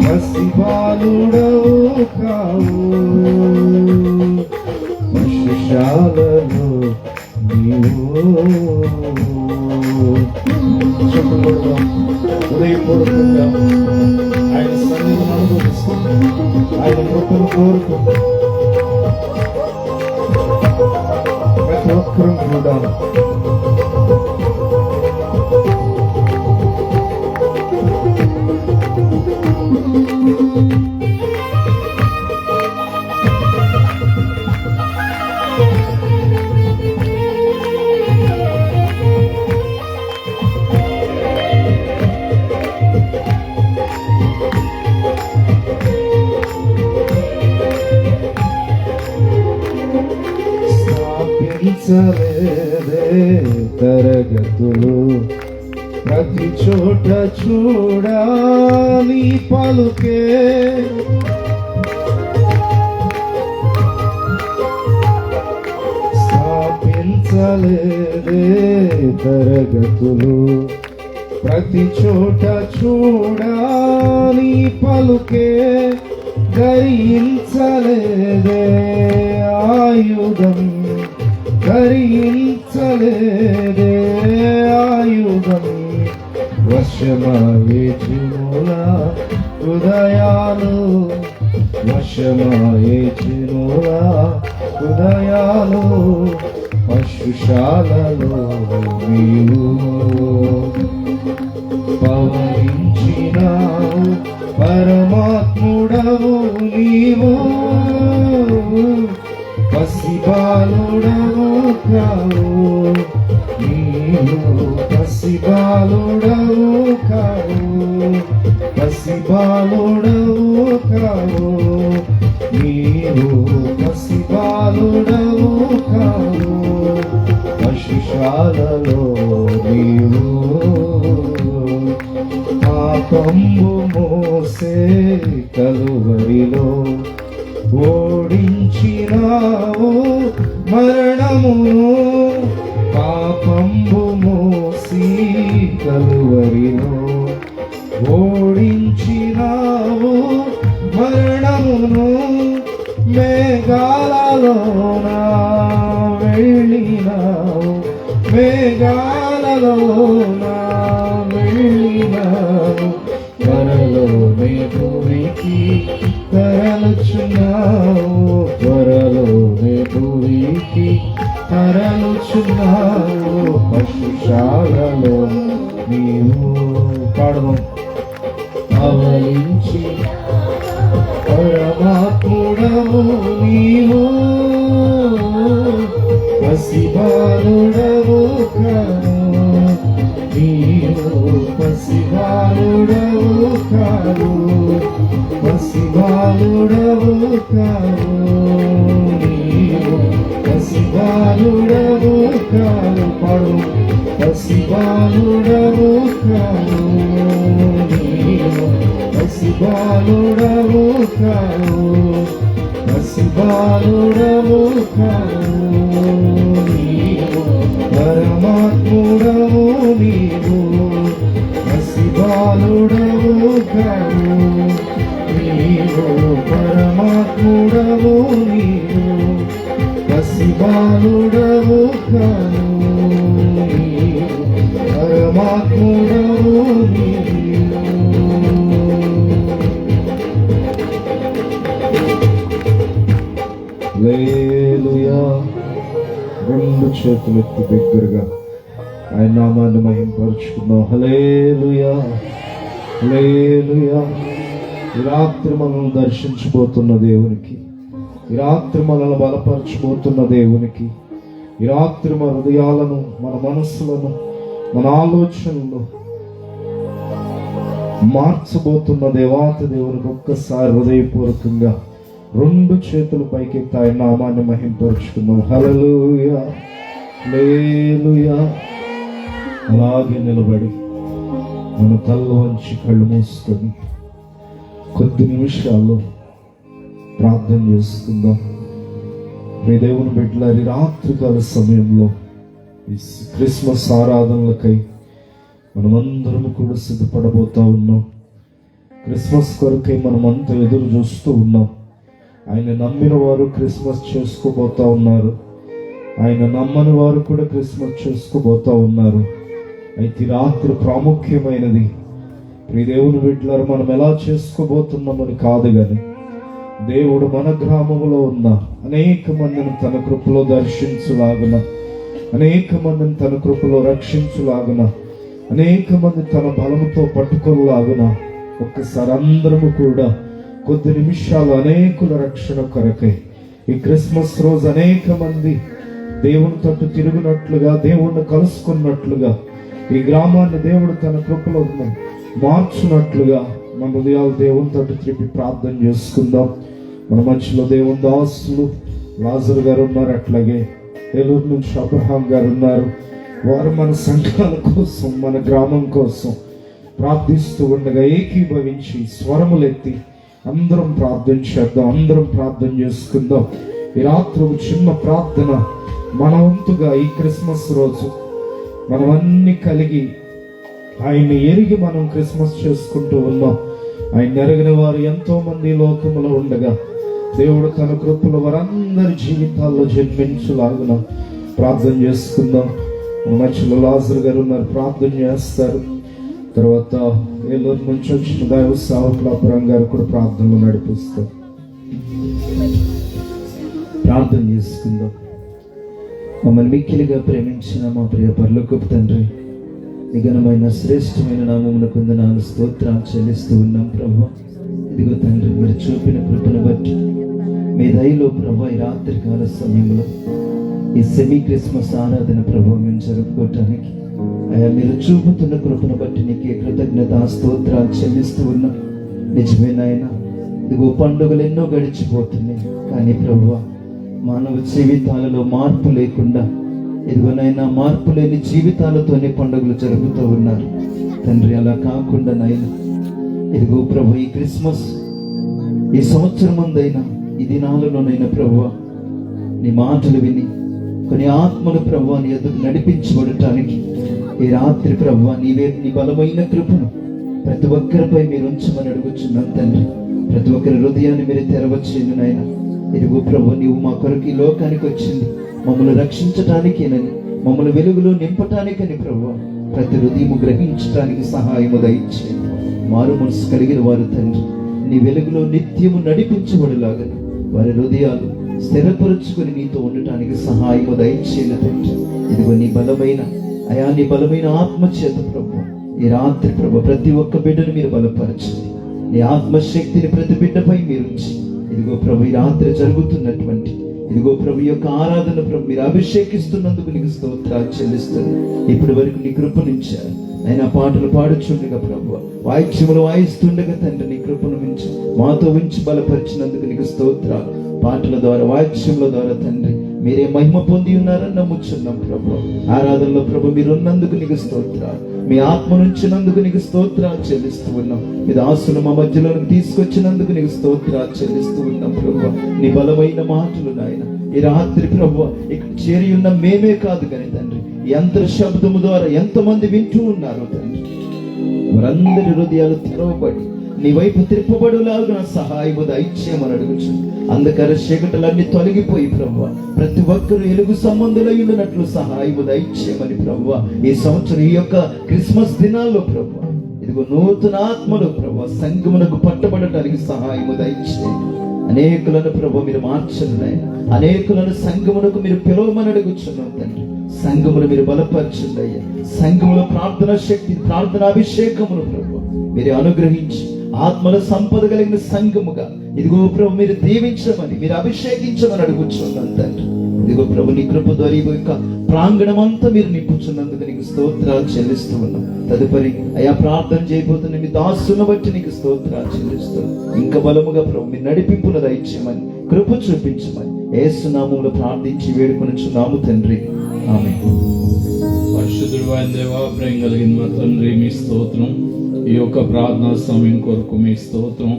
పసిబాలుడవు కావు, పశుశాలలో నీవు. హృదయపూర్వకంగా ఆయన సన్నిధిని అనుభవిస్తూ ఆయన కృపను కోరుకుంటూ ప్రతి ఒక్కరూ కూడా తరగతులు ప్రతి చోట చూడాలి పలుకే, స్థాపించలేదే తరగతులు ప్రతి చోట చూడాలి పలుకే, ధరించలేదే ఆయుధం, ధరించలేదే ఆయుధం, వశమాయే చినుల హృదయాలు, వశమాయే చినుల హృదయాలు, పశుశాలలో నీవు పవనించినావు, పరమాత్ముడవు నీవు, పసిబాలుడవు కావు నీవు, పసిబాలుడవు కావు, పసిబాలుడవు కావు నీవు, పసిబాలుడవు కావు, పశుశాలలో నీవు. పాపంబు మోసే కలువరిలో ఓడించినావు మరణమును, పాపంబు మోసి కలువరిలో ఓడించినావు మరణమును, మేఘాలలోన వెళ్ళినావు, మేఘాలలోన వెళ్ళినావు, త్వరలోనే భూమికి తరలుచున్నావు, త్వరలోనే భూమికి తరలుచున్నావు, పశుశాలలో నీవు. పాడదాం. అవలించి పరమాత్ముడవు నీవు, పసిబాలుడవు కావు నీవు, పసిబాలుడవు కావు, పసిబాలుడవు కావు నీవు, పసిబాలుడవు కావు. పాడు. పసిబాలుడవు కావు నీవు, పసిబాలుడవు కావు, పసిబాలుడవు కావు నీవు, పరమాత్ముడవు నీవు, పసిబాలుడవు కావు నీవు, పరమాత్ముడవు నీవు, పసిబాలుడవు కావు నీవు, పరమాత్ముడవు నీవు. హల్లెలూయా. రెండు చేతులెత్తి బిగ్గరగా ఆయన నామాన్ని మహింపరుచుకుందాం. హల్లెలూయా, హల్లెలూయా. ఈ రాత్రి మనల్ని దర్శించబోతున్న దేవునికి, ఈ రాత్రి మనల్ని బలపరచబోతున్న దేవునికి, ఈ రాత్రి మన హృదయాలను, మన మనస్సులను, మన ఆలోచనలు మార్చబోతున్న దేవాతి దేవునికి ఒక్కసారి హృదయపూర్వకంగా రెండు చేతులు పైకెత్తి ఆయన నామాన్ని మహింపరుచుకుందాం. హల్లెలూయా, హల్లెలూయా. అలాగే నిలబడి మన తల వంచి కళ్ళు మూసుకొని కొద్ది నిమిషాల్లో ప్రార్థన చేసుకుందాం. మీ దేవుని బిడ్డలారి రాత్రికాల సమయంలో ఈ క్రిస్మస్ ఆరాధనలకై మనమందరం కూడా సిద్ధపడబోతా ఉన్నాం. క్రిస్మస్ కొరకై మనం అంతా ఎదురు చూస్తూ ఉన్నాం. ఆయన నమ్మిన వారు క్రిస్మస్ చేసుకోబోతా ఉన్నారు, ఆయన నమ్మని వారు కూడా క్రిస్మస్ చేసుకోబోతా ఉన్నారు. అయితే రాత్రి ప్రాముఖ్యమైనది. ప్రియ దేవుని బిడ్డలారా, మనం ఎలా చేసుకోబోతున్నామని కాదు, కానీ దేవుడు మన గ్రామంలో ఉన్న అనేక మందిని తన కృపలో దర్శించులాగున, అనేక మందిని తన కృపలో రక్షించులాగున, అనేక మంది తన బలముతో పట్టుకోలాగున ఒక్కసారి అందరము కూడా కొద్ది నిమిషాలు అనేకుల రక్షణ కొరకై ఈ క్రిస్మస్ రోజు అనేక మంది దేవుని తట్టు తిరుగునట్లుగా, దేవుణ్ణి కలుసుకున్నట్లుగా, ఈ గ్రామాన్ని దేవుడు తన కృపలో మార్చున్నట్లుగా మన హృదయాలు దేవుని తట్టు త్రిప్పి ప్రార్థన చేసుకుందాం. మన మధ్యలో దేవుని దాసులు లాజర్ గారు ఉన్నారు, అట్లాగే ఏలూరు నుంచి అబ్రహాం గారు ఉన్నారు. వారు మన సంఘాల కోసం, మన గ్రామం కోసం ప్రార్థిస్తూ ఉండగా ఏకీభవించి స్వరములెత్తి అందరం ప్రార్థన చేద్దాం, అందరం ప్రార్థన చేసుకుందాం. ఈ రాత్రి ఒక చిన్న ప్రార్థన మన వంతుగా ఈ క్రిస్మస్ రోజు మనం అన్ని కలిగి ఆయన్ని ఎరిగి మనం క్రిస్మస్ చేసుకుంటూ ఉన్నాం. ఆయన ఎరగిన వారు ఎంతో మంది లోకములో ఉండగా దేవుడు తన కృపలో వారందరి జీవితాల్లో జన్మించులాగున ప్రార్థన చేసుకుందాం. మధ్యలో లాజర్ గారు ఉన్నారు, ప్రార్థన చేస్తారు. తర్వాత ఏలూరు నుంచి వచ్చిన దైవ సావకులాపురం గారు కూడా ప్రార్థనలు నడిపిస్తారు. ప్రార్థన చేసుకుందాం. మమ్మల్ని మిక్కిలిగా ప్రేమించిన మా ప్రియ పరలోకపు తండ్రి, నిఘనమైన శ్రేష్టమైన నామమునకు వందనాలు స్తోత్రాలు చెల్లిస్తూ ఉన్నాం ప్రభువా. ఇదిగో తండ్రి, మీరు చూపిన కృపను బట్టి మీ దయలో ప్రభా ఈ రాత్రి కాల సమయంలో ఈ సెమీ క్రిస్మస్ ఆరాధన ప్రభావం మేము జరుపుకోవటానికి అయ్యా మీరు చూపుతున్న కృపను బట్టి నీకే కృతజ్ఞత స్తోత్రాలు చెల్లిస్తూ ఉన్నాం. నిజమేనాయన, ఇదిగో పండుగలు ఎన్నో గడిచిపోతున్నాయి, కానీ ప్రభువా మానవ జీవితాలలో మార్పు లేకుండా ఇదిగోనైనా మార్పు లేని జీవితాలతోనే పండుగలు జరుపుతూ ఉన్నారు తండ్రి. అలా కాకుండా నాయన ఇదిగో ప్రభు ఈ క్రిస్మస్ ఈ సంవత్సరం ముందైనా ఈ దినాలలోనైనా ప్రభువా నీ మాటలు విని కొన్ని ఆత్మలు ప్రభువా నీ ఎదుగు నడిపించబడటానికి ఈ రాత్రి ప్రభువా నీవే నీ బలమైన కృపను ప్రతి ఒక్కరిపై మీరు ఉంచమని అడుగుచున్నాను తండ్రి. ప్రతి ఒక్కరి హృదయాన్ని మీరు తెరవచ్చేయండి నాయన. ఇదిగో ప్రభు నీవు మా కొరకు ఈ లోకానికి వచ్చింది మమ్మల్ని రక్షించటానికేనని, మమ్మల్ని వెలుగులో నింపటానికని ప్రభువా ప్రతి హృదయము గ్రహించటానికి సహాయము దయచేయండి. మారు మనసు కలిగిన వారు తండ్రి నీ వెలుగులో నిత్యము నడిపించబడేలాగా వారి హృదయాలు స్థిరపరుచుకొని నీతో ఉండటానికి సహాయము దయచేయండి తండ్రి. ఇదిగో నీ బలమైన అయా నీ బలమైన ఆత్మచేత ప్రభు ఈ రాత్రి ప్రభు ప్రతి ఒక్క బిడ్డను మీరు బలపరచండి. నీ ఆత్మశక్తిని ప్రతి బిడ్డపై మీరు ఉంచి ఇదిగో ప్రభు ఈ రాత్రి జరుగుతున్నటువంటి ఇదిగో ప్రభు యొక్క ఆరాధన ప్రభు మీరు అభిషేకిస్తున్నందుకు నీకు స్తోత్రాలు చెల్లిస్తుంది. ఇప్పటి వరకు నీ కృపనిచ్చారు ఆయన పాటలు పాడుచుండగా ప్రభు వాయిద్యములు వాయిస్తుండగా తండ్రి నీ కృపను మించి మాతో ఉంచి బలపరిచినందుకు నీకు స్తోత్రాలు. పాటల ద్వారా వాయిద్యముల ద్వారా తండ్రి మీరే మహిమ పొంది ఉన్నారని నమ్ముచున్నాం ప్రభు. ఆరాధనలో ప్రభు మీరు ఉన్నందుకు నీకు స్తోత్రాలు, మీ ఆత్మ నుంచినందుకు నీకు స్తోత్రాలు చెల్లిస్తూ ఉన్నాం. మీ దాసులు మా మధ్యలోకి తీసుకొచ్చినందుకు నీకు స్తోత్రాలు చెల్లిస్తూ ఉన్నాం ప్రభు. నీ బలమైన మాటలు నాయన ఈ రాత్రి ప్రభు ఇక్కడ చేరి ఉన్న మేమే కాదు కానీ తండ్రి యంత్ర శబ్దము ద్వారా ఎంతమంది వింటూ ఉన్నారు తండ్రి, వారందరి హృదయాలు తెరవబడి నీ వైపు తిప్పబడులాగా సహాయము దయచేయమని అడుగుచు. అంధకార చీకటులన్నీ తొలగిపోయి ప్రభువా ప్రతి ఒక్కరు ఎలుగు సంబంధులై ఉండినట్లు సహాయము దయచేయమని ప్రభువా ఈ సంవత్సరం ఈ యొక్క క్రిస్మస్ దినాల్లో ప్రభువా ఇదిగో నూతన ఆత్మలు ప్రభువా సంఘమునకు పట్టబడటానికి సహాయము దయచేయండి. అనేకులను ప్రభు మీరు మార్చండి, అనేకులను సంఘమునకు మీరు పిలవమని అడుగుచున్నాం తండ్రి. సంఘమును మీరు బలపరచండి అయ్యా. సంఘములో ప్రార్థన శక్తి ప్రార్థన అభిషేకమును ప్రభు మీరు అనుగ్రహించి ఆత్మల సంపద కలిగిన సంఘముగా ఇదిగో ప్రభు మీరు దీవించమని మీరు అభిషేకించమని అడుగుచున్నాను తండ్రి. ఇదిగో ప్రభు నీ కృప ద్వారా ఈ యొక్క ప్రాంగణం అంతా మీరు నింపుచున్నందుకు నీకు స్తోత్రాలు చెల్లిస్తూ ఉన్నాం. తదుపరి అయా ప్రార్థన చేయబోతున్న మీ దాసులను బట్టి నీకు స్తోత్రాలు చెల్లిస్తున్నాం. ఇంకా బలముగా ప్రభు మీరు నడిపింపును దయచేయమని కృప చూపించమని యేసు నామములో ప్రార్థించి వేడుకొనుచున్నాము తండ్రి, ఆమేన్. పరిశుద్ధుడు అయిన దేవా, ప్రేమ కలిగిన మా తండ్రి మీ స్తోత్రం. ఈ యొక్క ప్రార్థనా సమయం కొరకు మీ స్తోత్రం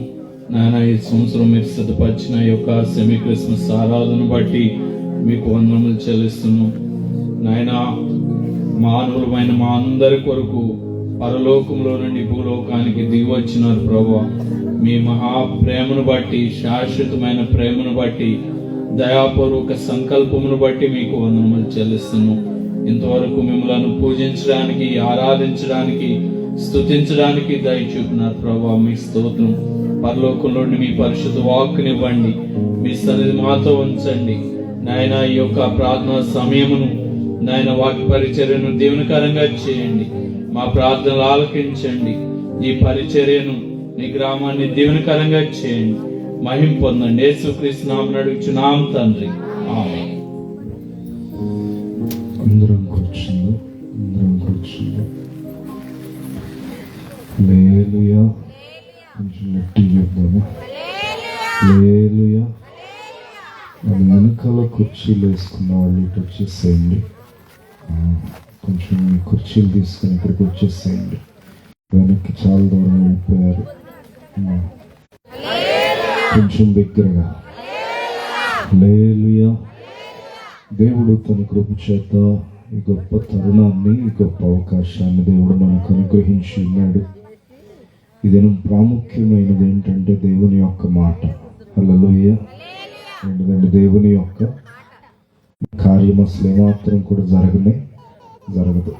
నాయన. ఈ సంవత్సరం మీరు సిద్ధపరిచిన ఈ యొక్క సెమీ క్రిస్మస్ ఆరాధన బట్టి మీకు వందనములు చెల్లిస్తున్నాం నాయన. మానవులమైన మా అందరి కొరకు పరలోకంలో నుండి భూలోకానికి దిగి వచ్చినారు ప్రభువా. మీ మహా ప్రేమను బట్టి, శాశ్వతమైన ప్రేమను బట్టి, దయాపూర్వక సంకల్పమును బట్టి మీకు వందనములు చెల్లిస్తున్నాం. ఇంతవరకు మిమ్మల్ని పూజించడానికి, ఆరాధించడానికి, స్తుతించడానికి దయ చూపినారు ప్రభా. మీ స్తోత్రం. పరలోకంలోని మీ పరిశుద్ధ వాక్కునివ్వండి, మీ సన్నిధి మాతో ఉంచండి నాయన. ఈ యొక్క ప్రార్థనా సమయమును నాయన వాక్య పరిచర్యను దీవెనకరంగా చేయండి. మా ప్రార్థనలు ఆలకించండి. ఈ పరిచర్యను, నీ గ్రామాన్ని దీవెనకరంగా చేయండి. మహిమ పొందండి. యేసుక్రీస్తు నామమున అడుగుచున్నాం తండ్రి, ఆమేన్. అందరం కూర్చుందాం. హల్లెలూయా. కొంచెం గట్టి చెప్దాము. హల్లెలూయా. మన వెనకాల కుర్చీలు వేసుకున్న వాళ్ళు ఇటు వచ్చేసేయండి. కొంచెం మీ కుర్చీలు తీసుకొని ఇక్కడికి వచ్చేసేయండి. వెనక్కి చాలా దూరం వెళ్ళిపోయారు. కొంచెం దగ్గరగా. హల్లెలూయా. దేవుడు తన కృప చేత ఈ గొప్ప తరుణాన్ని, ఈ గొప్ప అవకాశాన్ని దేవుడు మనకు అనుగ్రహించి ఉన్నాడు. ఇది ప్రాముఖ్యమైనది ఏంటంటే దేవుని యొక్క మాట. హల్లెలూయా. ఏంటంటే దేవుని యొక్క కార్యం అసలు ఏమాత్రం కూడా జరగదు.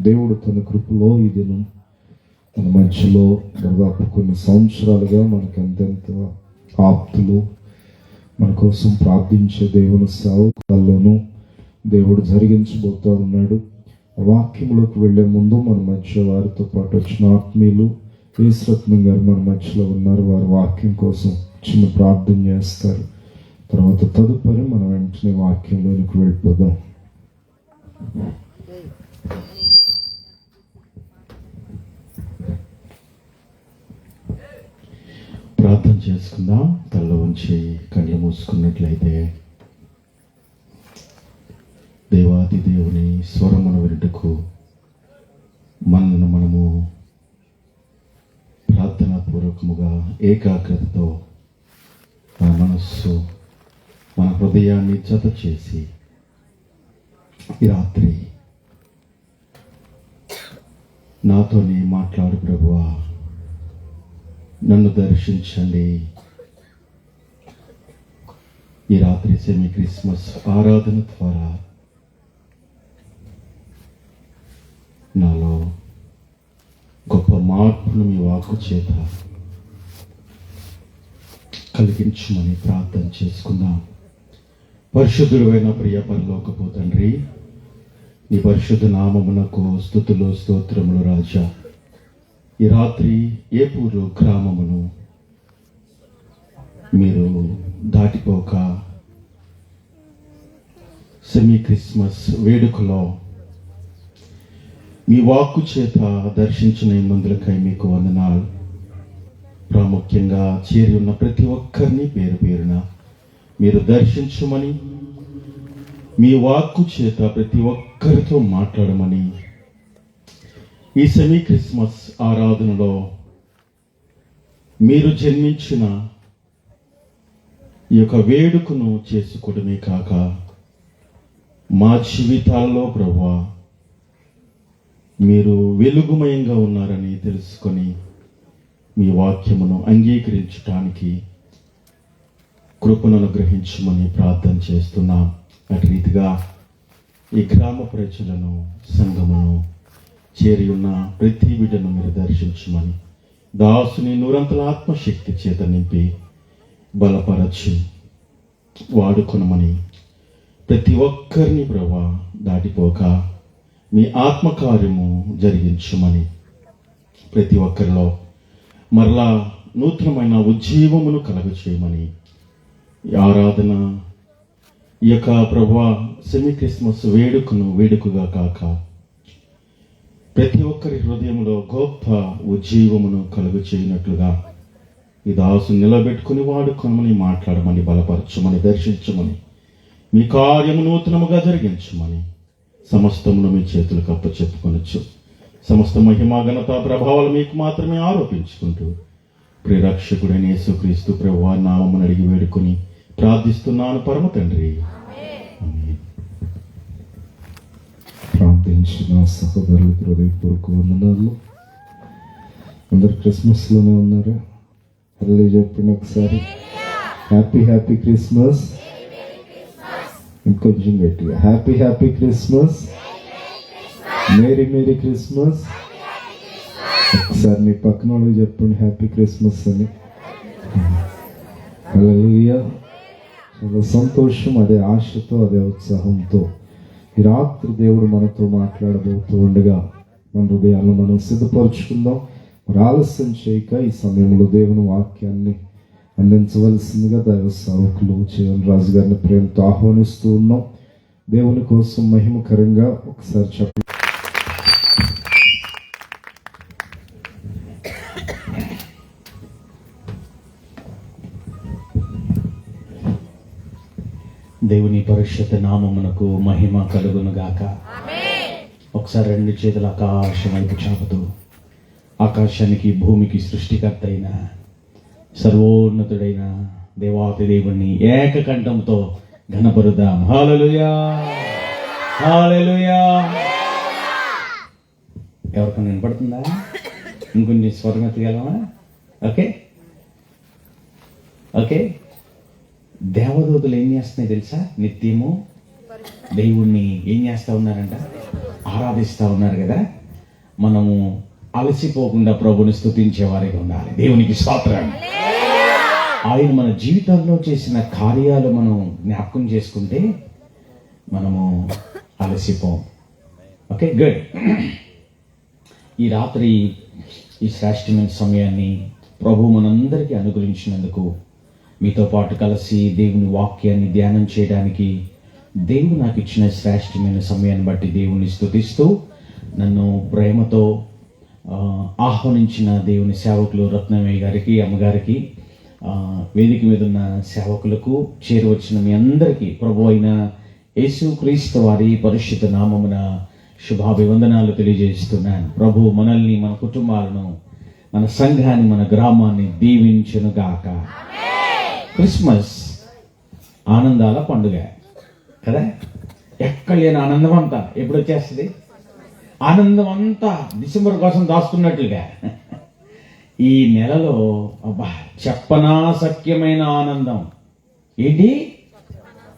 దేవుడు తన కృపలో ఈ దినం మన మధ్యలో దాదాపు కొన్ని సంవత్సరాలుగా మనకు ఎంతెంత ఆప్తులు, మన కోసం ప్రార్థించే దేవుని సేవకుల్లోనూ దేవుడు జరిగించబోతా ఉన్నాడు. ఆ వాక్యంలోకి వెళ్లే ముందు మన మధ్య వారితో పాటు వచ్చిన ఆత్మీయులు యేసురత్నం గారు మన మధ్యలో ఉన్నారు. వారి వాక్యం కోసం చిన్న ప్రార్థన చేస్తారు. తర్వాత తదుపరి మనం వెంటనే వాక్యంలోనికి వెళ్ళిపోదాం. ప్రార్థన చేసుకుందాం. తల్ల ఉంచి కళ్ళు మూసుకున్నట్లయితే దేవాది దేవుని స్వరమును వినుటకు మనల్ని మనము ప్రార్థనాపూర్వకముగా ఏకాగ్రతతో మన మనస్సు, మన హృదయాన్ని జత చేసి ఈ రాత్రి నాతోని మాట్లాడు ప్రభువా, నన్ను దర్శించండి. ఈ రాత్రి సెమీ క్రిస్మస్ ఆరాధన ద్వారా నాలో గొప్ప మార్పును మీ వాక్కు చేత కలిగించమని ప్రార్థన చేసుకుందాం. పరిశుద్ధుడైన ప్రియ పరలోకపు తండ్రి, నీ పరిశుద్ధ నామమునకు స్తుతులు స్తోత్రములు రాజా. ఈ రాత్రి ఏపూరు గ్రామమును మీరు దాటిపోక సెమీ క్రిస్మస్ వేడుకలో మీ వాక్కు చేత దర్శించిన మందులకై మీకు వందనాలు. ప్రాముఖ్యంగా చేరి ఉన్న ప్రతి ఒక్కరిని పేరు పేరున మీరు దర్శించమని, మీ వాక్కు చేత ప్రతి ఒక్కరితో మాట్లాడమని, ఈ సెమీ క్రిస్మస్ ఆరాధనలో మీరు జన్మించిన ఈ యొక్క వేడుకను చేసుకోవడమే కాక మా జీవితాల్లో ప్రభువా మీరు వెలుగుమయంగా ఉన్నారని తెలుసుకొని మీ వాక్యమును అంగీకరించడానికి కృపను అనుగ్రహించమని ప్రార్థన చేస్తున్నాం. అటు రీతిగా ఈ గ్రామ ప్రజలను, సంఘమును, చేరి ఉన్న ప్రతి బిడ్డను మీరు దర్శించమని, దాసుని నూరంతల ఆత్మశక్తి చేత నింపి బలపరచు వాడుకొనమని, ప్రతి ఒక్కరిని ప్రభా దాటిపోక మీ ఆత్మకార్యము జరిగించమని, ప్రతి ఒక్కరిలో మరలా నూతనమైన ఉజ్జీవమును కలుగచేయమని, ఈ ఆరాధన ఈ యొక్క ప్రభువా సెమీ క్రిస్మస్ వేడుకగా కాక ప్రతి ఒక్కరి హృదయంలో గొప్ప ఉజ్జీవమును కలుగు చేయనట్లుగా ఈ దాసు నిలబెట్టుకుని వాడుకొనమని, మాట్లాడమని, బలపరచమని, దర్శించమని, మీ కార్యము నూతనముగా జరిగించమని సమస్తమును మీ చేతులకు అప్పచెప్పుకొనొచ్చు. సమస్త మహిమ, ఘనత, ప్రభావాలు మీకు మాత్రమే ఆరోపించుకుంటూ ప్రియరక్షకుడైన యేసుక్రీస్తు ప్రభువా నామమును అడిగి వేడుకొని ప్రార్థిస్తున్నాను పరమ తండ్రి. ఆమేన్. ప్రార్థించిన సహోదరులకు హృదయపూర్వక వందనాలు. అందరు క్రిస్మస్లోనే ఉన్నారు. హల్లెలూయా చెప్పండి ఒకసారి. Happy Christmas. ఇంకొంచెం గట్టిగా హ్యాపీ క్రిస్మస్. Merry Christmas. ఒకసారి మీ పక్కన వాళ్ళకి చెప్పండి హ్యాపీ క్రిస్మస్ అని. హల్లెలూయా. చాలా సంతోషం. అదే ఆశతో, అదే ఉత్సాహంతో ఈ రాత్రి దేవుడు మనతో మాట్లాడబోతూ ఉండగా మన హృదయాలను మనం సిద్ధపరచుకుందాం. మరి ఆలస్యం చేయక ఈ సమయంలో దేవుని వాక్యాన్ని అందించవలసిందిగా దైవ సేవకులు జీవన్ రాజు గారిని ప్రేమతో ఆహ్వానిస్తూ ఉన్నాం. దేవుని కోసం మహిమకరంగా ఒకసారి చెప్పండి. దేవుని పరిశుద్ధ నామమునకు మహిమ కలుగును గాక. ఒకసారి రెండు చేతుల ఆకాశం వైపు చాపుతూ ఆకాశానికి భూమికి సృష్టికర్త అయిన సర్వోన్నతుడైన దేవాతి దేవుణ్ణి ఏకకంఠంతో ఘనపరుదాం. హల్లెలూయా, హల్లెలూయా. ఎవరికైనా వినపడుతుందా? ఇంకొంచెం స్వరం ఎత్తగలమా? Okay okay. దేవదూతలు ఏం చేస్తున్నాయి తెలుసా? నిత్యము దేవుణ్ణి ఏం చేస్తూ ఉన్నారంట? ఆరాధిస్తూ ఉన్నారు కదా. మనము అలసిపోకుండా ప్రభుని స్తుతించే వారిగా ఉండాలి. దేవునికి స్తోత్రం. ఆయన మన జీవితంలో చేసిన కార్యాలు మనం జ్ఞాపకం చేసుకుంటే మనము అలసిపోం. Okay, good. ఈ రాత్రి ఈ శ్రేష్టమైన సమయాన్ని ప్రభు మనందరికీ అనుగ్రహించినందుకు, మీతో పాటు కలిసి దేవుని వాక్యాన్ని ధ్యానం చేయడానికి దేవుడు నాకు ఇచ్చిన శ్రేష్టమైన సమయాన్ని బట్టి దేవుని స్తుతిస్తూ, నన్ను ప్రేమతో ఆహ్వానించిన దేవుని సేవకులు రత్నమయ్య గారికి, అమ్మగారికి, వేదిక మీద ఉన్న సేవకులకు, చేరువచ్చిన మీ అందరికీ ప్రభు అయిన యేసుక్రీస్తు వారి పరిశుద్ధ నామమున శుభాభివందనాలు తెలియజేస్తున్నాను. ప్రభు మనల్ని, మన కుటుంబాలను, మన సంఘాన్ని, మన గ్రామాన్ని దీవించునుగాక. క్రిస్మస్ ఆనందాల పండుగ కదా. ఎక్కడ లేని ఆనందం అంతా ఎప్పుడు వచ్చేస్తుంది? ఆనందం అంతా డిసెంబర్ కోసం దాచుకున్నట్లుగా ఈ నెలలో అబ్బా చెప్పనాశక్యమైన ఆనందం. ఏంటి?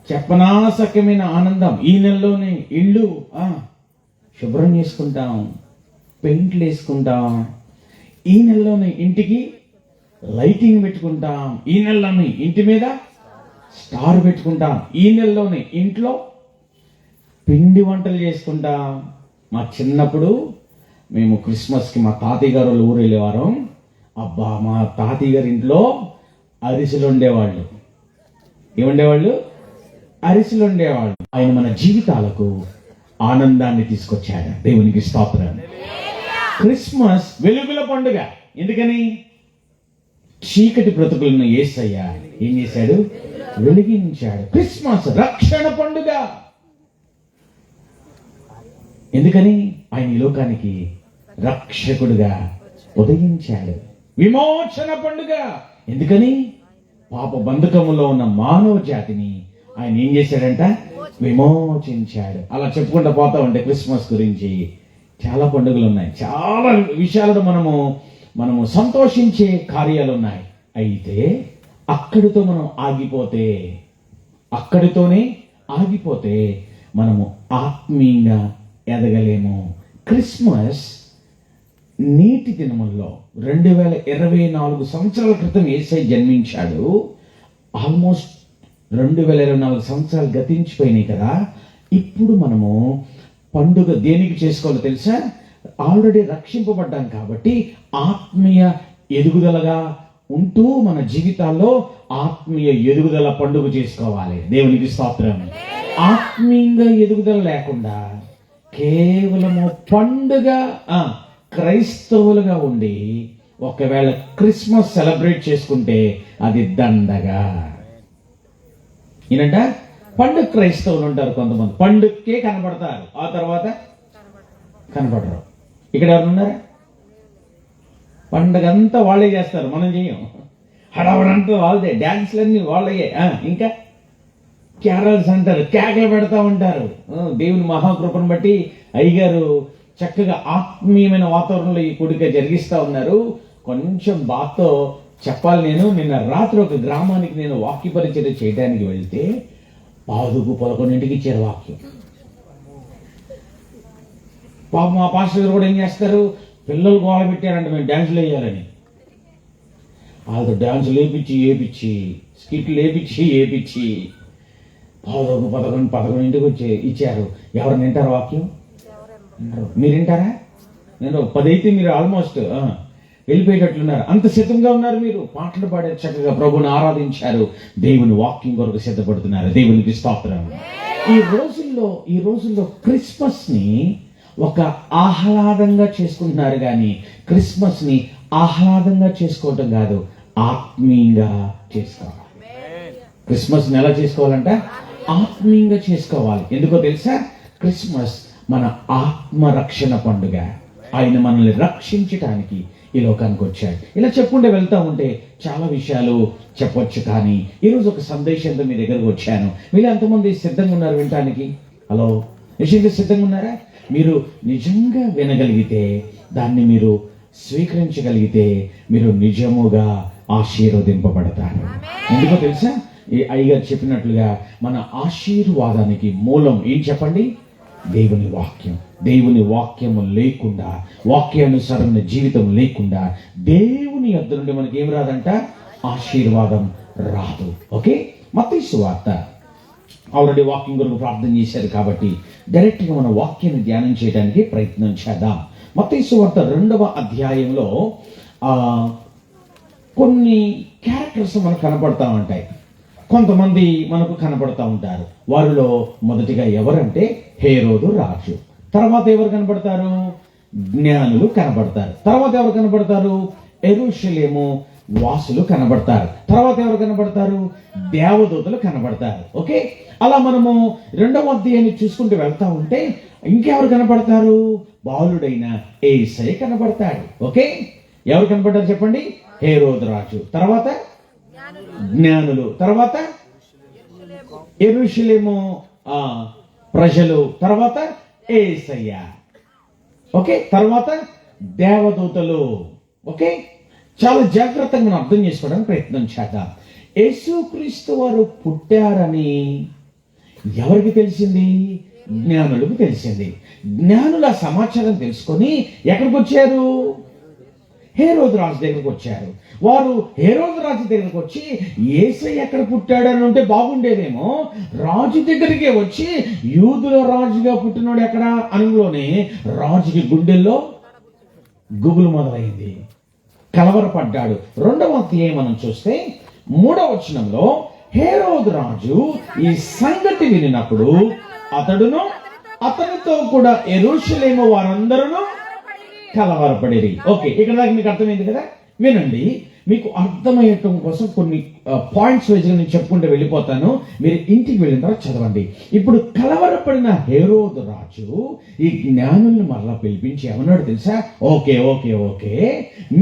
చెప్పనాశక్యమైన ఆనందం. ఈ నెలలోనే ఇళ్ళు శుభ్రం చేసుకుంటాం, పెయింట్లు వేసుకుంటాం. ఈ నెలలోనే ఇంటికి లైటింగ్ పెట్టుకుంటాం. ఈ నెలలోనే ఇంటి మీద స్టార్ పెట్టుకుంటాం. ఈ నెలలోనే ఇంట్లో పిండి వంటలు చేసుకుంటాం. మా చిన్నప్పుడు మేము క్రిస్మస్కి మా తాతయ్య గారు ఊరు వెళ్ళేవారం. అబ్బా, మా తాతయ్య గారి ఇంట్లో అరిసెలు ఉండేవాళ్ళు. ఏముండేవాళ్ళు? అరిసెలు ఉండేవాళ్ళు. ఆయన మన జీవితాలకు ఆనందాన్ని తీసుకొచ్చాడు. దేవునికి స్తోత్రం. క్రిస్మస్ వెలుగుల పండుగ. ఎందుకని? చీకటి బ్రతుకులను యేసయ్య ఏం చేశాడు? వెలిగించాడు. క్రిస్మస్ రక్షణ పండుగ. ఎందుకని? ఆయన ఈ లోకానికి రక్షకుడుగా ఉదయించాడు. విమోచన పండుగ. ఎందుకని? పాప బంధకములో ఉన్న మానవ జాతిని ఆయన ఏం చేశాడంట? విమోచించాడు. అలా చెప్పుకుంటూ పోతా ఉంటే క్రిస్మస్ గురించి చాలా పండుగలు ఉన్నాయి. చాలా విషయాలను మనము సంతోషించే కార్యాలు ఉన్నాయి. అయితే అక్కడితో మనం అక్కడితోనే ఆగిపోతే మనము ఆత్మీయంగా ఎదగలేము. క్రిస్మస్ నేటి దినముల్లో 2024 సంవత్సరాల క్రితం యేసయ్య జన్మించాడు. ఆల్మోస్ట్ 2024 సంవత్సరాలు గతించిపోయినాయి కదా. ఇప్పుడు మనము పండుగ దేనికి చేసుకోవాలో తెలుసా? ఆల్రెడీ రక్షింపబడ్డాం కాబట్టి ఆత్మీయ ఎదుగుదలగా ఉంటూ మన జీవితాల్లో ఆత్మీయ ఎదుగుదల పండుగ చేసుకోవాలి. దేవునికి స్తోత్రం. ఆత్మీయంగా ఎదుగుదల లేకుండా కేవలము పండుగ క్రైస్తవులుగా ఉండి ఒకవేళ క్రిస్మస్ సెలబ్రేట్ చేసుకుంటే అది దండగా. ఏంటంట? పండుగ క్రైస్తవులు ఉంటారు కొంతమంది, పండుగకే కనబడతారు, ఆ తర్వాత కనబడరు. ఇక్కడ ఎవరు ఉన్నారా? పండుగ అంతా వాళ్ళే చేస్తారు, మనం చెయ్యం. హడావడంతా వాళ్ళదే, డ్యాన్స్లన్నీ వాళ్ళయే. ఇంకా క్యారల్స్ అంటారు, కేకలు పెడతా ఉంటారు. దేవుని మహాకృపను బట్టి అయ్యగారు చక్కగా ఆత్మీయమైన వాతావరణంలో ఈ కూడిక జరిగిస్తా ఉన్నారు. కొంచెం బాతో చెప్పాలి, నేను నిన్న రాత్రి ఒక గ్రామానికి నేను వాక్య పరిచయం చేయడానికి వెళ్తే 11:10 ఇచ్చారు వాక్యం. పాప మా పాస్టర్ గారు కూడా ఏం చేస్తారు, పిల్లలు గోడ పెట్టారంటే మేము డ్యాన్సులు వేయాలని వాళ్ళతో డ్యాన్సులు వేపించి స్కిట్లు వేపించి 11:10 వచ్చి ఇచ్చారు. ఎవరు వింటారు వాక్యం? మీరు వింటారా? నేను 10 అయితే మీరు ఆల్మోస్ట్ వెళ్ళిపోయేటట్లున్నారు. అంత సిద్ధంగా ఉన్నారు మీరు. పాటలు పాడారు, చక్కగా ప్రభుని ఆరాధించారు, దేవుని వాక్యం కొరకు సిద్ధపడుతున్నారు. దేవునికి స్తోత్రం. ఈ రోజుల్లో క్రిస్మస్ ని ఒక ఆహ్లాదంగా చేసుకుంటున్నారు, కానీ క్రిస్మస్ ని ఆహ్లాదంగా చేసుకోవటం కాదు, ఆత్మీయంగా చేసుకోవాలి. క్రిస్మస్ ని ఎలా చేసుకోవాలంట? ఆత్మీయంగా చేసుకోవాలి. ఎందుకో తెలుసా? క్రిస్మస్ మన ఆత్మరక్షణ పండుగ. ఆయన మనల్ని రక్షించటానికి ఈ లోకానికి వచ్చాడు. ఇలా చెప్పుకుంటే వెళ్తా ఉంటే చాలా విషయాలు చెప్పొచ్చు, కానీ ఈరోజు ఒక సందేశంతో మీ దగ్గరకు వచ్చాను. మీరు ఎంతమంది సిద్ధంగా ఉన్నారు వినటానికి? హలో, నిజంగా సిద్ధంగా ఉన్నారా? మీరు నిజంగా వినగలిగితే, దాన్ని మీరు స్వీకరించగలిగితే, మీరు నిజముగా ఆశీర్వదింపబడతారు. ఎందుకో తెలుసా? ఈ అయ్యగారు చెప్పినట్లుగా మన ఆశీర్వాదానికి మూలం ఏం చెప్పండి? దేవుని వాక్యం. దేవుని వాక్యము లేకుండా, వాక్యానుసారమైన జీవితం లేకుండా దేవుని యొద్ద నుండి మనకి ఏం రాదంట? ఆశీర్వాదం రాదు. ఓకే, మత్తయి సువార్త ఆల్రెడీ వాక్యం కొరకు ప్రార్థన చేశారు కాబట్టి డైరెక్ట్గా మన వాక్యాన్ని ధ్యానం చేయడానికి ప్రయత్నం చేద్దాం. మత్తయి సువార్త 2వ అధ్యాయంలో కొన్ని క్యారెక్టర్స్ మనకు కనపడతా ఉంటాయి. కొంతమంది మనకు కనపడతా ఉంటారు. వారిలో మొదటిగా ఎవరంటే హేరోదు రాజు. తర్వాత ఎవరు కనపడతారు? జ్ఞానులు కనపడతారు. తర్వాత ఎవరు కనపడతారు? యెరూషలేము వాసులు కనబడతారు. తర్వాత ఎవరు కనబడతారు? దేవదూతలు కనబడతారు. ఓకే, అలా మనము 2వ అధ్యాయాన్ని చూసుకుంటూ వెళ్తా ఉంటే ఇంకెవరు కనబడతారు? బాలుడైన యేసయ్య కనబడతాడు. ఓకే, ఎవరు కనబడ్డారు చెప్పండి? హేరోదు రాజు, తర్వాత జ్ఞానులు, తర్వాత యెరూషలేము ప్రజలు, తర్వాత యేసయ్య. ఓకే, తర్వాత దేవదూతలు. ఓకే, చాలా జాగ్రత్తగా మనం అర్థం చేసుకోవడానికి ప్రయత్నం చేద్దాం. యేసుక్రీస్తు వారు పుట్టారని ఎవరికి తెలిసింది? జ్ఞానులకు తెలిసింది. జ్ఞానుల సమాచారం తెలుసుకొని ఎక్కడికి వచ్చారు? హేరోదు రాజు దగ్గరకు వచ్చారు. వారు హేరోదు రాజు దగ్గరకు వచ్చి యేసయ్య ఎక్కడ పుట్టాడని ఉంటే బాగుండేదేమో, రాజు దగ్గరికే వచ్చి యూదుల రాజుగా పుట్టినోడు ఎక్కడ అనులోనే రాజుకి గుండెల్లో గుబులు మొదలైంది, కలవరపడ్డాడు. 2వ అధ్యాయం మనం చూస్తే 3వ వచనంలో హేరోదు రాజు ఈ సంగతి వినినప్పుడు అతడును అతనితో కూడా యెరూషలేము వారందరూ కలవరపడేది. ఓకే, ఇక్కడ దాకా మీకు అర్థమైంది కదా? వినండి, మీకు అర్థమయ్యటం కోసం కొన్ని పాయింట్స్ వైజ్గా నేను చెప్పుకుంటూ వెళ్ళిపోతాను. మీరు ఇంటికి వెళ్ళిన తర్వాత చదవండి. ఇప్పుడు కలవరపడిన హేరోదు రాజు ఈ జ్ఞానుల్ని మరలా పిలిపించి ఏమన్నాడు తెలుసా? ఓకే ఓకే ఓకే,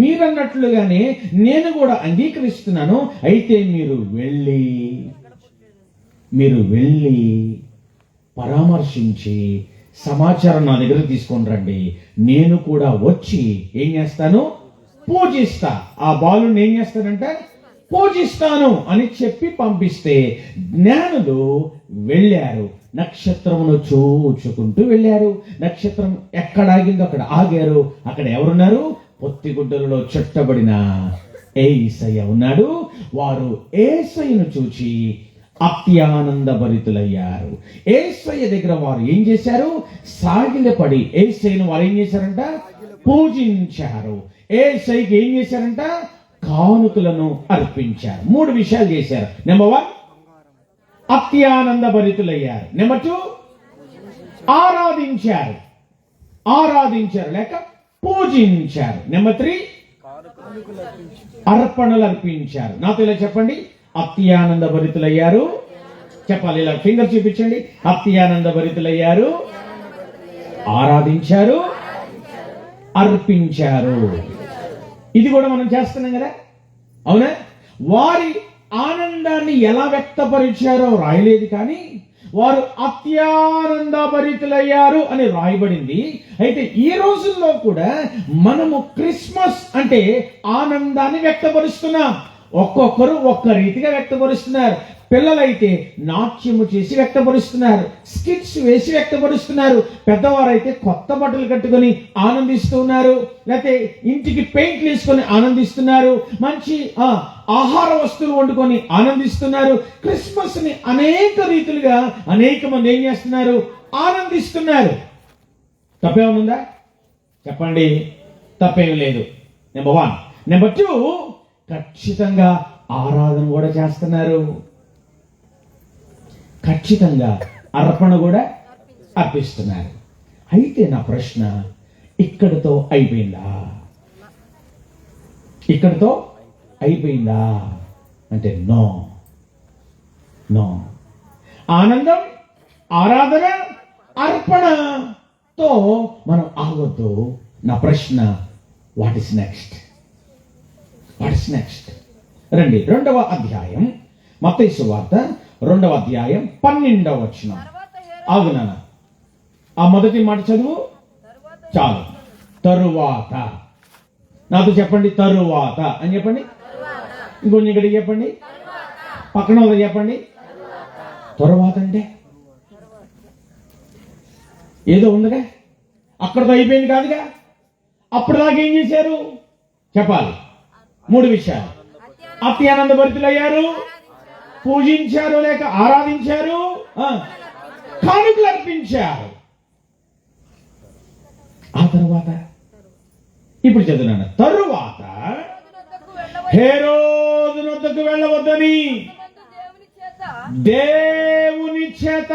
మీరన్నట్లుగానే నేను కూడా అంగీకరిస్తున్నాను. అయితే మీరు వెళ్ళి పరామర్శించి సమాచారం నా దగ్గర తీసుకొని రండి. నేను కూడా వచ్చి ఏం చేస్తాను? పూజిస్తా. ఆ బాలుని ఏం చేస్తానంట? పూజిస్తాను అని చెప్పి పంపిస్తే జ్ఞానులు వెళ్ళారు. నక్షత్రమును చూచుకుంటూ వెళ్ళారు. నక్షత్రం ఎక్కడ ఆగిందో అక్కడ ఆగారు. అక్కడ ఎవరున్నారు? పొత్తిగుడ్డలలో చుట్టబడిన యేసయ్య ఉన్నాడు. వారు యేసయ్యను చూచి అత్యానంద భరితులయ్యారు. యేసయ్య దగ్గర వారు ఏం చేశారు? సాగిలపడి యేసయ్యను వారు ఏం చేశారంట? పూజించారు. యేసయ్యకి ఏం చేశారంట? కానుకలను అర్పించారు. 3 విషయాలు చేశారు. నెంబర్ 1 అత్యానంద భరితులయ్యారు. నెంబర్ 2 ఆరాధించారు లేక పూజించారు. నెంబర్ 3 అర్పణలు అర్పించారు. నాతో ఇలా చెప్పండి, అత్యానంద భరితులయ్యారు. చెప్పాలి, ఇలా ఫింగర్ చూపించండి. అత్యానంద భరితులయ్యారు, ఆరాధించారు, అర్పించారు. ఇది కూడా మనం చేస్తున్నాం కదా, అవునా? వారి ఆనందాన్ని ఎలా వ్యక్తపరిచారో రాయలేదు, కానీ వారు అత్యానంద భరితులయ్యారు అని రాయబడింది. అయితే ఈ రోజుల్లో కూడా మనము క్రిస్మస్ అంటే ఆనందాన్ని వ్యక్తపరుస్తున్నాం. ఒక్కొక్కరు ఒక్క రీతిగా వ్యక్తపరుస్తున్నారు. పిల్లలైతే నాట్యము చేసి వ్యక్తపరుస్తున్నారు, స్కిట్స్ వేసి వ్యక్తపరుస్తున్నారు. పెద్దవారైతే కొత్త బట్టలు కట్టుకొని ఆనందిస్తూ ఉన్నారు, లేకపోతే ఇంటికి పెయింట్లు వేసుకొని ఆనందిస్తున్నారు, మంచి ఆహార వస్తువులు వండుకొని ఆనందిస్తున్నారు. క్రిస్మస్ ని అనేక రీతులుగా అనేక మంది ఏం చేస్తున్నారు? ఆనందిస్తున్నారు. తప్పేమనుందా? చెప్పండి. తప్పేమి లేదు. నెంబర్ 1. నెంబర్ 2, ఖచ్చితంగా ఆరాధన కూడా చేస్తున్నారు. ఖచ్చితంగా అర్పణ కూడా అర్పిస్తున్నారు. అయితే నా ప్రశ్న, ఇక్కడితో అయిపోయిందా? ఇక్కడితో అయిపోయిందా అంటే నో. ఆనందం, ఆరాధన, అర్పణతో మనం ఆగొద్దు. నా ప్రశ్న, వాట్ ఇస్ నెక్స్ట్? రండి, 2వ అధ్యాయం మత్తయి సువార్త 2వ అధ్యాయం 12వ వచనం. ఆగునా, ఆ మొదటి మాట చదువు చాలు. తరువాత. నాతో చెప్పండి, తరువాత అని చెప్పండి. ఇంకొంచెం ఇక్కడికి చెప్పండి, పక్కన చెప్పండి. తరువాత అంటే ఏదో ఉందిగా, అక్కడితో అయిపోయింది కాదుగా. అప్పుడు దాకా ఏం చేశారు చెప్పాలి. 3 విషయాలు. అత్యానంద భరితులయ్యారు, పూజించారు లేక ఆరాధించారు, కానుకలు అర్పించారు. ఆ తరువాత ఇప్పుడు చదువున్నాను. తరువాత హేరోదు నొద్దకు వెళ్ళవద్దని దేవుని చేత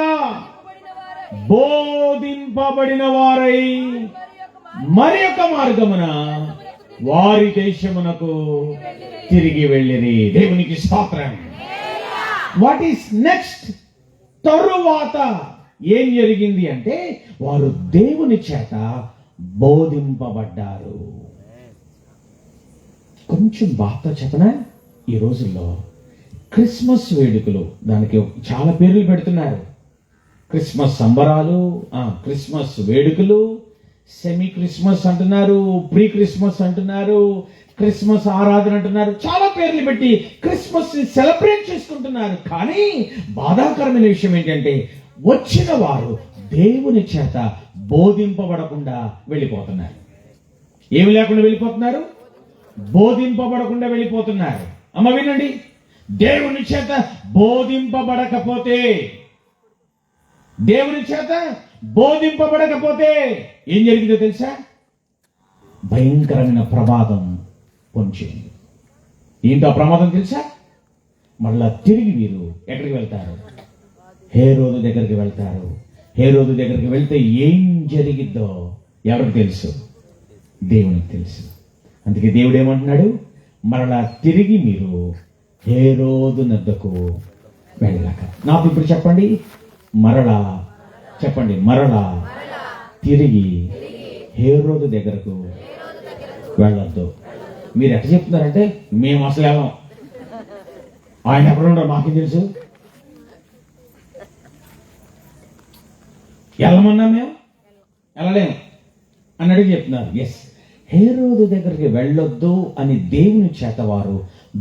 బోధింపబడిన వారై మరి యొక్క మార్గమున వారి దేశమునకు తిరిగి వెళ్ళిరి. దేవునికి స్తోత్రం. What is next? తరువాత ఏం జరిగింది అంటే వారు దేవుని చేత బోధింపబడ్డారు. కొంచెం బాగా చెప్పనా, ఈ రోజుల్లో క్రిస్మస్ వేడుకలు, దానికి చాలా పేర్లు పెడుతున్నారు. క్రిస్మస్ సంబరాలు, క్రిస్మస్ వేడుకలు, సెమీ క్రిస్మస్ అంటున్నారు, ప్రీ క్రిస్మస్ అంటున్నారు, క్రిస్మస్ ఆరాధన అంటున్నారు. చాలా పేర్లు పెట్టి క్రిస్మస్ ని సెలబ్రేట్ చేసుకుంటున్నారు. కానీ బాధాకరమైన విషయం ఏంటంటే వచ్చిన వారు దేవుని చేత బోధింపబడకుండా వెళ్ళిపోతున్నారు. ఏమి లేకుండా వెళ్ళిపోతున్నారు? బోధింపబడకుండా వెళ్ళిపోతున్నారు. అమ్మ వినండి, దేవుని చేత బోధింపబడకపోతే, దేవుని చేత బోధింపబడకపోతే ఏం జరిగిందో తెలుసా? భయంకరమైన ప్రమాదం పొంచింది. ఏంటో ప్రమాదం తెలుసా? మళ్ళా తిరిగి వీరు ఎక్కడికి వెళ్తారు? హేరోదు దగ్గరికి వెళ్తారు. హేరోదు దగ్గరికి వెళ్తే ఏం జరిగిద్దో ఎవరికి తెలుసు? దేవునికి తెలుసు. అందుకే దేవుడు ఏమంటున్నాడు? మరలా తిరిగి మీరు హేరోదు నద్దకు వెళ్ళక. నాకు ఇప్పుడు చెప్పండి, మరలా చెప్పండి, మరలా తిరిగి హేరోదు దగ్గరకు వెళ్ళొద్దు. మీరు ఎట్లా చెప్తున్నారంటే మేము అసలు వెళ్ళాం, ఆయన ఎక్కడ ఉండరు మాకేం తెలుసు, వెళ్ళమన్నా మేము వెళ్ళలేము అన్నట్టు చెప్తున్నారు. ఎస్, హేరోదు దగ్గరికి వెళ్ళొద్దు అని దేవుని చేత వారు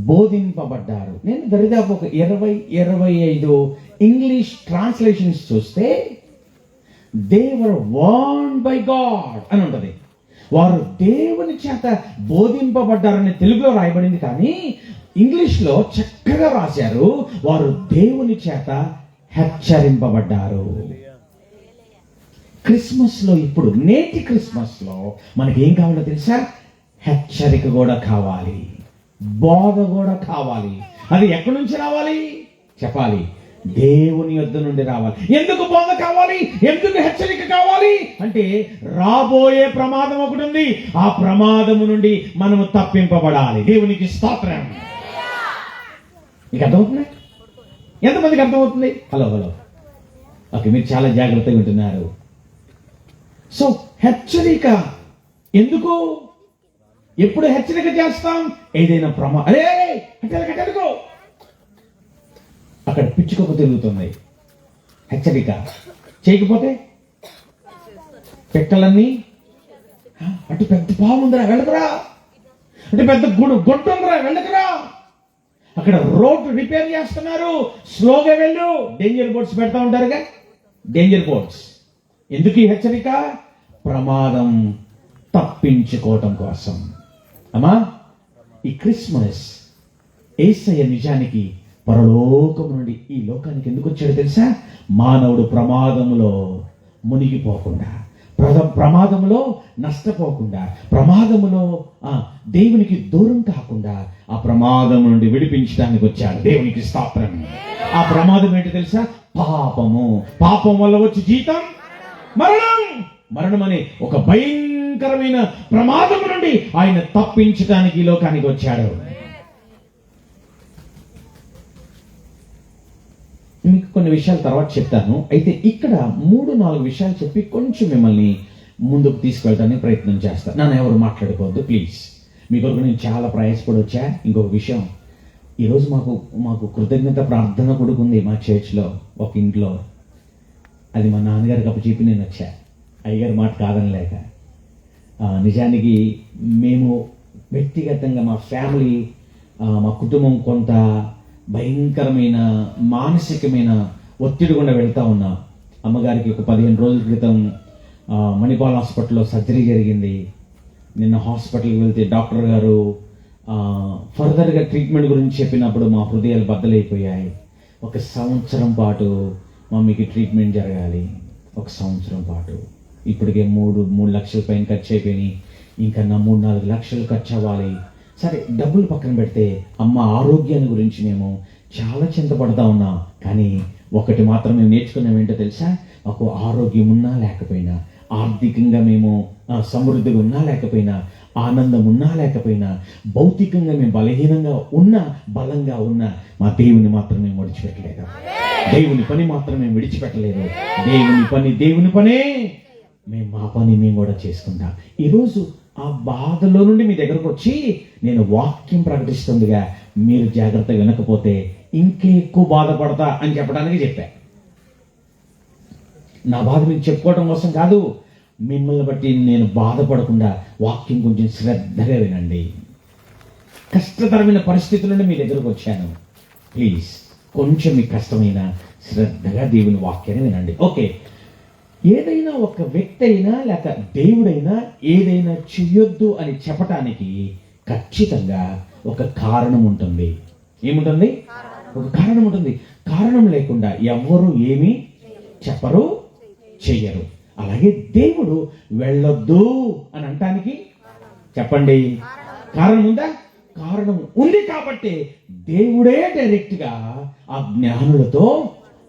బోధింపబడ్డారు. నేను దరిదాపు ఒక 20-25 ఇంగ్లీష్ ట్రాన్స్లేషన్స్ చూస్తే they were warned by God అని ఉంటది. వారు దేవుని చేత బోధింపబడ్డారని తెలుగులో రాయబడింది, కానీ ఇంగ్లీష్ లో చక్కగా రాశారు, వారు దేవుని చేత హెచ్చరింపబడ్డారు. క్రిస్మస్ లో ఇప్పుడు, నేటి క్రిస్మస్ లో మనకి ఏం కావాలో తెలుసా? హెచ్చరిక కూడా కావాలి, బోధ కూడా కావాలి. అది ఎక్కడి నుంచి రావాలి చెప్పాలి? దేవుని యొద్ద నుండి రావాలి. ఎందుకు బోధ కావాలి? ఎందుకు హెచ్చరిక కావాలి అంటే రాబోయే ప్రమాదం ఒకటి ఉంది. ఆ ప్రమాదము నుండి మనము తప్పింపబడాలి. దేవునికి స్తోత్రం. మీకు అర్థమవుతుంది? ఎంతమందికి అర్థమవుతుంది? హలో ఓకే, మీరు చాలా జాగ్రత్తగా వింటున్నారు. సో హెచ్చరిక ఎందుకు? ఎప్పుడు హెచ్చరిక చేస్తాం? ఏదైనా అక్కడ పిచ్చుకొక తిరుగుతుంది, హెచ్చరిక. చేయకపోతే పెట్టలన్నీ అటు పెద్ద పాము ఉందిరా వెళ్ళకురా, అటు పెద్ద గుంట ఉందిరా వెళ్ళకురా, అక్కడ రోడ్డు రిపేర్ చేస్తున్నారు స్లోగా వెళ్ళు, డేంజర్ బోర్డ్స్ పెడతా ఉంటారుగా, డేంజర్ బోర్డ్స్. ఎందుకు ఈ హెచ్చరిక? ప్రమాదం తప్పించుకోవటం కోసం. అమ్మా, ఈ క్రిస్మస్ యేసయ్య నిజానికి పరలోకం నుండి ఈ లోకానికి ఎందుకు వచ్చాడో తెలుసా? మానవుడు ప్రమాదములో మునిగిపోకుండా, ప్రమాదములో నష్టపోకుండా, ప్రమాదములో దేవునికి దూరం కాకుండా ఆ ప్రమాదం నుండి విడిపించడానికి వచ్చాడు. దేవునికి స్తోత్రం. ఆ ప్రమాదం ఏంటి తెలుసా? పాపము. పాపం వల్ల వచ్చి జీతం మరణం. మరణం అనే ఒక భయంకరమైన ప్రమాదం నుండి ఆయన తప్పించడానికి ఈ లోకానికి వచ్చాడు. మీకు కొన్ని విషయాలు తర్వాత చెప్తాను. అయితే ఇక్కడ 3-4 విషయాలు చెప్పి కొంచెం మిమ్మల్ని ముందుకు తీసుకెళ్ళడానికి ప్రయత్నం చేస్తాను. నన్ను ఎవరు మాట్లాడుకోవద్దు ప్లీజ్. మీ కొరకు నేను చాలా ప్రయాసపడి వచ్చా. ఇంకొక విషయం, ఈరోజు మాకు కృతజ్ఞత ప్రార్థన కొడుకుంది మా చర్చ్లో ఒక ఇంట్లో. అది మా నాన్నగారికి అప్పచెప్పి నేను వచ్చా, అయ్యగారి మాట కాదని లేక. నిజానికి మేము వ్యక్తిగతంగా మా ఫ్యామిలీ, మా కుటుంబం కొంత భయంకరమైన మానసికమైన ఒత్తిడి గుండా వెళ్తా ఉన్నా. అమ్మగారికి ఒక 15 రోజుల క్రితం మణిపాల్ హాస్పిటల్లో సర్జరీ జరిగింది. నిన్న హాస్పిటల్కి వెళ్తే డాక్టర్ గారు ఫర్దర్గా ట్రీట్మెంట్ గురించి చెప్పినప్పుడు మా హృదయాలు బద్దలైపోయాయి. 1 సంవత్సరం పాటు మమ్మీకి ట్రీట్మెంట్ జరగాలి. 1 సంవత్సరం పాటు. ఇప్పటికే 3 లక్షల పైన ఖర్చు అయిపోయినాయి. ఇంకా నా 3-4 లక్షలు ఖర్చు అవ్వాలి. సరే, డబ్బులు పక్కన పెడితే అమ్మ ఆరోగ్యాన్ని గురించి మేము చాలా చింతపడతా ఉన్నాం. కానీ ఒకటి మాత్రం మేము నేర్చుకున్నాం ఏంటో తెలుసా? మాకు ఆరోగ్యం ఉన్నా లేకపోయినా, ఆర్థికంగా మేము సమృద్ధిగా ఉన్నా లేకపోయినా, ఆనందం ఉన్నా లేకపోయినా, భౌతికంగా మేము బలహీనంగా ఉన్నా బలంగా ఉన్నా, మా దేవుని మాత్రం మేము విడిచిపెట్టలేదు. దేవుని పని మాత్రం మేము విడిచిపెట్టలేదు. దేవుని పనే మా పని మేము కూడా చేసుకుంటాం. ఈరోజు ఆ బాధలో నుండి మీ దగ్గరకు వచ్చి నేను వాక్యం ప్రకటిస్తుండగా మీరు జాగ్రత్తగా వినకపోతే ఇంకే ఎక్కువ బాధపడతా అని చెప్పడానికి చెప్పా. నా బాధ మీకు చెప్పుకోవడం కోసం కాదు, మిమ్మల్ని బట్టి నేను బాధపడకుండా వాక్యం కొంచెం శ్రద్ధగా వినండి. కష్టతరమైన పరిస్థితుల నుండి మీ దగ్గరకు వచ్చాను. ప్లీజ్ కొంచెం మీకు కష్టమైన శ్రద్ధగా దేవుని వాక్యాన్ని వినండి. ఓకే, ఏదైనా ఒక వ్యక్తి అయినా లేక దేవుడైనా ఏదైనా చెయ్యొద్దు అని చెప్పటానికి ఖచ్చితంగా ఒక కారణం ఉంటుంది. ఏముంటుంది? ఒక కారణం ఉంటుంది. కారణం లేకుండా ఎవ్వరూ ఏమీ చెప్పరు, చెయ్యరు. అలాగే దేవుడు వెళ్ళొద్దు అని అంటానికి చెప్పండి, కారణం ఉందా? కారణం ఉంది. కాబట్టి దేవుడే డైరెక్ట్ గా ఆ జ్ఞానులతో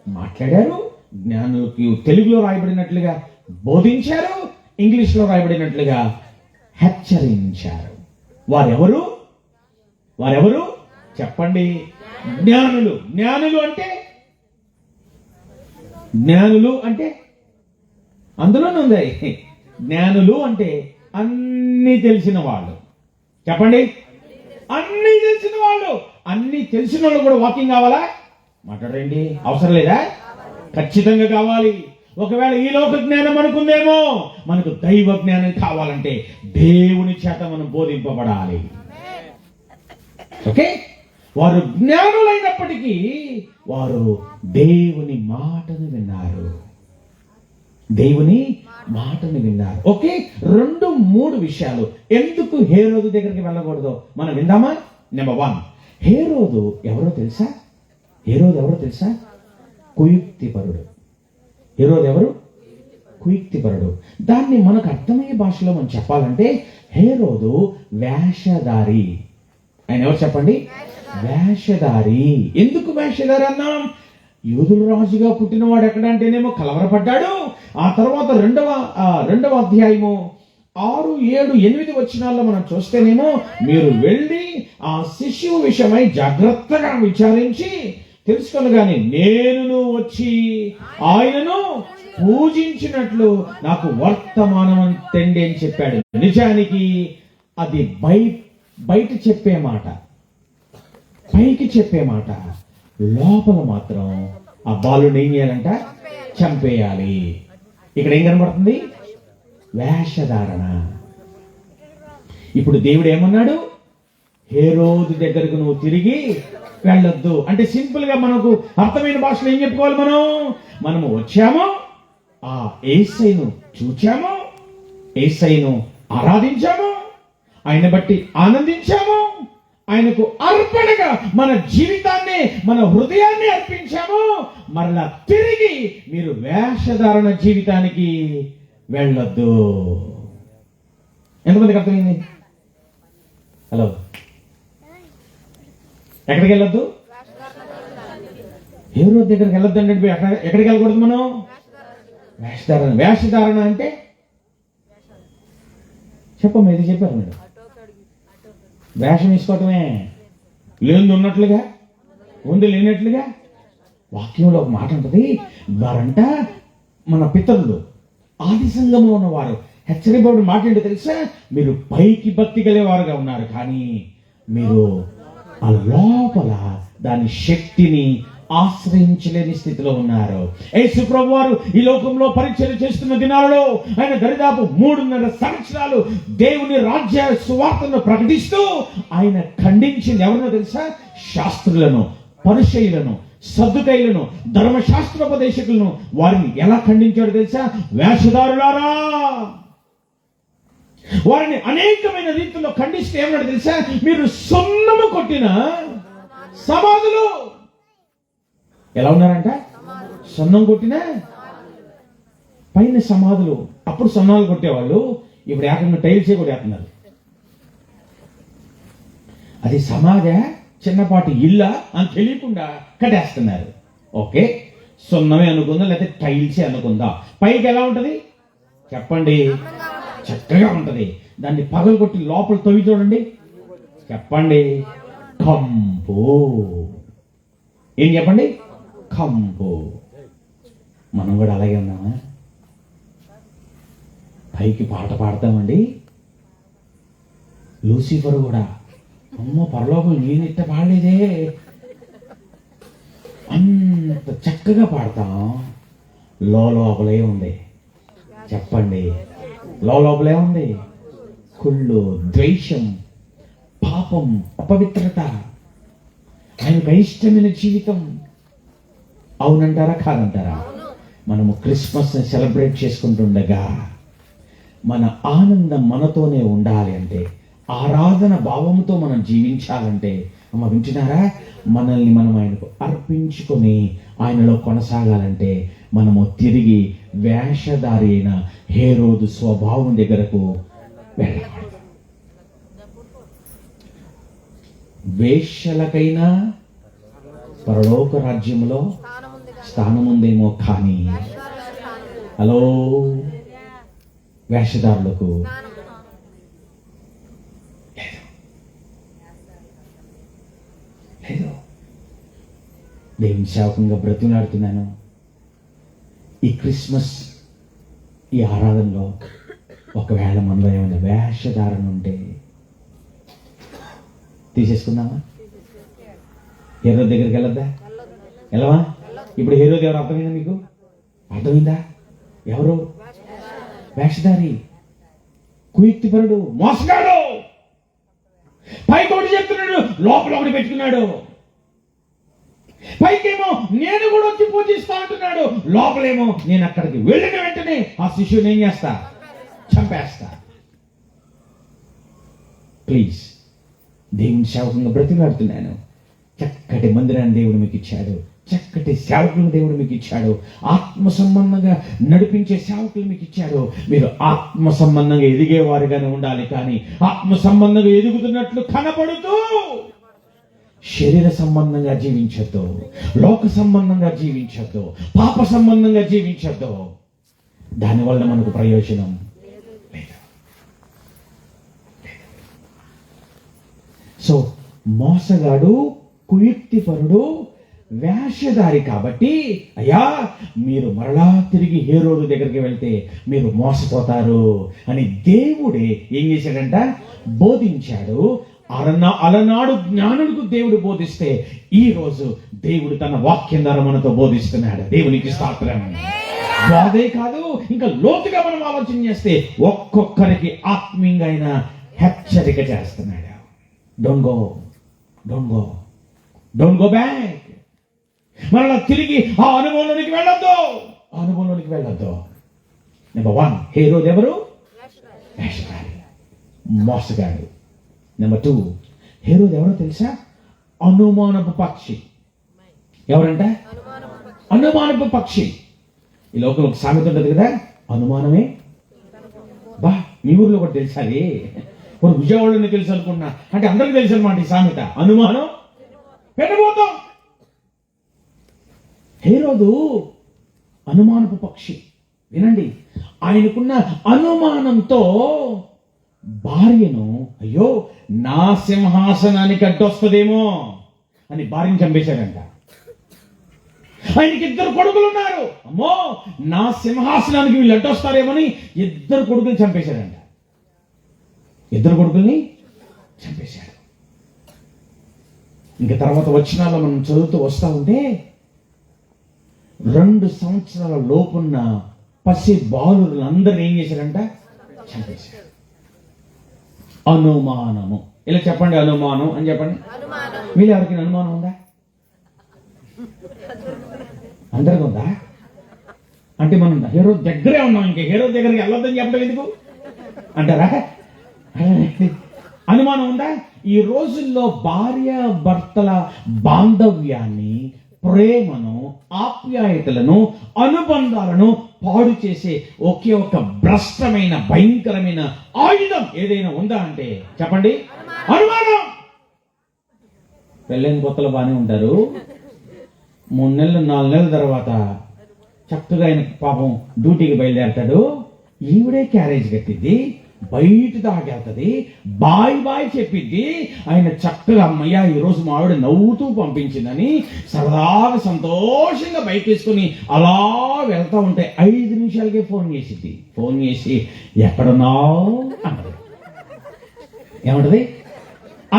మాట్లాడారు. జ్ఞానులకి తెలుగులో రాయబడినట్లుగా బోధించారు, ఇంగ్లీష్లో రాయబడినట్లుగా హెచ్చరించారు. వారెవరు? చెప్పండి. జ్ఞానులు అంటే అందులోనే ఉంది. జ్ఞానులు అంటే అన్ని తెలిసిన వాళ్ళు. చెప్పండి, అన్ని తెలిసిన వాళ్ళు. అన్ని తెలిసిన వాళ్ళు కూడా వాకింగ్ కావాలా? మాట్లాడండి, అవసరం లేదా? ఖచ్చితంగా కావాలి. ఒకవేళ ఈ లోక జ్ఞానం అనుకుందేమో, మనకు దైవ జ్ఞానం కావాలంటే దేవుని చేత మనం బోధింపబడాలి. ఓకే, వారు జ్ఞానులైనప్పటికీ వారు దేవుని మాటను విన్నారు. ఓకే, 2-3 విషయాలు ఎందుకు హేరోదు దగ్గరికి వెళ్ళకూడదో మనం విందామా? నెంబర్ 1, హేరోదు ఎవరో తెలుసా? కుయుక్తిపరుడు. హేరోదు ఎవరు? కుయుక్తిపరుడు. దాన్ని మనకు అర్థమయ్యే భాషలో మనం చెప్పాలంటే హేరోదు వేషధారి. ఆయన ఎవరు చెప్పండి? వేషధారి. ఎందుకు వేషధారి అన్నాం? యూదుల రాజుగా పుట్టినవాడు ఎక్కడ అంటేనేమో కలవరపడ్డాడు. ఆ తర్వాత రెండవ అధ్యాయము 6, 7, 8 వచనాల్లో మనం చూస్తేనేమో మీరు వెళ్ళి ఆ శిశువు విషయమై జాగ్రత్తగా విచారించి తెలుసుకొనగానే నేను వచ్చి ఆయనను పూజించినట్లు నాకు వర్తమానం తెండి అని చెప్పాడు. నిజానికి అది బయట చెప్పే మాట, పైకి చెప్పే మాట. లోపల మాత్రం ఆ బాలుని ఏం చేయాలంట? చంపేయాలి. ఇక్కడ ఏం కనబడుతుంది? వేషధారణ. ఇప్పుడు దేవుడు ఏమన్నాడు? హేరోదు దగ్గరకు నువ్వు తిరిగి వెళ్ళొద్దు అంటే సింపుల్ గా మనకు అర్థమైన భాషలో ఏం చెప్పుకోవాలి? మనము వచ్చాము, ఆ యేసయ్యను చూచాము, యేసయ్యను ఆరాధించాము, ఆయన బట్టి ఆనందించాము, ఆయనకు అర్పణగా మన జీవితాన్ని, మన హృదయాన్ని అర్పించాము. మరలా తిరిగి మీరు వేషధారణ జీవితానికి వెళ్ళొద్దు. ఎంతమందికి అర్థమైంది? హలో, ఎక్కడికి వెళ్ళొద్దు? హేరోదు దగ్గరికి వెళ్ళొద్దు అంటే ఎక్కడికి వెళ్ళకూడదు మనం? వేషధారణ. వేషధారణ అంటే చెప్పమ్మా, ఇది చెప్పారు మీరు. వేషం వేసుకోవటమే, లేనిది ఉన్నట్లుగా, ఉంది లేనట్లుగా. వాక్యంలో ఒక మాట ఉంటుంది, వారంట మన పితరులు ఆది సంఘంలో ఉన్నవారు హెచ్చరింపబడిన మాట ఏంటో తెలుసా? మీరు పైకి భక్తి కలిగేవారుగా ఉన్నారు, కానీ మీరు ఆ లోపల దాని శక్తిని ఆశ్రయించలేని స్థితిలో ఉన్నారు. యేసు ప్రభువు వారు ఈ లోకంలో పరిచర్య చేస్తున్న దినాలలో ఆయన దరిదాపు 3.5 సంవత్సరాలు దేవుని రాజ్య సువార్తను ప్రకటిస్తూ ఆయన ఖండించింది ఎవరినో తెలుసా? శాస్త్రులను, పరిసయ్యులను, సద్దుకైలను, ధర్మశాస్త్రోపదేశకులను. వారిని ఎలా ఖండించాడు తెలుసా? వేషధారులారా. వారిని అనేకమైన రీతిలో ఖండిస్తే ఏమన్నాడు తెలుసా? మీరు సున్నము కొట్టిన సమాధులు. ఎలా ఉన్నారంట? సున్నం కొట్టిన పైన సమాధులు. అప్పుడు సున్నాలు కొట్టేవాళ్ళు, ఇప్పుడు ఏకంగా టైల్సే కొట్టేస్తున్నారు. అది సమాజ చిన్నపాటి ఇల్ల అని తెలియకుండా కట్టేస్తున్నారు. ఓకే, సున్నమే అనుకుందా, లేకపోతే టైల్సే అనుకుందా? పైకి ఎలా ఉంటది చెప్పండి? చక్కగా ఉంటది. దాన్ని పగలు కొట్టి లోపల తవ్వి చూడండి, చెప్పండి, కంపు. ఏం చెప్పండి? కంపు. మనం కూడా అలాగే ఉన్నామా? పైకి పాట పాడతామండి. లూసిఫర్ కూడా, అమ్మో పరలోకం నేను ఇట్ట పాడలేదే, అంత చక్కగా పాడతాం. లోపలే ఉంది, చెప్పండి, లోపలే ఉంది కుళ్ళు, ద్వేషం, పాపం, అపవిత్రత, ఆయనకు ఇష్టమైన జీవితం. అవునంటారా కాదంటారా? మనము క్రిస్మస్ సెలబ్రేట్ చేసుకుంటుండగా మన ఆనందం మనతోనే ఉండాలి అంటే, ఆరాధన భావంతో మనం జీవించాలంటే, అమ్మ వింటున్నారా? మనల్ని మనం ఆయనకు అర్పించుకొని ఆయనలో కొనసాగాలంటే మనము తిరిగి వేషధారి అయిన హేరోదు స్వభావం దగ్గరకు వెళ్ళకూడదు. వేశ్యలకైనా పరలోక రాజ్యంలో స్థానం ఉందేమో, కానీ హలో వేషధారులకు లేదు. దేవుని సేవకంగా బ్రతిమలాడుతున్నాను. ఈ క్రిస్మస్ ఈ ఆరాధనలో ఒకవేళ మనలో ఏమైనా వేషధారణ ఉంటే తీసేసుకుందామా? హేరోదు దగ్గరికి వెళ్ళొద్దా? వెళ్ళవా? ఇప్పుడు హేరోదు ఎవరు అర్థమైందా మీకు? అర్థమైందా? ఎవరు? వేషధారి, కుయుక్తిపరుడు, మోసగాడు. పైకి ఒకటి చెప్తున్నాడు, లోపల ఒకటి పెట్టుకున్నాడు. పైకేమో నేను కూడా వచ్చి పూజిస్తా అంటున్నాడు, లోపలేమో నేను అక్కడికి వెళ్ళిన వెంటనే ఆ శిష్యుని ఏం చేస్తా? చంపేస్తా. ప్లీజ్, దేవుని సేవకంగా బ్రతిమలాడుతున్నాను. చక్కటి మందిరాన్ని దేవుడు మీకు ఇచ్చాడు, చక్కటి సేవకులను దేవుడు మీకు ఇచ్చాడు, ఆత్మ సంబంధంగా నడిపించే సేవకులు మీకు ఇచ్చాడు. మీరు ఆత్మ సంబంధంగా ఎదిగేవారుగానే ఉండాలి, కానీ ఆత్మ సంబంధంగా ఎదుగుతున్నట్లు కనపడుతూ శరీర సంబంధంగా జీవించద్దు, లోక సంబంధంగా జీవించద్దు, పాప సంబంధంగా జీవించద్దు. దానివల్ల మనకు ప్రయోజనం లేదు. సో మోసగాడు, కుయుక్తిపరుడు, వేషధారి కాబట్టి అయ్యా మీరు మరలా తిరిగి హేరోదు దగ్గరికి వెళ్తే మీరు మోసపోతారు అని దేవుడే ఏం చేశాడంట? బోధించాడు. అలనాడు జ్ఞానులకు దేవుడు బోధిస్తే ఈ రోజు దేవుడు తన వాక్యం ద్వారా మనతో బోధిస్తున్నాడు. దేవునికి స్తోత్రం. బాధే కాదు, ఇంకా లోతుగా మనం ఆలోచన చేస్తే ఒక్కొక్కరికి ఆత్మీయంగా ఆయన హెచ్చరిక చేస్తున్నాడు. Don't go back. మరలా తిరిగి ఆ అనుభవంలోనికి వెళ్ళొద్దు. నెంబర్ 1, హేరోదు ఎవరు? వేషధారి, మోసగాడు. నెంబర్ 2, హేరోదు ఎవరో తెలుసా? అనుమానపు పక్షి. ఎవరంట? అనుమానపు పక్షి. ఈ లోకంలో ఒక సామెత ఉంటుంది కదా, అనుమానమే బా. మీ ఊర్లో కూడా తెలుసా? అది ఒక విజయవాడలో తెలుసు అనుకున్నా, అంటే అందరికి తెలుసు అనమాట ఈ సామెత. అనుమానం పెట్టబోతాం. హేరోదు అనుమానపు పక్షి. వినండి, ఆయనకున్న అనుమానంతో భార్యను, అయ్యో నా సింహాసనానికి అడ్డొస్తుందేమో అని భార్యను చంపేశాడంట. ఆయనకి 2 కొడుకులు ఉన్నారు. అమ్మో నా సింహాసనానికి వీళ్ళు అడ్డొస్తారేమని 2 కొడుకులు చంపేశాడంట. 2 కొడుకుల్ని చంపేశాడు. ఇంకా తర్వాత వచనాల్లో మనం చదువుతూ వస్తా ఉంటే 2 సంవత్సరాల లోపున్న పసి బాలులందరూ ఏం చేశారంట? చంపేశారు. అనుమానము. ఇలా చెప్పండి, అనుమానం అని చెప్పండి. మీరు ఎవరికైనా అనుమానం ఉందా? అందరికీ ఉందా? అంటే మనం హేరోదు దగ్గరే ఉన్నాం, ఇంకా హేరోదు దగ్గరికి వెళ్ళొద్దని చెప్పడం ఎందుకు అంటారా? అనుమానం ఉందా? ఈ రోజుల్లో భార్య భర్తల బాంధవ్యాన్ని, ప్రేమను, ఆప్యాయతలను, అనుబంధాలను పాడు చేసే ఒకే ఒక భ్రష్టమైన భయంకరమైన ఆయుధం ఏదైనా ఉందా అంటే చెప్పండి, అనుమానం. పెళ్ళైన కొత్తలో బాగానే ఉంటారు, 3 నెలలు 4 నెలల తర్వాత చక్కగా ఆయన పాపం డ్యూటీకి బయలుదేరతాడు. ఈవిడే క్యారేజ్ కట్టిద్ది, బయట దాకెళ్తుంది, బాయ్ చెప్పిద్ది. ఆయన చక్కగా అమ్మయ్య ఈరోజు మా ఆవిడ నవ్వుతూ పంపించిందని సరదాగా సంతోషంగా బైక్ వేసుకుని అలా వెళ్తా ఉంటే 5 నిమిషాలకే ఫోన్ చేసిద్ది. ఫోన్ చేసి ఎక్కడున్నావు అన్నది. ఏమంటది?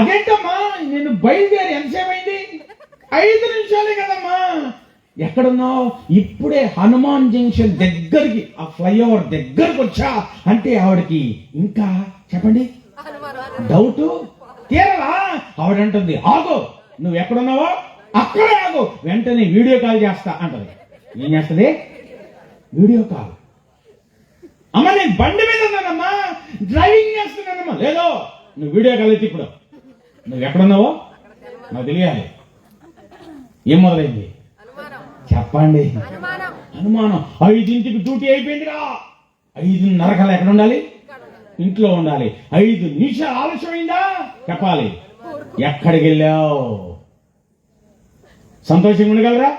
అదేంటమ్మా నేను బయలుదేరి ఎంతసేపు అయింది? 5 నిమిషాలే కదమ్మా. ఎక్కడున్నావు? ఇప్పుడే హనుమాన్ జంక్షన్ దగ్గరికి, ఆ ఫ్లైఓవర్ దగ్గరకు వచ్చా అంటే ఆవిడకి ఇంకా చెప్పండి డౌట్ తీరలా. ఆవిడంటుంది, ఆగో నువ్వు ఎక్కడున్నావో అక్కడే ఆగో, వెంటనే వీడియో కాల్ చేస్తా అంటది. ఏం చేస్తుంది? Video call. అమ్మ నేను బండి మీద ఉన్నానమ్మా, డ్రైవింగ్ చేస్తున్నానమ్మా. లేదో నువ్వు వీడియో కాల్ అయితే ఇప్పుడు నువ్వు ఎక్కడున్నావో నాకు తెలియాలి. ఏం మొదలైంది చెప్పండి? అనుమానం. 5ంటికి డ్యూటీ అయిపోయిందిరా, 5:30 ఎక్కడ ఉండాలి? ఇంట్లో ఉండాలి. 5 నిమిషాలు ఆలస్యమైందా చెప్పాలి. ఎక్కడికి వెళ్ళావు? సంతోషంగా ఉండగలరా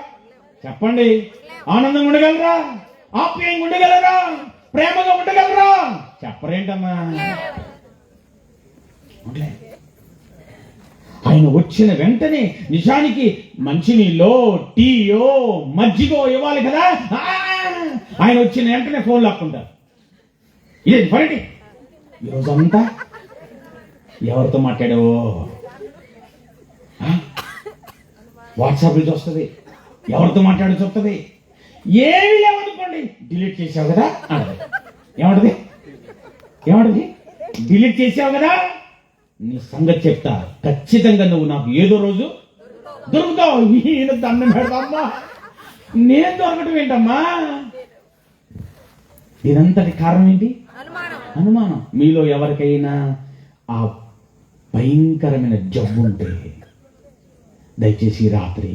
చెప్పండి? ఆనందంగా ఉండగలరా? ఆప్యాయంగా ఉండగలరా? ప్రేమగా ఉండగలరా? చెప్పరేంటమ్మా? ఆయన వచ్చిన వెంటనే నిజానికి మంచినీళ్ళో, టీయో, మజ్జిగో ఇవ్వాలి కదా. ఆయన వచ్చిన వెంటనే ఫోన్ లాక్కుంటారు. ఇదే పరండి. ఈరోజంతా ఎవరితో మాట్లాడావో వాట్సాప్లో చూస్తుంది, ఎవరితో మాట్లాడచ్చు వస్తుంది. ఏమి లేవనుకోండి, డిలీట్ చేసావు కదా అన్నది. ఏమంటది? డిలీట్ చేసావు కదా, నీ సంగతి చెప్తా, ఖచ్చితంగా నువ్వు నాకు ఏదో రోజు దొరుకుతావు. ఈయన దండం పెడతామ్మా, నేను దొరకటం ఏంటమ్మా? దీనంతటి కారణం ఏంటి? అనుమానం. మీలో ఎవరికైనా ఆ భయంకరమైన జబ్బు ఉంటే దయచేసి రాత్రి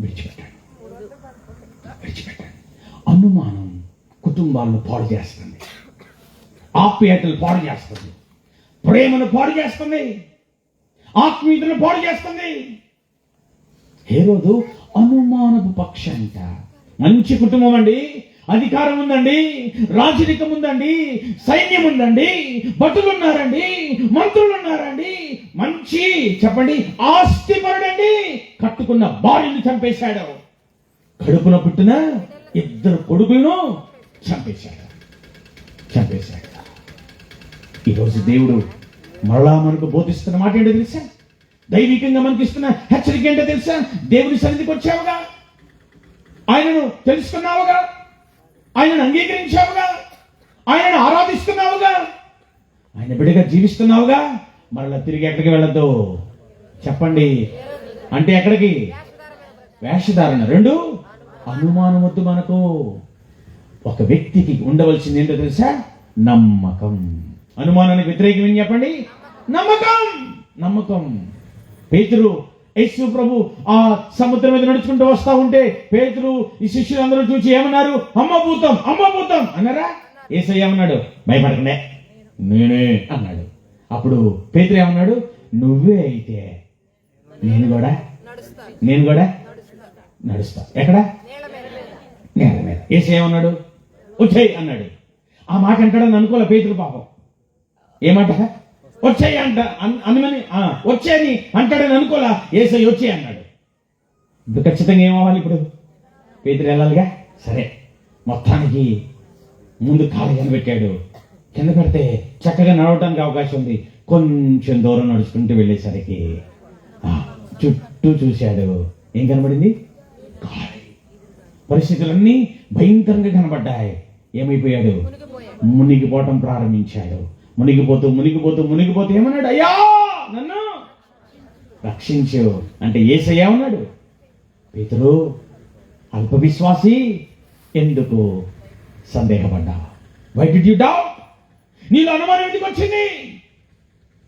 విడిచిపెట్టండి. అనుమానం కుటుంబాలను పాడు చేస్తుంది, ఆప్యాయతలు పాడు చేస్తుంది, ప్రేమను పాడు చేస్తుంది, ఆత్మీయతను పాడు చేస్తుంది. హేరోదు అనుమానపు పక్షి అంట. మంచి కుటుంబం అండి, అధికారం ఉందండి, రాజరికం ఉందండి, సైన్యం ఉందండి, భటులు ఉన్నారండి, మంత్రులు ఉన్నారండి, మంచి చెప్పండి ఆస్తిపరుడండి. కట్టుకున్న భార్యను చంపేశాడు, కడుపున పుట్టిన 2 కొడుకులను చంపేశాడు. ఈరోజు దేవుడు మరలా మనకు బోధిస్తున్న మాట ఏంటో తెలుసా? దైవికంగా మనకి ఇస్తున్న హెచ్చరిక ఏంటో తెలుసా? దేవుని సన్నిధికి వచ్చావుగా, ఆయనను తెలుసుకున్నావుగా, ఆయనను అంగీకరించావుగా, ఆయనను ఆరాధిస్తున్నావుగా, ఆయన బిడ్డగా జీవిస్తున్నావుగా, మరలా తిరిగి ఎక్కడికి వెళ్ళొద్దు చెప్పండి. అంటే ఎక్కడికి? వేషధారణ. 2, అనుమానం వద్దు మనకు. ఒక వ్యక్తికి ఉండవలసింది ఏంటో తెలుసా? నమ్మకం. అనుమానానికి వ్యతిరేకం ఏం చెప్పండి? నమ్మకం. నమ్మకం. పేతురు యేసు ప్రభు ఆ సముద్రం మీద నడుచుకుంటూ వస్తా ఉంటే పేతురు ఈ శిష్యులందరూ చూసి ఏమన్నారు? అమ్మభూతం, అమ్మభూతం అన్నారా? యేసయ్య ఏమన్నాడు? భయపడకనే, నేనే అన్నాడు. అప్పుడు పేతురు ఏమన్నాడు? నువ్వే అయితే నేను కూడా నడుస్తా. ఎక్కడ? నేల మీద. యేసయ్య ఏమన్నాడు? వచ్చేయ్ అన్నాడు. ఆ మాట అంటాడని అనుకోలే పేతురు పాపం. ఏమంట? వచ్చేయి అంట అనుమని వచ్చేని అంటాడని అనుకోలా. యేసయ్య వచ్చే అన్నాడు. ఇప్పుడు ఖచ్చితంగా ఏమవ్వాలి? ఇప్పుడు పేతురు వెళ్ళాలిగా. సరే, మొత్తానికి ముందు కాలు కనిపెట్టాడు. కింద పెడితే చక్కగా నడవటానికి అవకాశం ఉంది. కొంచెం దూరం నడుచుకుంటూ వెళ్ళేసరికి చుట్టూ చూశాడు. ఏం కనబడింది? గాలి. పరిస్థితులన్నీ భయంకరంగా కనబడ్డాయి. ఏమైపోయాడు? మునిగిపోవటం ప్రారంభించాడు. మునిగిపోతూ ఏమన్నాడు? అయ్యా నన్ను రక్షించు అంటే యేసయ్య ఏమన్నాడు? పేతురు అల్ప విశ్వాసి, ఎందుకు సందేహపడ్డావు? Why did you doubt? నీలో అనుమానం ఎందుకు వచ్చింది?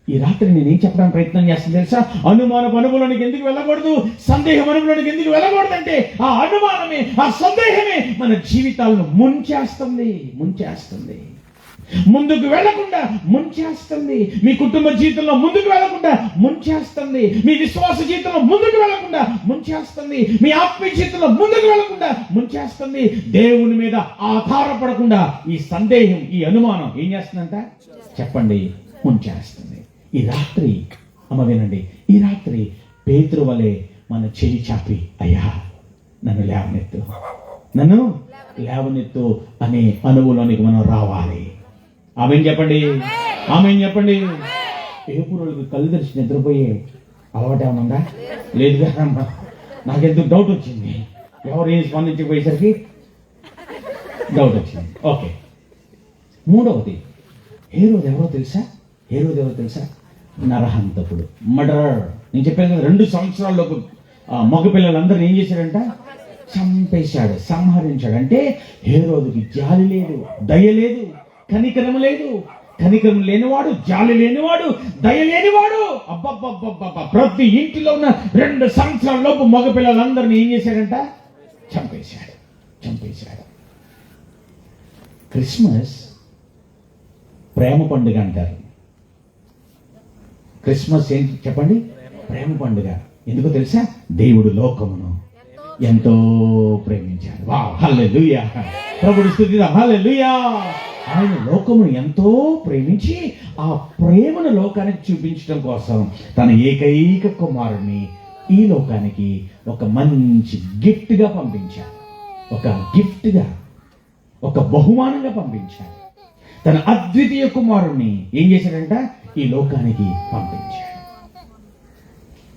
ఈ రాత్రి నేనేం చెప్పడానికి ప్రయత్నం చేస్తాను తెలుసా? అనుమానపు అనుభవంలోనికి ఎందుకు వెళ్ళకూడదు? సందేహం అనుభవంలోనికి ఎందుకు వెళ్ళకూడదు అంటే ఆ అనుమానమే, ఆ సందేహమే మన జీవితాలను ముంచేస్తుంది. ముందుకు వెళ్లకుండా ముంచేస్తుంది. మీ కుటుంబ జీవితంలో ముందుకు వెళ్లకుండా ముంచేస్తుంది. మీ విశ్వాస జీవితంలో ముందుకు వెళ్లకుండా ముంచేస్తుంది. మీ ఆత్మీయ జీవితంలో ముందుకు వెళ్లకుండా ముంచేస్తుంది. దేవుని మీద ఆధారపడకుండా ఈ సందేహం, ఈ అనుమానం ఏం చేస్తుందంట చెప్పండి? ముంచేస్తుంది. ఈ రాత్రి అమ్మ వినండి, ఈ రాత్రి పేతురు వలె మన చెయ్యి చాపి అయ్యా నన్ను లేవనెత్తు అనే అనుభవంలోనికి మనం రావాలి. ఆమెన్ చెప్పండి. ఏ పూర్వులకు కళ్ళు తెరిచి నిద్రపోయే అలవాటు ఏమన్నా ఉందా? లేదు కదమ్మా. నాకెందుకు డౌట్ వచ్చింది. ఎవరు ఏం స్పందించకపోయేసరికి డౌట్ వచ్చింది. ఓకే, మూడవది హేరోదు ఎవరో తెలుసా? నరహంతకుడు, మర్డరర్. నేను చెప్పాను కదా, 2 సంవత్సరాల్లోపు మగపిల్లలందరినీ ఏం చేశాడంట? చంపేశాడు, సంహరించాడు. అంటే హేరోదుకి జాలి లేదు, దయ లేదు, కనికరం లేదు. కనికరం లేనివాడు, జాలి లేనివాడు, దయ లేనివాడు. అబ్బబ్బబ్బబ్బ, ప్రతి ఇంటిలో ఉన్న 2 సంవత్సరాల లోపు మగపిల్లలందరినీ ఏం చేశాడంట? చంపేశాడు. క్రిస్మస్ ప్రేమ పండుగ అంటారు. క్రిస్మస్ ఏంటి చెప్పండి? ప్రేమ పండుగ. ఎందుకో తెలుసా? దేవుడు లోకమును ఎంతో ప్రేమించాడు. వావ్, హల్లెలూయా. ప్రభువుని స్తుతిద్దాం. హల్లెలూయా. ఆయన లోకమును ఎంతో ప్రేమించి ఆ ప్రేమను లోకానికి చూపించడం కోసం తన ఏకైక కుమారుణ్ణి ఈ లోకానికి ఒక మంచి గిఫ్ట్గా పంపించాడు. ఒక బహుమానంగా పంపించాడు. తన అద్వితీయ కుమారుణ్ణి ఏం చేశాడంట? ఈ లోకానికి పంపించాడు.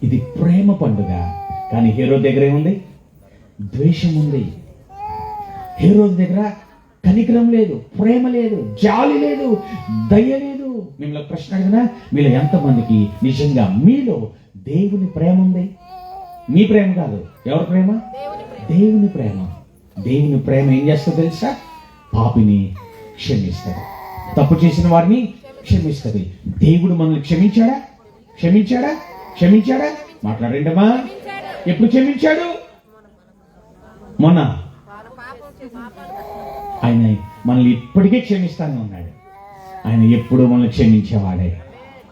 ఇది ప్రేమ పండుగ. కానీ హేరోదు దగ్గర ఏముంది? ద్వేషం ఉంది. హేరోదు దగ్గర కనికరం లేదు, ప్రేమ లేదు, జాలి లేదు, దయ లేదు. మిమ్మల్ని ప్రశ్న అడిగినా మీలో ఎంతమందికి నిజంగా మీలో దేవుని ప్రేమ ఉంది? మీ ప్రేమ కాదు. ఎవరి ప్రేమ? దేవుని ప్రేమ. దేవుని ప్రేమ ఏం చేస్తుందో తెలుసా? పాపిని క్షమిస్తుంది, తప్పు చేసిన వారిని క్షమిస్తుంది. దేవుడు మనల్ని క్షమించాడా? మాట్లాడండమ్మా. ఎప్పుడు క్షమించాడు? మొన్న. ఆయన మనల్ని ఇప్పటికే క్షమిస్తానే ఉన్నాడు. ఆయన ఎప్పుడు మనల్ని క్షమించేవాడే.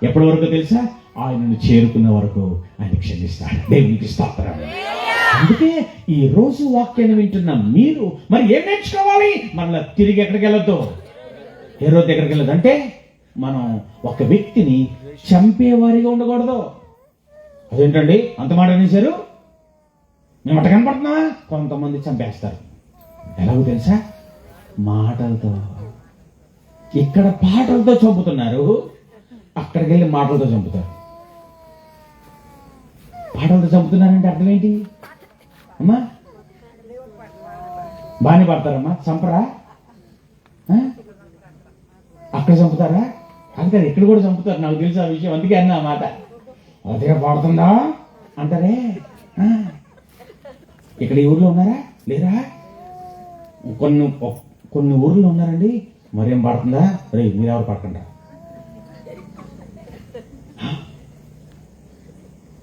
ఎప్పటి వరకు తెలుసా? ఆయనను చేరుకున్న వరకు ఆయన క్షమిస్తాడు. దేవునికి స్తోత్రం. అందుకే ఈ రోజు వాక్యాన్ని వింటున్న మీరు మరి ఏం నేర్చుకోవాలి? మళ్ళీ తిరిగి ఎక్కడికి వెళ్ళొద్దు, హేరోదు దగ్గరికి వెళ్ళదు. అంటే మనం ఒక వ్యక్తిని చంపేవారిగా ఉండకూడదు. అదేంటండి అంత మాట అనేసారు? మేము అట్ట కనపడుతున్నావా? కొంతమంది చంపేస్తారు. ఎలాగో తెలుసా? మాటలతో. ఇక్కడ పాటలతో చంపుతున్నారు, అక్కడికి వెళ్ళి మాటలతో చంపుతారు. పాటలతో చంపుతున్నారంటే అర్థం ఏంటి అమ్మా? బాగానే పడతారమ్మా, చంపరా? అక్కడ చంపుతారా? అది కాదు, ఇక్కడ కూడా చంపుతారు, నాకు తెలుసు ఆ విషయం, అందుకే అన్నా ఆ మాట. అదే పాడుతుందా అంటారే. ఇక్కడ ఈ ఊర్లో ఉన్నారా లేరా? కొన్ని ఊర్లో ఉన్నారండి, మరేం పడుతుందా? రే మీరెవరు పడకుండా.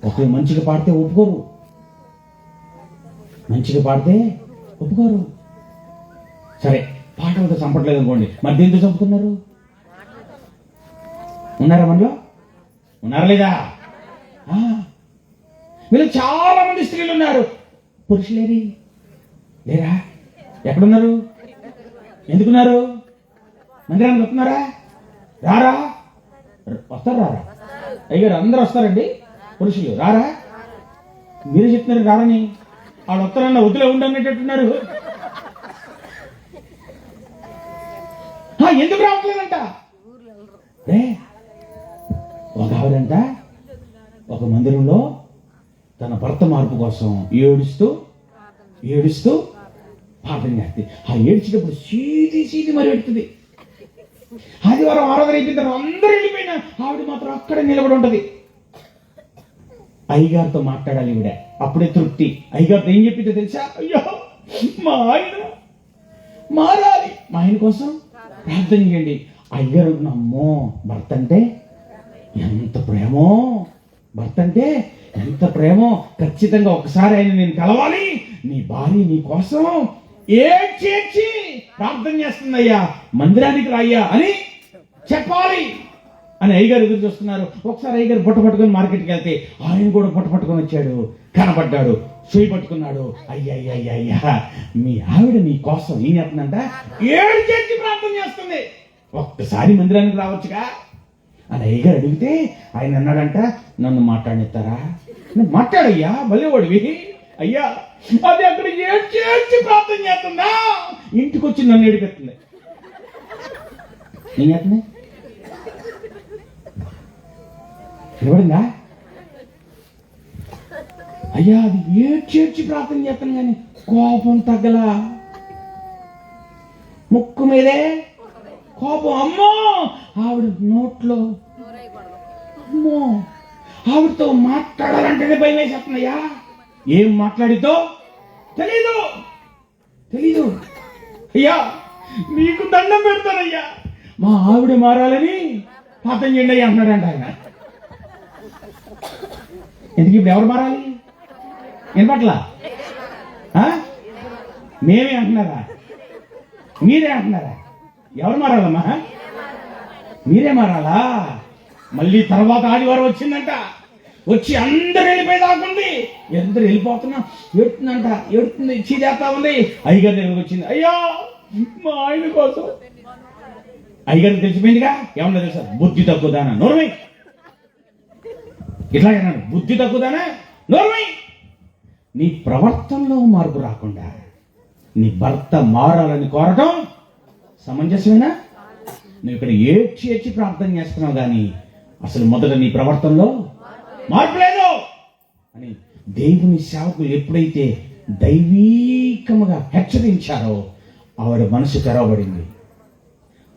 ఒకరు మంచిగా పాడితే ఒప్పుకోరు, మంచిగా పాడితే ఒప్పుకోరు. సరే, పాటలతో చంపట్లేదు అనుకోండి, మరి దేంతో చంపుతున్నారు? ఉన్నారా మనలో? ఉన్నారా లేదా? వీళ్ళు చాలా మంది స్త్రీలు ఉన్నారు, పురుషులేరి లేరా? ఎక్కడున్నారు? ఎందుకున్నారు? మందిరానికి వస్తున్నారా? రారా? వస్తారు రారా? అయ్యారు అందరూ వస్తారండి, పురుషులు రారా? మీరే చెప్తున్నారు రారని. వాళ్ళు వస్తారన్న వదిలే ఉండనేటట్టున్నారు. ఎందుకు రావట్లేదంట? ఒక ఆవిడంట ఒక మందిరంలో తన భర్త మార్పు కోసం ఏడుస్తూ ప్రార్థన చేస్తుంది. ఆ ఏడ్చినప్పుడు సీది మరి పెడుతుంది. ఆదివారం ఆరాధన అయిపోయిన తర్వాత అందరూ వెళ్ళిపోయినా ఆవిడ మాత్రం అక్కడే నిలబడి ఉంటది. అయ్యగారితో మాట్లాడాలి ఈవిడ, అప్పుడే తృప్తి. అయ్యగారితో ఏం చెప్పిందో తెలుసా? అయ్యో మా ఆయన మారాలి, మా ఆయన కోసం ప్రార్థన చేయండి. అయ్యగారు నమ్మో, భర్త అంటే ఎంత ప్రేమో, భర్త అంటే ఎంత ప్రేమో, ఖచ్చితంగా ఒకసారి ఆయన నేను కలవాలి, నీ భార్య నీ కోసం ఏడ్చి ప్రార్థన చేస్తుందయ్యా, మందిరానికి రాయ్యా అని చెప్పాలి అని అయ్యగారు ఎదురు చూస్తున్నారు. ఒకసారి అయ్యగారు బుట్ట పట్టుకొని మార్కెట్కి వెళ్తే ఆయన కూడా బుట్ట పట్టుకొని వచ్చాడు, కనబడ్డాడు, చేయి పట్టుకున్నాడు. అయ్యా మీ ఆవిడ నీ కోసం ఏం చేస్తుందంట? ఏడ్చి ప్రార్థన చేస్తుంది, ఒక్కసారి మందిరానికి రావచ్చుగా అని అయ్యగారు అడిగితే ఆయన అన్నాడంట, నన్ను మాట్లాడిస్తారా? నువ్వు మాట్లాడయ్యా, భలేవాడివి. అయ్యా అది అక్కడ ఏడ్చి ప్రార్థన చేస్తుందా, ఇంటికి వచ్చి నన్ను ఏడిపెత్తుంది. ఏం చేస్తుంది? నిలబడిందా? అయ్యా అది ఏడ్చి ప్రార్థన చేస్తాను కానీ కోపం తగ్గలా, ముక్కు మీదే కోపం. అమ్మో ఆవిడ నోట్లో, అమ్మో ఆవిడతో మాట్లాడాలంటేనే భయం వేసేస్తున్నాయా. ఏం మాట్లాడితో తెలీదు. అయ్యా నీకు దండం పెడతానయ్యా, మా ఆవిడ మారాలని ప్రార్థన చేయండి అయ్యా అంటున్నాడంట ఆయన. ఎందుకు ఇప్పుడు ఎవరు మారాలి? నేను పట్ల మేమే అంటున్నారా? మీరే అంటున్నారా? ఎవరు మారాలమ్మా? మీరే మారాలా? మళ్ళీ తర్వాత ఆదివారం వచ్చిందంట, వచ్చి అందరు వెళ్ళిపోయి దాకుంది, అందరు వెళ్ళిపోతున్నా ఏడుతుంది, చీదేస్తా ఉంది. అయ్యగారి దగ్గరకు వచ్చింది. అయ్యా మా ఆయన కోసం. అయ్యగారికి తెలిసిపోయిందిగా, ఏమన్నా తెలుసా? బుద్ధి తక్కువదానా నోర్మై, ఇట్లా అన్నాడు, బుద్ధి తక్కువదానా నోర్మై. నీ ప్రవర్తనలో మార్పు రాకుండా నీ భర్త మారాలని కోరటం సమంజసమేనా? నువ్వు ఇక్కడ ఏడ్చి ప్రార్థన చేస్తున్నావు కానీ అసలు మొదట నీ ప్రవర్తనలో మార్పు లేదు అని దేవుని సేవకులు ఎప్పుడైతే దైవీకముగా హెచ్చరించారో ఆవిడ మనసు తెరవబడింది,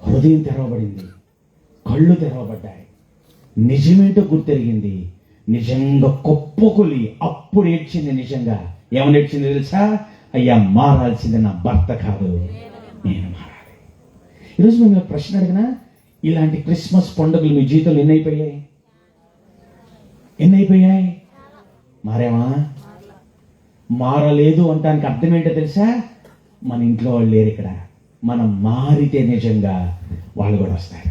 హృదయం తెరవబడింది, కళ్ళు తెరవబడ్డాయి, నిజమేంటో గుర్తెరిగింది. నిజంగా కుప్పకొలి అప్పుడు ఏడ్చింది. నిజంగా ఏమని ఏడ్చింది తెలుసా? అయ్యా మారాల్సింది నా భర్త కాదు, నేను మారాలి. ఈరోజు మేము ప్రశ్న అడిగినా, ఇలాంటి క్రిస్మస్ పండుగలు మీ జీవితంలో ఎన్నైపోయాయి? మారేమా? మారలేదు అంటానికి అర్థం ఏంటో తెలుసా? మన ఇంట్లో వాళ్ళు లేరు ఇక్కడ, మనం మారితే నిజంగా వాళ్ళు కూడా వస్తారు.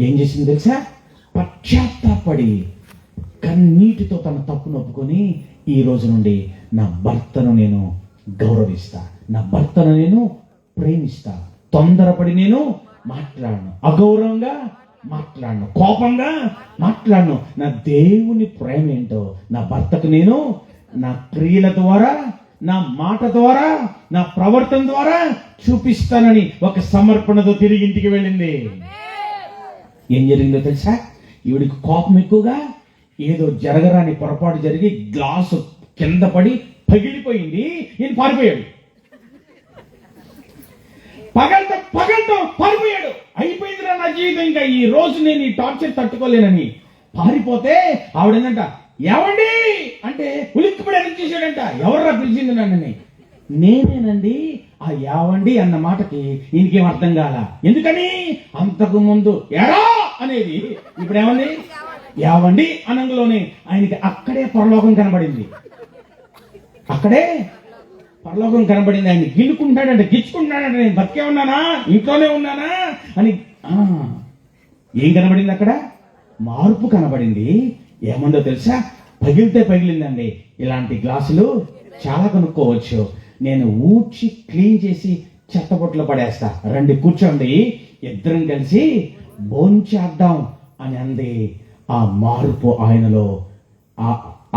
ఏం చేసింది తెలుసా? పశ్చాత్తాపడి కన్నీటితో తన తప్పును ఒప్పుకొని ఈ రోజు నుండి నా భర్తను నేను గౌరవిస్తా, నా భర్తను నేను ప్రేమిస్తా, తొందరపడి నేను మాట్లాడను, అగౌరవంగా మాట్లాడను, కోపంగా మాట్లాడను. నా దేవుని ప్రేమ ఏంటో నా భర్తకు నేను నా క్రియల ద్వారా, నా మాట ద్వారా, నా ప్రవర్తన ద్వారా చూపిస్తానని ఒక సమర్పణతో తిరిగి ఇంటికి వెళ్ళింది. ఏం జరిగిందో తెలుసా? ఈవిడికి కోపం ఎక్కువగా, ఏదో జరగరాని పొరపాటు జరిగి గ్లాసు కింద పడి పగిలిపోయింది. ఈయన పారిపోయాడు, పగలతో పారిపోయాడు. అయిపోయిందిరా నా జీవితం, ఇంకా ఈ రోజు నేను ఈ టార్చర్ తట్టుకోలేనని పారిపోతే ఆవిడేందంట, ఏవండి అంటే ఉలిక్కిపడి ఎదురు చేశాడంట. ఎవర్రా పిలిచింది నన్నని? నేనేనండి. ఆ యావండి అన్న మాటకి ఈయనకేం అర్థం కాల. ఎందుకని? అంతకు ముందు ఎరా అనేది ఇప్పుడు ఏమండి యావండి అనంలోనే ఆయనకి అక్కడే పరలోకం కనబడింది. అక్కడే పరలోకం కనబడింది. ఆయన గిల్లుకుంటాడంటే, గిచ్చుకుంటాడంటే, నేను బతికే ఉన్నానా, ఇంట్లోనే ఉన్నానా అని. ఏం కనబడింది అక్కడ? మార్పు కనబడింది. ఏమందో తెలుసా? పగిలితే పగిలిందండి. ఇలాంటి గ్లాసులు చాలా కొనుక్కోవచ్చు. నేను ఊడ్చి క్లీన్ చేసి చెత్తబొట్లో పడేస్తా, రండి కూర్చోండి, ఇద్దరం కలిసి భోంచేద్దాం అని అంది. ఆ మార్పు ఆయనలో,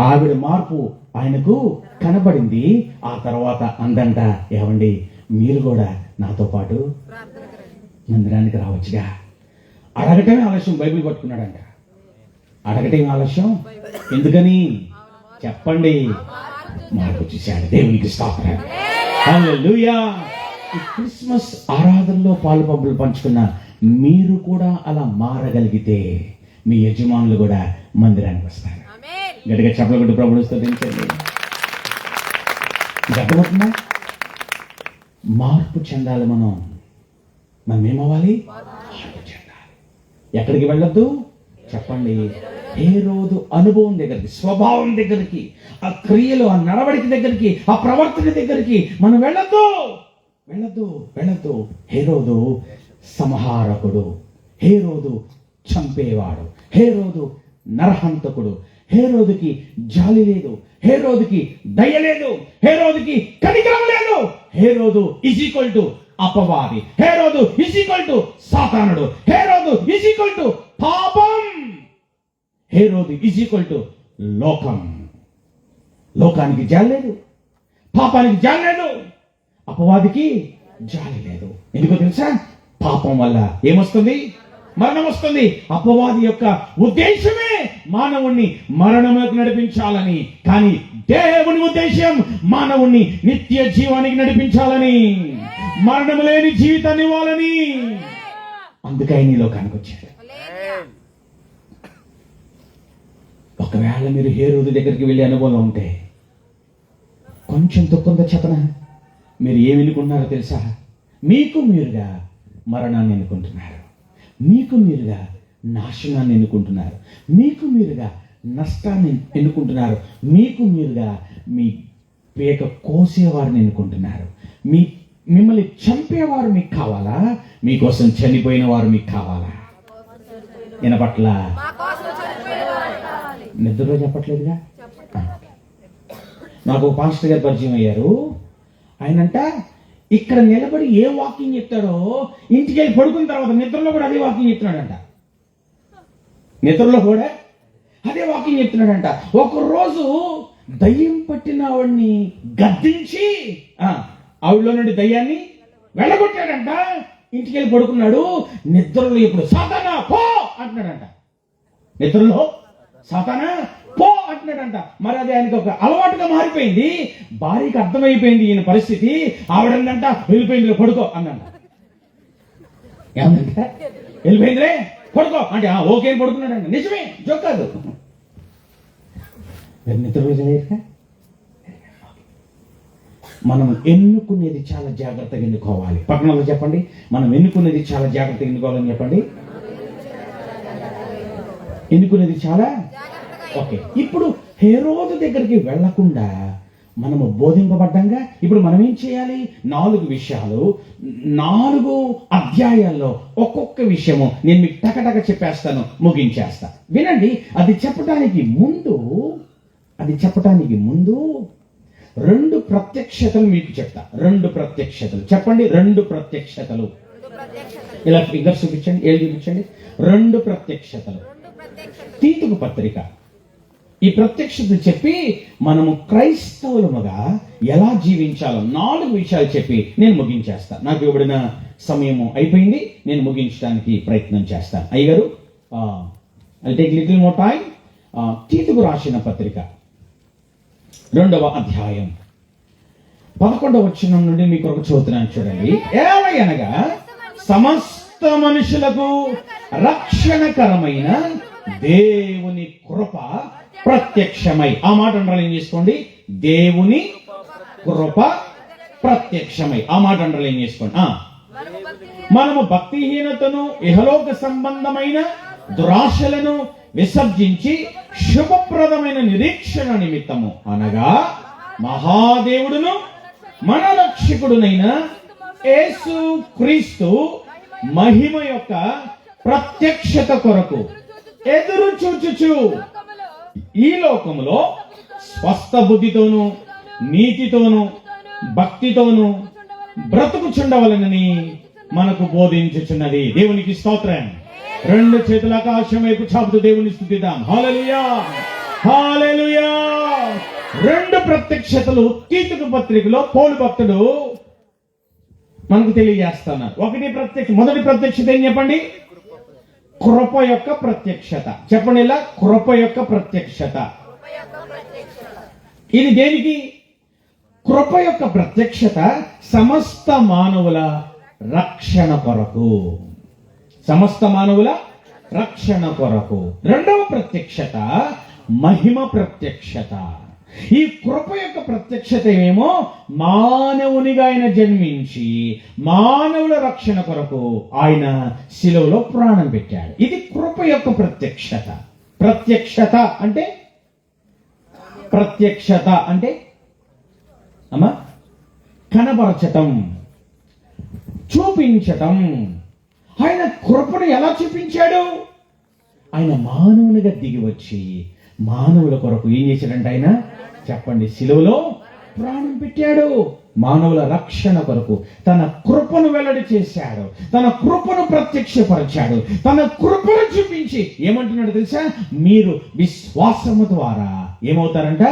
ఆవిడ మార్పు ఆయనకు కనబడింది. ఆ తర్వాత అందంట, ఏమండి మీరు కూడా నాతో పాటు మందిరానికి రావచ్చుగా. అడగటమే ఆలస్యం, బైబిల్ పట్టుకున్నాడంట. అడగటమే ఆలస్యం. ఎందుకని చెప్పండి? మార్పు చూశాడు. దేవునికి స్తోత్రం. హల్లెలూయా. ఈ క్రిస్మస్ ఆరాధనలో పాలు పంపులు పంచుకున్న మీరు కూడా అలా మారగలిగితే మీ యజమానులు కూడా మందిరానికి వస్తారు. గట్టిగా చెప్పలు కొట్టి ప్రభువుని స్తుతించండి. అర్థమవుతుందా? మార్పు చెందాలి. మనం ఏమవ్వాలి? మార్పు చెందాలి. ఎక్కడికి వెళ్ళొద్దు చెప్పండి? హేరోదు అనుభవం దగ్గరికి, స్వభావం దగ్గరికి, ఆ క్రియలు, ఆ నడవడిక దగ్గరికి, ఆ ప్రవర్తన దగ్గరికి మనం వెళ్ళొద్దు. హేరోదు సంహారకుడు, హేరోదు చంపేవాడు, హేరోదు నరహంతకుడు, హేరోదుకి జాలి లేదు, హేరోదుకి దయ లేదు, హేరోదుకి కనికరం లేదు. హేరోదు ఈజ్ ఈక్వల్ టు అపవాది, హేరోదు ఈజ్ ఈక్వల్ టు సాతానుడు, హేరోదు ఈజ్ ఈక్వల్ టు పాపం, హేరోదు ఈజ్ ఈక్వల్ టు లోకం. లోకానికి జాలి లేదు, పాపానికి జాలి లేదు, అపవాదికి జాలి లేదు. ఎందుకో తెలుసా? పాపం వల్ల ఏమొస్తుంది? మరణం వస్తుంది. అపవాది యొక్క ఉద్దేశమే మానవుణ్ణి మరణంలోకి నడిపించాలని, కానీ దేవుని ఉద్దేశం మానవుణ్ణి నిత్య జీవానికి నడిపించాలని, మరణం లేని జీవితాన్ని ఇవ్వాలని. అందుకై నీ లోకానికి వచ్చాడు. ఒకవేళ మీరు హేరోదు దగ్గరికి వెళ్ళే అనుభవం ఉంటే, కొంచెం తొక్కంత చెప్పన, మీరు ఏమి ఎన్నుకుంటున్నారో తెలుసా? మీకు మీరుగా మరణాన్ని ఎన్నుకుంటున్నారు, మీకు మీరుగా నాశనాన్ని ఎన్నుకుంటున్నారు, మీకు మీరుగా నష్టాన్ని ఎన్నుకుంటున్నారు, మీకు మీరుగా మీ పేక కోసేవారిని ఎన్నుకుంటున్నారు. మిమ్మల్ని చంపేవారు మీకు కావాలా? మీకోసం చనిపోయిన వారు మీకు కావాలా? వినపట్ల? నిద్రలో చెప్పట్లేదుగా. నాకు ఒక పాస్టర్ గారు పరిచయం అయ్యారు. ఆయనంట ఇక్కడ నిలబడి ఏ వాకింగ్ చెప్తాడో ఇంటికి వెళ్ళి పడుకున్న తర్వాత నిద్రలో కూడా అదే వాకింగ్ చెప్తున్నాడంట. నిద్రలో కూడా అదే వాకింగ్ చెప్తున్నాడంట. ఒకరోజు దయ్యం పట్టిన ఆవిడ్ని గద్దించి ఆవిడలో నుండి దయ్యాన్ని వెళ్ళగొట్టాడంట. ఇంటికి వెళ్ళి పడుకున్నాడు. నిద్రలో ఇప్పుడు సాతానా పో అంటున్నాడంట. నిద్రలో సాతానా పో అంటున్నాడంట. మరి అది ఆయనకి ఒక అలవాటుగా మారిపోయింది. భార్యకి అర్థమైపోయింది ఈయన పరిస్థితి. ఆవిడందంట వెళ్ళిపోయిందిలే పడుకో అందంట. ఏమందంట? వెళ్ళిపోయిందిలే పడుకో అంటే ఓకే అని పడుకున్నాడంట. నిజమే, జోక్ కాదు. నిద్రలో తెలియక మనం ఎన్నుకునేది చాలా జాగ్రత్తగా ఎన్నుకోవాలి. పట్టణంలో చెప్పండి, మనం ఎన్నుకునేది చాలా జాగ్రత్తగా ఎన్నుకోవాలని చెప్పండి. ఎన్నుకునేది చాలా ఓకే. ఇప్పుడు హేరోదు దగ్గరికి వెళ్లకుండా మనము బోధింపబడ్డంగా ఇప్పుడు మనం ఏం చేయాలి? 4 విషయాలు, 4 అధ్యాయాల్లో ఒక్కొక్క విషయము నేను మీకు టకటక చెప్పేస్తాను, ముగించేస్తా. వినండి. అది చెప్పడానికి ముందు 2 ప్రత్యక్షతలు మీకు చెప్తా. 2 ప్రత్యక్షతలు చెప్పండి. 2 ప్రత్యక్షతలు. ఇలా ఫిగర్ చూపించండి, ఏది చూపించండి. 2 ప్రత్యక్షతలు. తీతుకు పత్రిక ఈ ప్రత్యక్షతలు చెప్పి మనము క్రైస్తవులముగా ఎలా జీవించాలో 4 విషయాలు చెప్పి నేను ముగించేస్తాను. నాకు ఇవ్వబడిన సమయము అయిపోయింది. నేను ముగించడానికి ప్రయత్నం చేస్తాను. అయ్యగారు I take little more time. తీతుకు రాసిన పత్రిక 2వ అధ్యాయం 11వ వచనం నుండి మీ కొరకు చదువుతున్నాను చూడండి. ఏలయనగా సమస్త మనుషులకు రక్షణకరమైన దేవుని కృప ప్రత్యక్షమై, ఆ మాట అండర్లైన్ చేసుకోండి, దేవుని కృప ప్రత్యక్షమై, ఆ మాట అండర్లైన్ చేసుకోండి. మనము భక్తిహీనతను ఇహలోక సంబంధమైన దురాశలను విసర్జించి శుభప్రదమైన నిరీక్షణ నిమిత్తము అనగా మహాదేవుడును మన రక్షకుడునైన యేసు క్రీస్తు మహిమ యొక్క ప్రత్యక్షత కొరకు ఎదురు చూచుచు ఈ లోకములో స్వస్థ బుద్ధితోను నీతితోను భక్తితోను బ్రతుకుచుండవలనని మనకు బోధించుచున్నది. దేవునికి స్తోత్రం. 2 చేతుల ఆకాశం వైపు చాపుతూ దేవుని స్తుతిద్దాం. హల్లెలూయా, హల్లెలూయా. 2 ప్రత్యక్షతలు తీతుకు పత్రికలో పౌలు భక్తుడు మనకు తెలియజేస్తున్నారు. మొదటి ప్రత్యక్షత ఏం చెప్పండి? కృప యొక్క ప్రత్యక్షత. చెప్పండి ఇలా, కృప యొక్క ప్రత్యక్షత. ఇది దేనికి? కృప యొక్క ప్రత్యక్షత సమస్త మానవుల రక్షణ కొరకు, సమస్త మానవుల రక్షణ కొరకు. 2వ ప్రత్యక్షత మహిమ ప్రత్యక్షత. ఈ కృప యొక్క ప్రత్యక్షత ఏమో మానవునిగా ఆయన జన్మించి మానవుల రక్షణ కొరకు ఆయన శిలువలో ప్రాణం పెట్టాడు. ఇది కృప యొక్క ప్రత్యక్షత. ప్రత్యక్షత అంటే అమ్మా కనబరచటం, చూపించటం. ఆయన కృపను ఎలా చూపించాడు? ఆయన మానవునిగా దిగి వచ్చి మానవుల కొరకు ఏం చేశాడంటే ఆయన చెప్పండి, శిలువలో ప్రాణం పెట్టాడు. మానవుల రక్షణ కొరకు తన కృపను వెల్లడి చేశాడు, తన కృపను ప్రత్యక్షపరిచాడు, తన కృపను చూపించి ఏమంటున్నాడు తెలుసా? మీరు విశ్వాసము ద్వారా ఏమవుతారంట?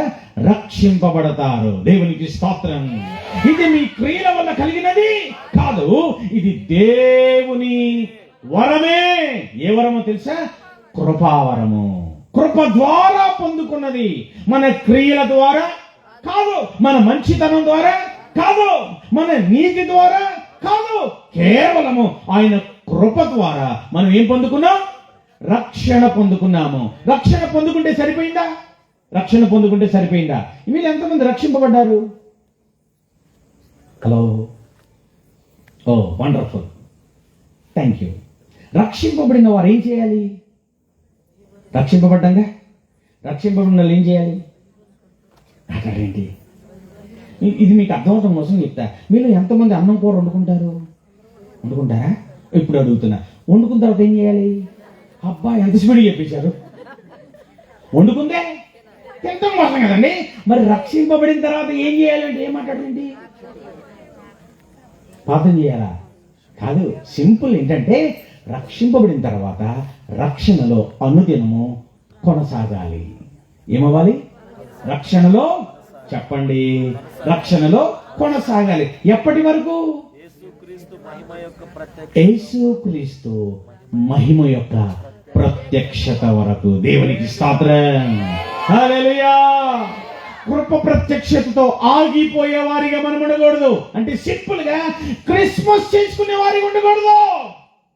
రక్షింపబడతారు. దేవునికి స్తోత్రం. ఇది మీ క్రియల వల్ల కలిగినది కాదు, ఇది దేవుని వరమే. ఏ వరమో తెలుసా? కృపావరము. కృప ద్వారా పొందుకున్నది. మన క్రియల ద్వారా కాదు, మన మంచితనం ద్వారా కాదు, మన నీతి ద్వారా కాదు, కేవలము ఆయన కృప ద్వారా మనం ఏం పొందుకున్నాం? రక్షణ పొందుకున్నాము. రక్షణ పొందుకుంటే సరిపోయిందా? రక్షణ పొందుకుంటే సరిపోయిందా? వీళ్ళు ఎంతమంది రక్షింపబడ్డారు? Hello, oh wonderful, thank you. రక్షింపబడిన వారు ఏం చేయాలి? రక్షింపబడ్డాగా రక్షింపబడిన వాళ్ళు ఏం చేయాలి? అదేంటి, ఇది మీకు అర్థమవుతాం కోసం చెప్తా. మీరు ఎంతమంది అన్నం కూర వండుకుంటారా? ఇప్పుడు అడుగుతున్నా, వండుకున్న తర్వాత ఏం చేయాలి? అబ్బా ఎంత స్పీడ్గా చెప్పించారు. వండుకుందే తింటాం కోసం కదండి. మరి రక్షింపబడిన తర్వాత ఏం చేయాలంటే ఏం మాట్లాడండి? ప్రార్థన చేయాలా? కాదు, సింపుల్. ఏంటంటే రక్షింపబడిన తర్వాత రక్షణలో అనుదినము కొనసాగాలి. ఏమవ్వాలి? రక్షణలో, చెప్పండి, రక్షణలో కొనసాగాలి. ఎప్పటి వరకు? యేసుక్రీస్తు మహిమ యొక్క ప్రత్యక్షత వరకు. దేవునికి స్తోత్రం. హల్లెలూయా. కృప ప్రత్యక్షతతో ఆగిపోయే వారిగా మనం ఉండకూడదు. అంటే సింపుల్ గా క్రిస్మస్ చేసుకునే వారిగా ఉండకూడదు.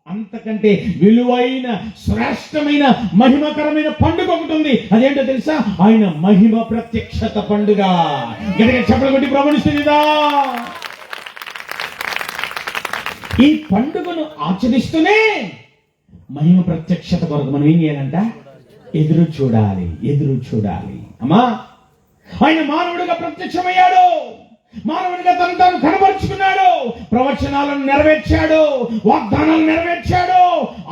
అంతకంటే విలువైన శ్రేష్టమైన మహిమకరమైన పండుగ ఒకటి ఉంది. అదేంటో తెలుసా? ఆయన మహిమ ప్రత్యక్షత పండుగ. గట్టిగా చప్పట్లు కొట్టి ప్రభునిస్తుందా? ఈ పండుగను ఆచరిస్తూనే మహిమ ప్రత్యక్షత కొరకు మనం ఏం చేయాలంట? ఎదురు చూడాలి. అమ్మా, ఆయన మానవుడిగా ప్రత్యక్షమయ్యాడు. మానవుడిగా తను తాను కనబరుచుకున్నాడు. ప్రవచనాలను నెరవేర్చాడు, వాగ్దానాలను నెరవేర్చాడు.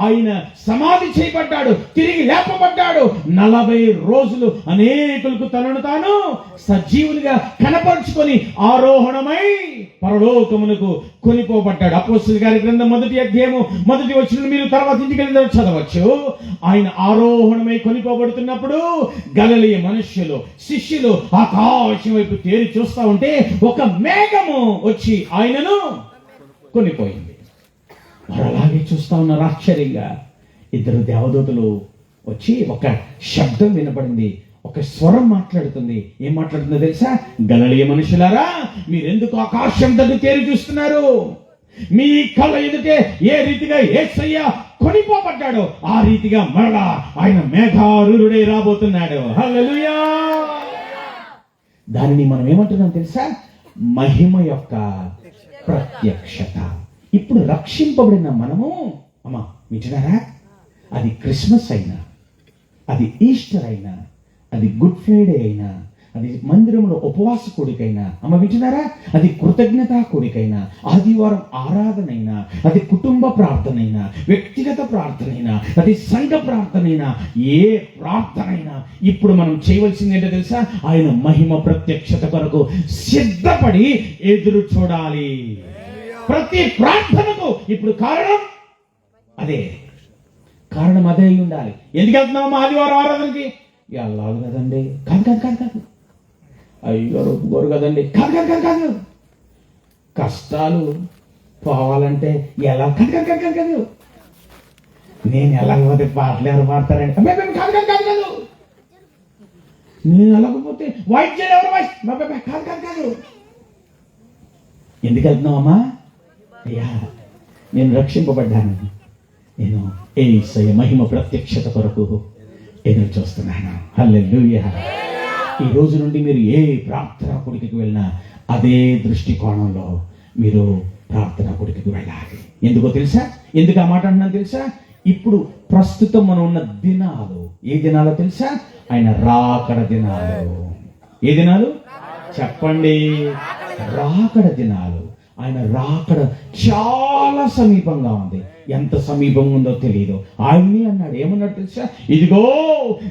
ఆయన సమాధి చేయబడ్డాడు, తిరిగి లేపబడ్డాడు. 40 రోజులు అనేకులకు తనను తాను సజీవునిగా కనపరుచుకొని ఆరోహణమై పరలోకమునకు కొనిపోబడ్డాడు. అపోస్తలుల గారి గ్రంథం 1వ అధ్యాయము 1వ వచనం మీరు తర్వాత ఇంటికి వెళ్ళి చదవచ్చు. ఆయన ఆరోహణమై కొనిపోబడుతున్నప్పుడు గలిలయ మనుష్యులు, శిష్యులు ఆకాశం వైపు తేరి చూస్తా ఉంటే ఒక మేఘము వచ్చి ఆయనను కొనిపోయింది. వారు అలాగే చూస్తా ఉన్నారు ఆశ్చర్యంగా. ఇద్దరు దేవదూతలు వచ్చి ఒక శబ్దం వినపడింది, ఒక స్వరం మాట్లాడుతుంది. ఏం మాట్లాడుతుందో తెలుసా? గలిలయ మనుషులారా, మీరెందుకు ఆకాశం తట్టు తేరి చూస్తున్నారు? మీ కళ్ళ ఎదుటే ఏ రీతిగా యేసయ్య కొనిపోబడ్డాడో ఆ రీతిగా మరలా ఆయన మేఘారూఢుడై రాబోతున్నాడు. హల్లెలూయా. దానిని మనం ఏమంటున్నాం తెలుసా? మహిమ యొక్క ప్రత్యక్షత. ఇప్పుడు రక్షింపబడిన మనము, అమ్మా వింటున్నారా, అది క్రిస్మస్ అయినా, అది ఈస్టర్ అయినా, అది గుడ్ ఫ్రైడే అయినా, అది మందిరంలో ఉపవాస కూడికైనా, అమ్మ వింటున్నారా, అది కృతజ్ఞతా కూడికైనా, ఆదివారం ఆరాధనైనా, అది కుటుంబ ప్రార్థనైనా, వ్యక్తిగత ప్రార్థనైనా, అది సంఘ ప్రార్థనైనా, ఏ ప్రార్థనైనా ఇప్పుడు మనం చేయవలసింది ఏంటో తెలుసా? ఆయన మహిమ ప్రత్యక్షత కొరకు సిద్ధపడి ఎదురు చూడాలి. ప్రతి ప్రార్థనకు ఇప్పుడు కారణం అదే అయి ఉండాలి. ఎందుకు వెళ్తున్నాము ఆదివారం ఆరాధనకి? వెళ్ళాలి కదండి. కాదు. అయ్యో ఒప్పుకోరు కదండి. కాదు. కష్టాలు పోవాలంటే ఎలా? కాదు. నేను వెళ్ళకపోతే పాటలు ఎవరు పాడతారండి? కాదు. నేను వెళ్ళకపోతే వాయిద్యాలు ఎవరు వాయిస్? కాదు. ఎందుకు వెళ్తున్నావమ్మా? అయ్యా, నేను రక్షింపబడ్డాను. నేను యేసయ్య మహిమ ప్రత్యక్షత కొరకు ఎదురు చూస్తున్నాను. హల్లెలూయా. ఈ రోజు నుండి మీరు ఏ ప్రార్థనా కొడుకుకి వెళ్ళినా అదే దృష్టికోణంలో మీరు ప్రార్థనా కొడుకుకి వెళ్ళాలి. ఎందుకో తెలుసా? ఎందుకు ఆ మాట అంటున్నాను తెలుసా? ఇప్పుడు ప్రస్తుతం మనం ఉన్న దినాలు ఏ దినాలో తెలుసా? ఆయన రాకడ దినాలు. ఏ దినాలు చెప్పండి? రాకడ దినాలు. ఆయన రాకడ చాలా సమీపంగా ఉంది. ఎంత సమీపంగా ఉందో తెలియదు. ఆయన్ని అన్నాడు, ఏమన్నాడు తెలుసా? ఇదిగో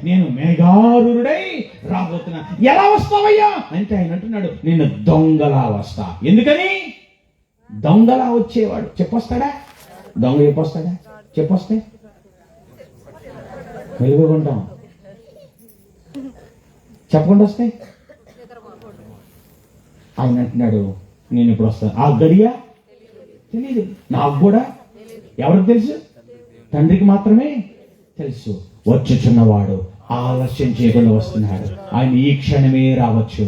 నేను మేఘారూఢుడై రాబోతున్నా. ఎలా వస్తావయ్యా అంటే ఆయన అంటున్నాడు, నేను దొంగలా వస్తా. ఎందుకని? దొంగలా వచ్చేవాడు చెప్పొస్తాడా? దొంగ చెప్పొస్తాడా? చెప్పొస్తే వెలుగుకుంటాం. చెప్పకుండా వస్తే ఆయన అంటున్నాడు, నేను ఇప్పుడు వస్తాను. ఆ గడియ తెలీదు నాకు కూడా. ఎవరికి తెలుసు? తండ్రికి మాత్రమే తెలుసు. వచ్చుచున్నవాడు ఆలస్యం చేయకుండా వస్తున్నాడు. ఆయన ఈ క్షణమే రావచ్చు.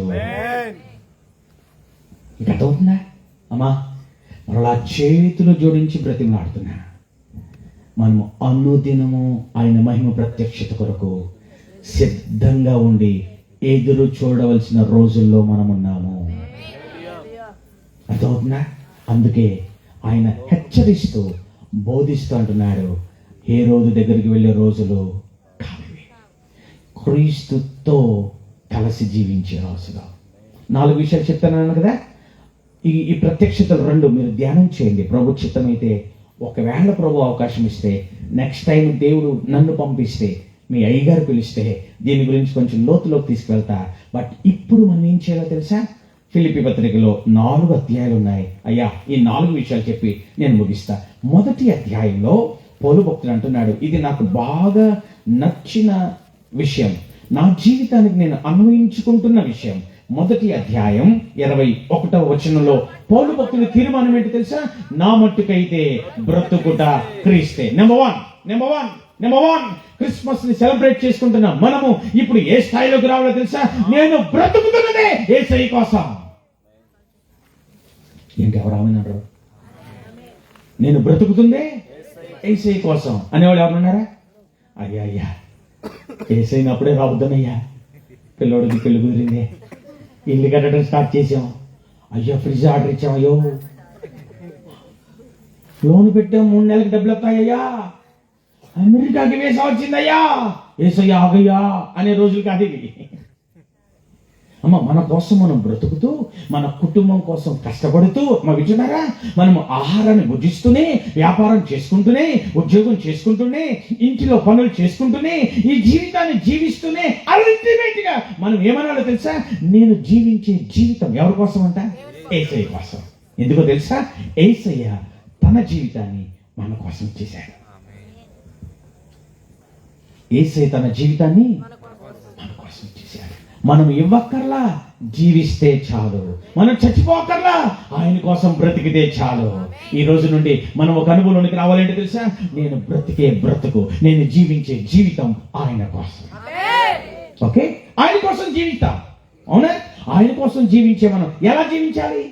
ఇక అర్థమవుతుందా అమ్మా? మరలా చేతులు జోడించి బ్రతిమలాడుతున్నా. మనము అనుదినము ఆయన మహిమ ప్రత్యక్షత కొరకు సిద్ధంగా ఉండి ఎదురు చూడవలసిన రోజుల్లో మనమున్నాము. అర్థమవుతుందా? అందుకే ఆయన హెచ్చరిస్తూ బోధిస్తూ అంటున్నాడు, ఏ రోజు దగ్గరికి వెళ్ళే రోజులు కావి, క్రీస్తుతో కలిసి జీవించే రోజులు. 4 విషయాలు చెప్తున్నాను కదా. ఈ ప్రత్యక్షతలు 2 మీరు ధ్యానం చేయండి. ప్రభు చిత్తమైతే, ఒకవేళ ప్రభు అవకాశం ఇస్తే, నెక్స్ట్ టైం దేవుడు నన్ను పంపిస్తే, మీ అయ్యగారు పిలిస్తే దీని గురించి కొంచెం లోతులోకి తీసుకువెళ్తా. బట్ ఇప్పుడు మనం ఏం చేయాలో తెలుసా? ఫిలిప్పీ పత్రికలో 4 అధ్యాయాలు ఉన్నాయి. అయ్యా, ఈ 4 విషయాలు చెప్పి నేను ముగిస్తా. మొదటి అధ్యాయంలో పౌలు భక్తుడు అంటున్నాడు, ఇది నాకు బాగా నచ్చిన విషయం, నా జీవితానికి నేను అన్వయించుకుంటున్న విషయం. మొదటి అధ్యాయం 21వ వచనంలో పౌలు భక్తుడి తీర్మానం ఏంటి తెలుసా? నా మట్టుకైతే బ్రతుకుట క్రీస్తే. నెంబర్ వన్ క్రిస్మస్ ని సెలబ్రేట్ చేసుకుంటున్న మనము ఇప్పుడు ఏ స్థాయిలోకి రావాలో తెలుసా? నేను బ్రతుకుతున్నదే యేసయ్య కోసం. ఇంకెవరు ఆమెన్నారు? నేను బ్రతుకుతుందే యేసయ్య కోసం అనేవాళ్ళు ఎవరున్నారా? అయ్యా యేసయ్యని అప్పుడే రావద్దనయ్యా, పిల్లోడికి పెళ్లి కుదిరింది, ఇల్లు కట్టడం స్టార్ట్ చేసాం, అయ్యో ఫ్రిడ్జ్ ఆర్డర్ ఇచ్చాం, అయ్యో లోన్ పెట్టాం, 3 నెలలకు డబ్బులు వస్తాయ్యా, అమెరికాకి వీసా వచ్చిందయ్యా, యేసయ్య ఆగయ్యా అనే రోజులు కాదు ఇవి. అమ్మ, మన కోసం మనం బ్రతుకుతూ, మన కుటుంబం కోసం కష్టపడుతూ, వింటున్నారా, మనము ఆహారాన్ని భుజిస్తూనే, వ్యాపారం చేసుకుంటూనే, ఉద్యోగం చేసుకుంటూనే, ఇంటిలో పనులు చేసుకుంటూనే, ఈ జీవితాన్ని జీవిస్తూనే అల్టిమేట్ గా మనం ఏమనాలో తెలుసా? నేను జీవించే జీవితం ఎవరి కోసం అంట? యేసయ్య కోసం. ఎందుకో తెలుసా? యేసయ్య తన జీవితాన్ని మన కోసం చేశాడు. యేసయ్య తన జీవితాన్ని మన కోసం చేశాడు. మనం ఇవ్వక్కర్లా, జీవిస్తే చాలు. మనం చచ్చిపోకర్లా, ఆయన కోసం బ్రతికితే చాలు. ఈ రోజు నుండి మనం ఒక అనుభవంలోనికి రావాలంటే తెలుసా, నేను బ్రతికే బ్రతుకు, నేను జీవించే జీవితం ఆయన కోసం. ఓకే, ఆయన కోసం జీవితాం. అవునా? ఆయన కోసం జీవించే మనం ఎలా జీవించాలి?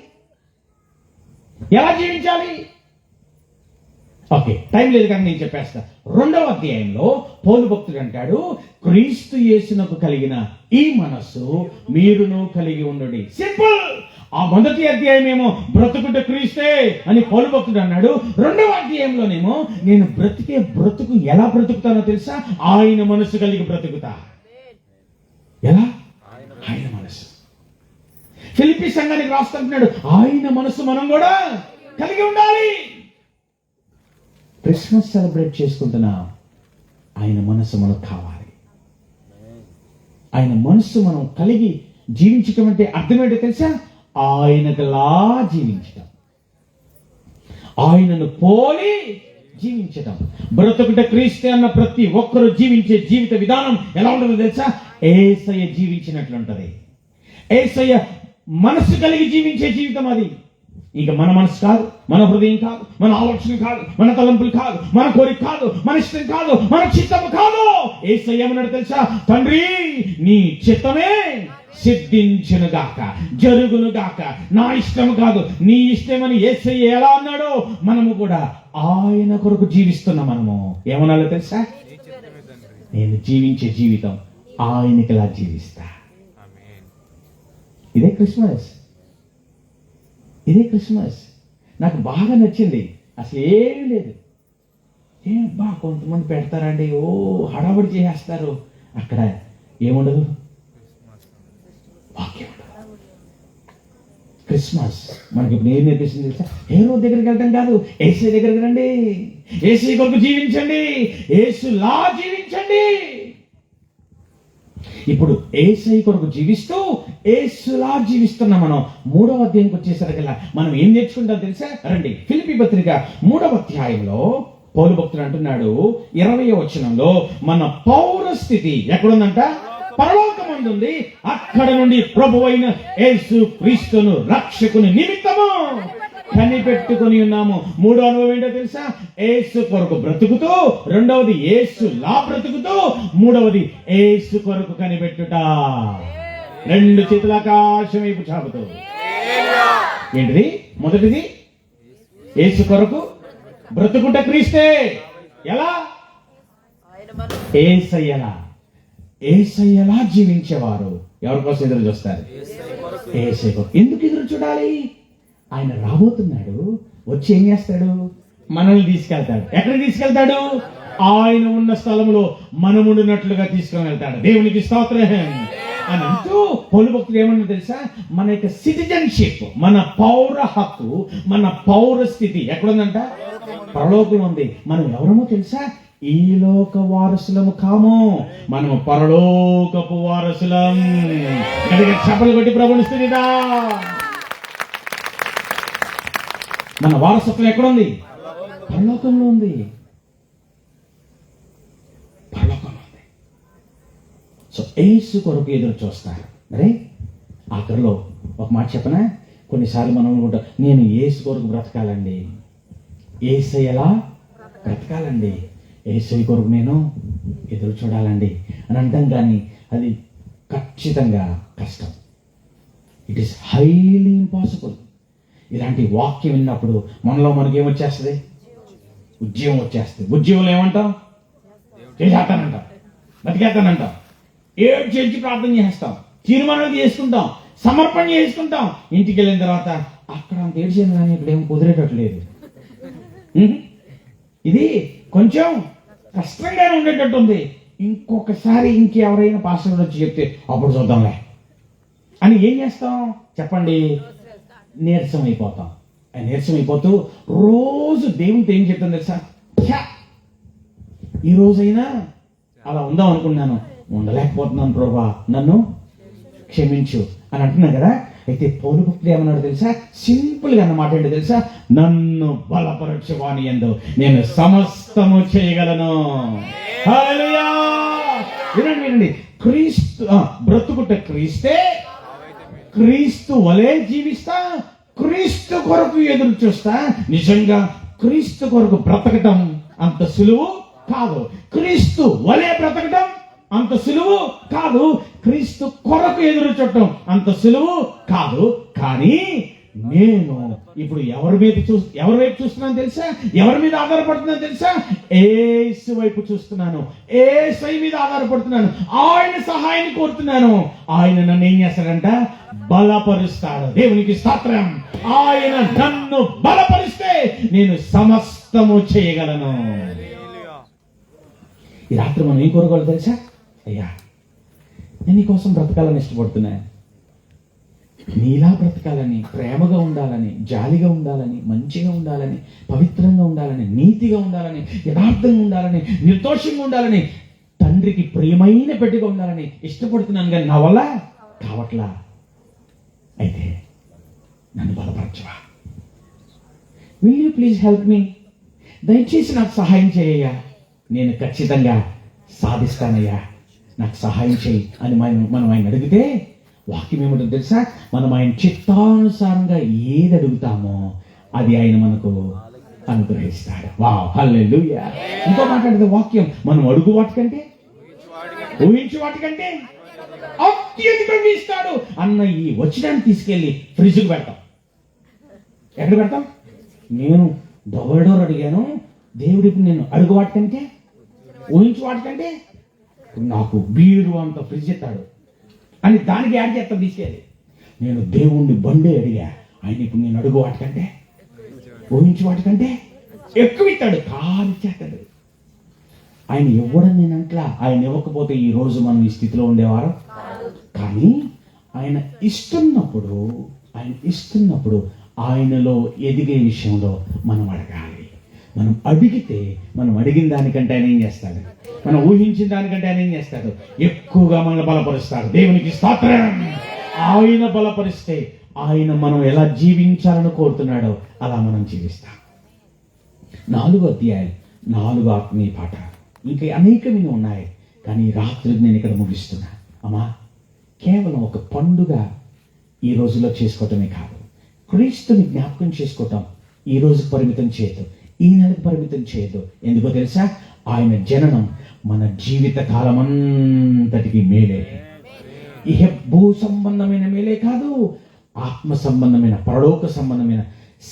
ఓకే, టైం లేదు కానీ నేను చెప్పేస్తా. 2వ అధ్యాయంలో పౌలు భక్తుడు అంటాడు, క్రీస్తు యేసునకు కలిగిన ఈ మనస్సు మీరును కలిగి ఉండుడి. సింపుల్. ఆ 1వ అధ్యాయం ఏమో బ్రతుకుట క్రీస్తే అని పౌలు భక్తుడు అన్నాడు. 2వ అధ్యాయంలోనేమో నేను బ్రతికే బ్రతుకు ఎలా బ్రతుకుతానో తెలుసా, ఆయన మనస్సు కలిగి బ్రతుకుతా. ఎలా? ఆయన మనస్సు. ఫిలిప్పీ సంఘానికి రాస్తున్నాడు, ఆయన మనస్సు మనం కూడా కలిగి ఉండాలి. క్రిస్మస్ సెలబ్రేట్ చేసుకుంటున్నా, ఆయన మనస్సు మనకు కావాలి. ఆయన మనస్సు మనం కలిగి జీవించటం అంటే అర్థమేంటో తెలుసా, ఆయనకులా జీవించటం, ఆయనను పోలి జీవించటం. బ్రతుకుట క్రీస్తే అన్న ప్రతి ఒక్కరూ జీవించే జీవిత విధానం ఎలా ఉంటుందో తెలుసా, యేసయ్య జీవించినట్లుంటది. యేసయ్య మనస్సు కలిగి జీవించే జీవితం అది. ఇక మన మనసు కాదు, మన హృదయం కాదు, మన ఆలోచన కాదు, మన తలంపులు కాదు, మన కోరిక కాదు, మన ఇష్టం కాదు, మన చిత్తము కాదు. యేసయ్య ఏమన్నాడు తెలుసా, తండ్రి నీ చిత్తమే సిద్ధించునుగాక, జరుగునుగాక, నా ఇష్టం కాదు నీ ఇష్టమని యేసయ్య ఎలా అన్నాడో మనము కూడా ఆయన కొరకు జీవిస్తున్న మనము ఏమన్నాలో తెలుసా, నేను జీవించే జీవితం ఆయనకిలా జీవిస్తా. ఇదే క్రిస్మస్. నాకు బాగా నచ్చింది. అసలు ఏమీ లేదు. కొంతమంది పెడతారండి, హడావుడి చేసేస్తారు. అక్కడ ఏముండదు, వాక్యం ఉండదు. క్రిస్మస్ మనకి ఇప్పుడు ఏం నేర్పిస్తుంది తెలుసా, హీరో దగ్గరికి వెళ్ళడం కాదు, యేసయ్య దగ్గరికి రండి, యేసయ్య కొరకు జీవించండి, యేసులా జీవించండి. ఇప్పుడు యేసయ్య కొరకు జీవిస్తూ యేసులా జీవిస్తున్న మనం 3వ అధ్యాయంకి వచ్చేసరికల్లా మనం ఏం నేర్చుకుంటాం తెలుసా, రండి. ఫిలిప్పీ పత్రిక 3వ అధ్యాయంలో పౌలు భక్తుడు అంటున్నాడు 20వ వచనంలో, మన పౌర స్థితి ఎక్కడుందంట, పరలోకమందుంది. అక్కడ నుండి ప్రభువైన యేసు క్రీస్తును రక్షకుని నిమిత్తము కనిపెట్టుకొని ఉన్నాము. 3వ అనుభవం ఏంటో తెలుసా, యేసు కొరకు బ్రతుకుతూ, 2వది యేసు లా బ్రతుకుతూ, 3వది యేసు కొరకు కనిపెట్టుట. 2 చేతుల ఆకాశం వైపు చాపుతూ. ఏంటిది? మొదటిది యేసు కొరకు బ్రతుకుట క్రీస్తే. ఎలా? యేసయ్యలా జీవించేవారు ఎవరి కోసం ఎదురు చూస్తారు? యేసయ్య కొరకు. ఎందుకు ఎదురు చూడాలి? ఆయన రాబోతున్నాడు, వచ్చి ఏం చేస్తాడు, మనల్ని తీసుకెళ్తాడు. ఎక్కడికి తీసుకెళ్తాడు? ఆయన ఉన్న స్థలంలో మనముండునట్లుగా తీసుకొని వెళ్తాడు. దేవునికి స్తోత్రం అని అంటూ పౌలు భక్తుడు ఏమన్నా తెలుసా, మన యొక్క సిటిజన్షిప్, మన పౌర హక్కు, మన పౌర స్థితి ఎక్కడుందంట, పరలోకంలో ఉంది. మనం ఎవరమో తెలుసా, ఈ లోక వారసులము కాము, మనము పరలోకపు వారసులం. చప్పలు కొట్టి ప్రభుని స్థితిదా. మన వారసత్వం ఎక్కడుంది? పరలోకంలో ఉంది. సో యేసు కొరకు ఎదురు చూస్తారు. అరే ఆఖరిలో ఒక మాట చెప్పనా, కొన్నిసార్లు మనం అనుకుంటాం, నేను యేసు కొరకు బ్రతకాలండి, యేసయ్యలా బ్రతకాలండి, యేసయ్య కొరకు నేను ఎదురు చూడాలండి అని అంటాం. కానీ అది ఖచ్చితంగా కష్టం. It is highly impossible. ఇలాంటి వాక్యం విన్నప్పుడు మనలో మనకేమొచ్చేస్తుంది? ఉద్యోగం వచ్చేస్తుంది. ఉద్యోగంలో ఏమంటాం? చేసేస్తానంటాం, బతికేస్తానంటాం, ఏడు చేర్చి ప్రార్థన చేస్తాం, తీర్మానాలు చేసుకుంటాం, సమర్పణ చేసుకుంటాం. ఇంటికి వెళ్ళిన తర్వాత అక్కడ అంత ఏడ్చేది కానీ ఇక్కడ ఏం కుదిరేటట్లేదు. ఇది కొంచెం కష్టంగానే ఉండేటట్టు ఉంది. ఇంకొకసారి ఇంకెవరైనా పాస్టర్ వచ్చి చెప్తే అప్పుడు చూద్దాంలే అని ఏం చేస్తాం చెప్పండి? నీరసం అయిపోతాం. నీరసం అయిపోతూ రోజు దేవునితో ఏం చెప్తాం తెలుసా, ఈ రోజైనా అలా ఉందాం అనుకున్నాను, ఉండలేకపోతున్నాను ప్రభువా, నన్ను క్షమించు అని అంటున్నాను కదా. అయితే పౌలు భక్తుడు ఏమన్నాడు తెలుసా? సింపుల్ గా అన్నమాట ఏంటో తెలుసా, నన్ను బలపరచువాని యందు నేను సమస్తము చేయగలను. హల్లెలూయా. వినండి వినండి, క్రీస్తు బ్రతుకుట క్రీస్తే, క్రీస్తు వలె జీవిస్తా, క్రీస్తు కొరకు ఎదురు చూస్తా. నిజంగా క్రీస్తు కొరకు బ్రతకటం అంత సులువు కాదు, క్రీస్తు వలె బ్రతకటం అంత సులువు కాదు, క్రీస్తు కొరకు ఎదురు చూడటం అంత సులువు కాదు. కానీ నేను ఇప్పుడు ఎవరి వైపు చూస్తున్నాను తెలుసా? ఎవరి మీద ఆధారపడుతున్నాను తెలుసా? యేసు వైపు చూస్తున్నాను, యేసు మీద ఆధారపడుతున్నాను, ఆయన సహాయాన్ని కోరుతున్నాను. ఆయన నన్ను ఏం చేస్తాడంట? బలపరుస్తాడు. దేవునికి స్తోత్రం. ఆయన నన్ను బలపరిస్తే నేను సమస్తము చేయగలను. ఈ రాత్రి మనం ఏం కోరుకోవాలి తెలుసా? అయ్యా, నేను నీకోసం బ్రతకాలని ఇష్టపడుతున్నాను, నీలా బ్రతకాలని, ప్రేమగా ఉండాలని, జాలిగా ఉండాలని, మంచిగా ఉండాలని, పవిత్రంగా ఉండాలని, నీతిగా ఉండాలని, యథార్థంగా ఉండాలని, నిర్దోషంగా ఉండాలని, తండ్రికి ప్రియమైన బిడ్డగా ఉండాలని ఇష్టపడుతున్నాను. కానీ నా వల్ల కావట్లా. అయితే నన్ను బలపరచవా? Will you please help me? దయచేసి నాకు సహాయం చేయయ్యా, నేను ఖచ్చితంగా సాధిస్తానయ్యా, నాకు సహాయం చేయి అని మనం ఆయన అడిగితే వాక్యం ఏమిటో తెలుసా? మనం ఆయన చిత్తానుసారంగా ఏది అడుగుతామో అది ఆయన మనకు అనుగ్రహిస్తాడు. వావ్, హల్లెలూయా. ఇంకో మాట్లాడితే వాక్యం, మనం అడుగు వాటికంటే, ఊహించు వాటికంటే అత్యధికంగా ఇస్తాడు అన్న ఈ వచనాన్ని తీసుకెళ్లి ఫ్రిడ్జ్కి పెడతాం. ఎక్కడ పెడతాం? నేను డోర్ అడిగాను, దేవుడికి నేను అడుగు వాటికంటే, ఊహించు వాటికంటే నాకు బీరు అంత ఫ్రిడ్జ్ ఇస్తాడు అని దానికి యాడ్ చేస్తాం తీసుకెళ్ళి. నేను దేవుణ్ణి బండే అడిగా, ఆయన ఇప్పుడు నేను అడుగు వాటికంటే, ఊహించి వాటికంటే ఎక్కువ ఇస్తాడు, కారు ఇచ్చేస్తాడు. ఆయన ఇవ్వడం నేనంట్లా, ఆయన ఇవ్వకపోతే ఈ రోజు మనం ఈ స్థితిలో ఉండేవారు. కానీ ఆయన ఇస్తున్నప్పుడు ఆయనలో ఎదిగే విషయంలో మనం అడగాలి. మనం అడిగితే, మనం అడిగిన దానికంటే ఆయన ఏం చేస్తాడు? మనం ఊహించిన దానికంటే ఆయన ఏం చేస్తాడు? ఎక్కువగా మనల్ని బలపరుస్తాడు. దేవునికి స్తోత్రం. ఆయన బలపరిస్తే ఆయన మనం ఎలా జీవించాలని కోరుతున్నాడో అలా మనం జీవిస్తాం. 4 అధ్యాయాలు, 4 ఆత్మీయ పాఠాలు, ఇంకా అనేకమైన ఉన్నాయి. కానీ రాత్రి నేను ఇక్కడ ముగిస్తున్నా. అమ్మా, కేవలం ఒక పండుగ ఈ రోజులో చేసుకోవటమే కాదు, క్రీస్తుని జ్ఞాపకం చేసుకోవటం ఈ రోజు పరిమితం చేయదు, ఈ నెలకు పరిమితం చేయదు. ఎందుకో తెలుసా? ఆయన జననం మన జీవిత కాలం అంతటికి మేలే. ఇహ భూ సంబంధమైన మేలే కాదు, ఆత్మ సంబంధమైన, పరలోక సంబంధమైన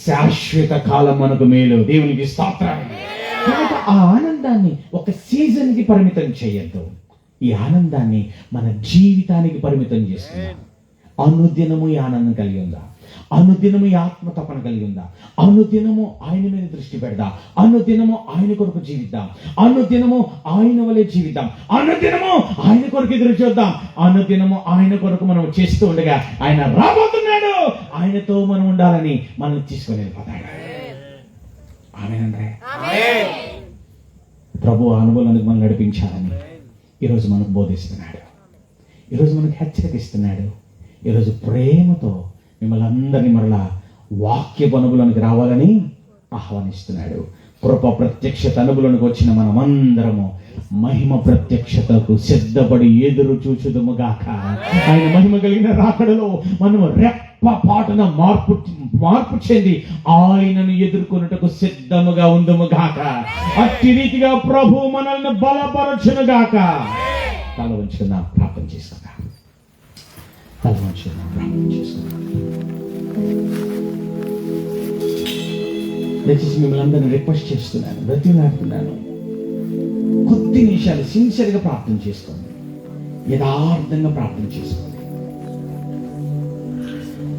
శాశ్వత కాలం మనకు మేలు. దేవునికి స్తోత్రం. కనుక ఆ ఆనందాన్ని ఒక సీజన్కి పరిమితం చేయొద్దు. ఈ ఆనందాన్ని మన జీవితానికి పరిమితం చేస్తున్నాం. అనుదినము ఈ ఆనందం కలిగి ఉందా? అనుదినము ఈ ఆత్మ తపన కలిగి ఉందా? అనుదినము ఆయన మీద దృష్టి పెడదాం, అనుదినము ఆయన కొరకు జీవిద్దాం, అనుదినము ఆయన వలె జీవిద్దాం, అనుదినము ఆయన కొరకు ఎదురు చూద్దాం, అనుదినము ఆయన కొరకు మనం చేస్తూ ఉండగా ఆయన రాబోతున్నాడు. ఆయనతో మనం ఉండాలని మనం తీసుకొని వెళ్ళిపోతాడు. ఆమేనండి. ప్రభు అనుభవానికి మనం నడిపించాలని ఈరోజు మనకు బోధిస్తున్నాడు, ఈరోజు మనకు హెచ్చరిస్తున్నాడు. ఈరోజు ప్రేమతో మిమ్మల్ని అందరినీ మరలా వాక్య అనుభవానికి రావాలని ఆహ్వానిస్తున్నాడు. కృప ప్రత్యక్షత అనుభవానికి వచ్చిన మనమందరము మహిమ ప్రత్యక్షతకు సిద్ధపడి ఎదురు చూచుదుము గాక. ఆయన మహిమ కలిగిన రాకడలో మనము రెప్పపాటున మార్పు చెంది ఆయనను ఎదుర్కొనుటకు సిద్ధముగా ఉందుము గాక. అట్టి రీతిగా ప్రభు మనల్ని బలపరచును గాక. తల వంచుకుందాం, ప్రార్థన చేసుకుందాం. తల వంచుకుందాం, ప్రార్థన చేసుకుందాం. దయచేసి మిమ్మల్ని అందరినీ రిక్వెస్ట్ చేస్తున్నాను, బ్రతిమలాడుతున్నాను, కొద్ది నిమిషాలు సిన్సియర్గా ప్రార్థన చేసుకోండి, యథార్థంగా ప్రార్థన చేసుకోండి.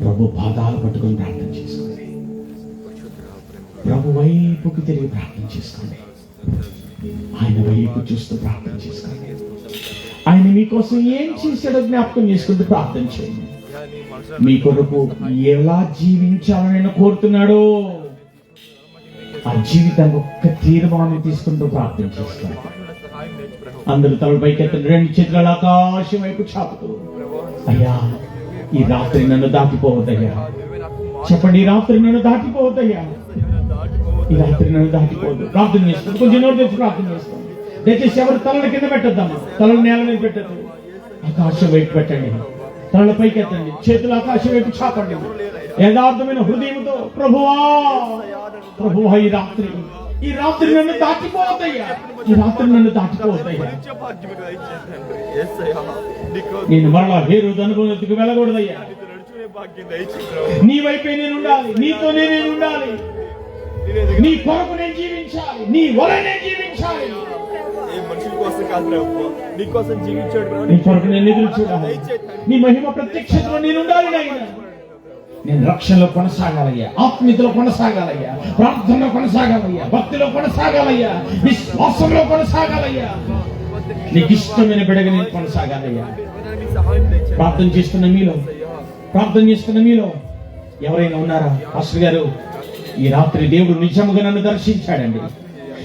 ప్రభు పాదాలు పట్టుకొని ప్రార్థన చేసుకోండి, ప్రభు వైపుకి తిరిగి ప్రార్థన చేసుకోండి, ఆయన వైపు చూస్తూ ప్రార్థన చేసుకోండి. ఆయన మీకోసం ఏం చేశాడో జ్ఞాపకం చేసుకుంటూ ప్రార్థన చేయండి. మీ కొరకు ఎలా జీవించాలని ఆయన కోరుతున్నాడో ఆ జీవితాన్ని ఒక్క తీర్మానం తీసుకుంటూ ప్రార్థన చేస్తాను. అందరూ తలపైకి ఎత్తండి, 2 చేతులు ఆకాశం వైపు చాపుతూ, అయ్యా ఈ రాత్రి నన్ను దాటిపోవద్దయ్యా. చెప్పండి, ఈ రాత్రి నన్ను దాటిపోవద్దయ్యా, ఈ రాత్రి నన్ను దాటిపోవద్దు. ప్రార్థన చేసుకోండి, కొంచెం నోరు తెచ్చి ప్రార్థన చేసుకోండి. దయచేసి ఎవరు తలల కింద పెట్టొద్దమ్మా, తలలు నేల మీద పెట్టద్దు. ఆకాశం వైపు పెట్టండి, తలల పైకి ఎత్తండి, చేతులు ఆకాశం వైపు చాపండి. యథార్థమైన హృదయంతో ప్రభువా ప్రభువా ఈ రాత్రి నన్ను దాటిపోతాయ్యా, ఈ రాత్రి నన్ను దాటిపోతాయ్యా. నేను మరలా వేరు అనుభూతికి వెళ్ళకూడదయ్యా. నీ వైపే నేను ఉండాలి, నీతోనే నేను ఉండాలి, నీ కొరకు నేను జీవించాలి, నీ వల్ల నేను జీవించాలి. నీ కొరకు నేను ఎదురు చూడాలి, నీ మహిమ ప్రత్యక్షతలో నేను ఉండాలి నాయన. నేను రక్షణలో కొనసాగాలయ్యా, ఆత్మీయతలో కొనసాగాలయ్యా, ప్రార్థనలో కొనసాగాలయ్యా, భక్తిలో కొనసాగాలయ్యా, విశ్వాసంలో కొనసాగాలయ్యా. నీకు ఇష్టమైన బిడగా నేను కొనసాగాలయ్యా. ప్రార్థన చేస్తున్న మీలో ఎవరైనా ఉన్నారా? పాస్టర్ గారు, ఈ రాత్రి దేవుడు నిజముగా నన్ను దర్శించాడండి.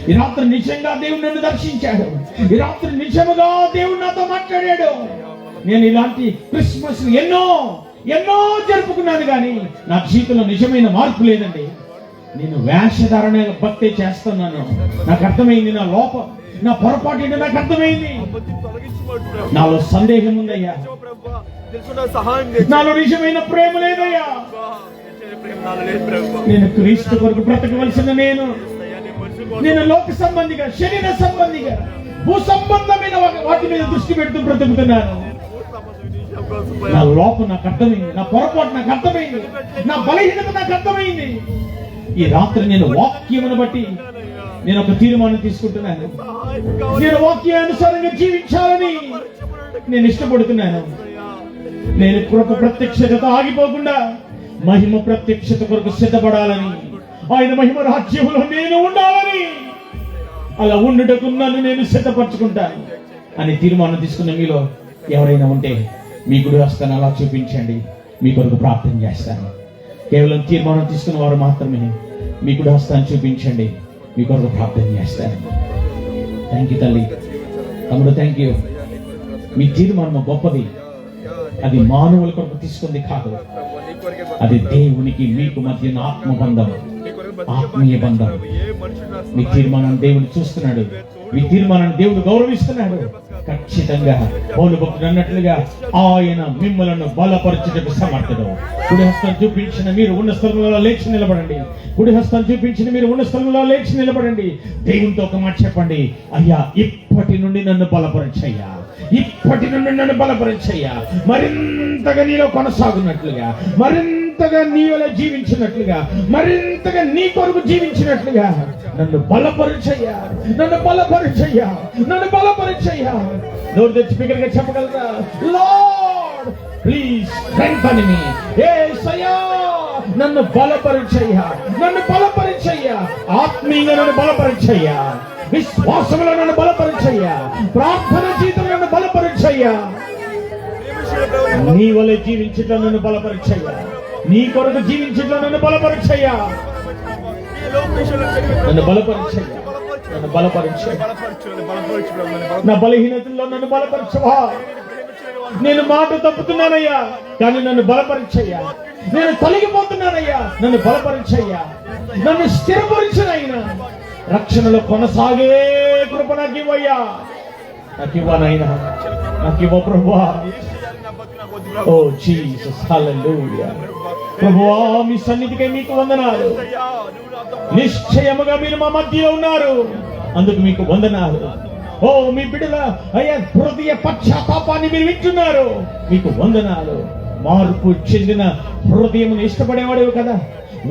ఈ రాత్రి నిజంగా దేవుడు నన్ను దర్శించాడు. ఈ రాత్రి నిజముగా దేవుడు నాతో మాట్లాడాడు. నేను ఇలాంటి క్రిస్మస్ ఎన్నో జరుపుకున్నాను, కానీ నా జీవితంలో నిజమైన మార్పు లేదండి. నేను వేషధారణ భక్తి చేస్తున్నాను. నాకు అర్థమైంది నా లోపం, నా పొరపాటు నాకు అర్థమైంది. నాలో సందేహం ఉందయ్యా, నాలో నిజమైన ప్రేమ లేదయ్యా. నేను క్రీస్తు కొరకు బ్రతకవలసిన నేను లోక సంబంధిగా, శరీర సంబంధిగా, భూ సంబంధమైన వాటి మీద దృష్టి పెడుతూ బ్రతుకుతున్నాను. నా లోపం నాకు అర్థమైంది, నా పొరపాటు నాకు అర్థమైంది, నా బలహీనత నాకు అర్థమైంది. ఈ రాత్రి నేను వాక్యమును బట్టి నేను ఒక తీర్మానం తీసుకుంటున్నాను. నేను వాక్యానుసారంగా జీవించాలని నేను ఇష్టపడుతున్నాను. నేను కృప ప్రత్యక్షతతో ఆగిపోకుండా మహిమ ప్రత్యక్షత కొరకు సిద్ధపడాలని, ఆయన మహిమ రాజ్యంలో నేను ఉండాలని, అలా ఉండుటకు నన్ను నేను సిద్ధపరచుకుంటాను అని తీర్మానం తీసుకున్న మీలో ఎవరైనా ఉంటే మీ గుడి హస్తాన్ని అలా చూపించండి, మీ కొరకు ప్రార్థన చేస్తాను. కేవలం తీర్మానం తీసుకున్న వారు మాత్రమే మీ గుడి హస్తాన్ని చూపించండి, మీ కొరకు ప్రార్థన చేస్తాను. థ్యాంక్ యూ తల్లి, తమ్ముడు, థ్యాంక్ యూ. మీ తీర్మానం గొప్పది. అది మానవుల కొరకు తీసుకుంది కాదు, అది దేవునికి మీకు మధ్య ఆత్మబంధం, ఆత్మీయ బంధం. మీ తీర్మానం దేవుడు చూస్తున్నాడు, మీ తీర్మానాన్ని దేవుడు గౌరవిస్తున్నాడు. ఖచ్చితంగా పౌలు భక్తుడు అన్నట్లుగా ఆయన మిమ్మలను బలపరచుటకు సమర్థుడు. కుడి హస్తం చూపించిన మీరు ఉన్న స్థలంలో లేచి నిలబడండి. కుడి హస్తం చూపించిన మీరు ఉన్న స్థలంలో లేచి నిలబడండి. దేవునితో ఒక మాట చెప్పండి, అయ్యా ఇప్పటి నుండి నన్ను బలపరచయ్యా, ఇప్పటి నుండి నన్ను బలపరచయ్యా. మరింతగా నీలో కొనసాగున్నట్లుగా, మరింతగా నీలో జీవించినట్లుగా, మరింతగా నీ కొరకు జీవించినట్లుగా నన్ను బలపరచయ్యా, నన్ను బలపరచయ్యా, నన్ను బలపరచయ్యా. నోరు తెచ్చి బిగ్గరగా చెప్పగలరా? లార్డ్ ప్లీజ్ స్ట్రెంగ్థెన్ మీ. యేసయ్యా నన్ను బలపరచయ్యా, నన్ను బలపరచయ్యా. ఆత్మీయంగా నన్ను బలపరచయ్యా, విశ్వాసంలో నన్ను బలపరచయ్యా, ప్రార్థన జీవితంలో నన్ను బలపరచయ్యా. నీ వలె జీవించటం నన్ను బలపరచయ్యా, నీ కొరకు జీవించటం నన్ను బలపరచయ్యా, నన్ను బలపరచయ్యా, నన్ను బలపరచయ్యా. నా బలహీనతల్లో నన్ను బలపరచవా. నేను మాట తప్పుతున్నానయ్యా, కానీ నన్ను బలపరచయ్యా. నేను తొలగిపోతున్నానయ్యా, నన్ను బలపరచయ్యా, నన్ను స్థిరపరచనైనా. రక్షణలో కొనసాగే కృప నాకు ఇవ్వయ్యా, నాకు ఇవ్వనైనా, నాకు ఇవ్వ ప్రభువా. ఓ జీసస్, హల్లెలూయా. ప్రభువా మీ సన్నిధికై మీకు వందనాలు. నిశ్చయముగా మీరు మా మధ్యలో ఉన్నారు, అందుకు మీకు వందనాలు. ఓ మీ బిడ్డల అయ్యా హృదయ పశ్చాత్తాపాన్ని మీరు వింటున్నారు, మీకు వందనాలు. మార్పు చెందిన హృదయమును ఇష్టపడేవాడు కదా,